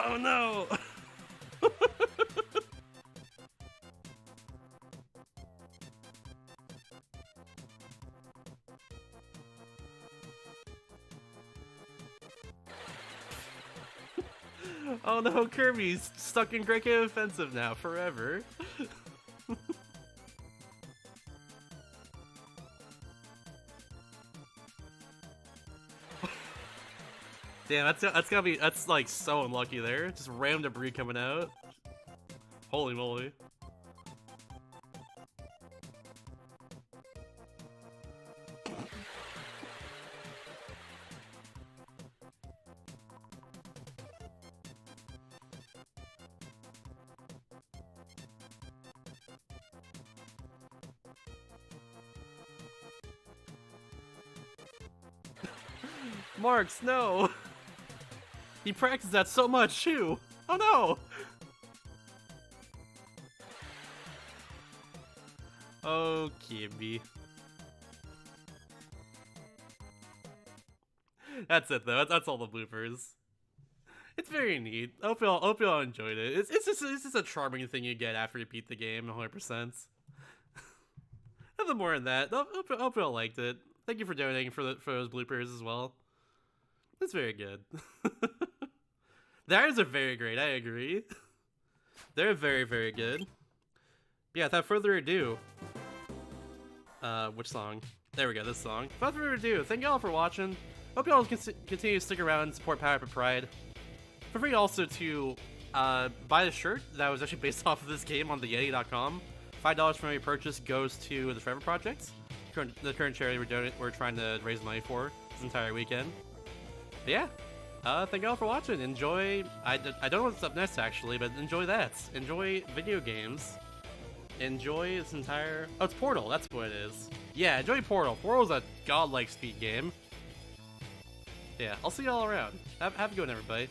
Oh no! Oh no, Kirby's stuck in Great Game Offensive now, forever. Damn, that's like so unlucky there. Just random debris coming out. Holy moly. Marks, no! He practiced that so much too! Oh no! Oh, Kirby. That's it though, that's all the bloopers. It's very neat. I hope y'all enjoyed it. It's just a charming thing you get after you beat the game 100%. Nothing more than that. I hope y'all liked it. Thank you for donating for those bloopers as well. It's very good. The items are very great, I agree. They're very, very good. Yeah, without further ado... which song? There we go, this song. Without further ado, thank y'all for watching. Hope y'all continue to stick around and support Power Up Pride. Feel free also to buy the shirt that was actually based off of this game on theyeti.com. $5 from every purchase goes to the Forever Project, the current charity we're trying to raise money for this entire weekend. But yeah, thank y'all for watching. Enjoy. I don't know what's up next actually, but enjoy that. Enjoy video games. Enjoy this entire. Oh, it's Portal. That's what it is. Yeah, enjoy Portal. Portal's a godlike speed game. Yeah, I'll see y'all around. Have a good one, everybody.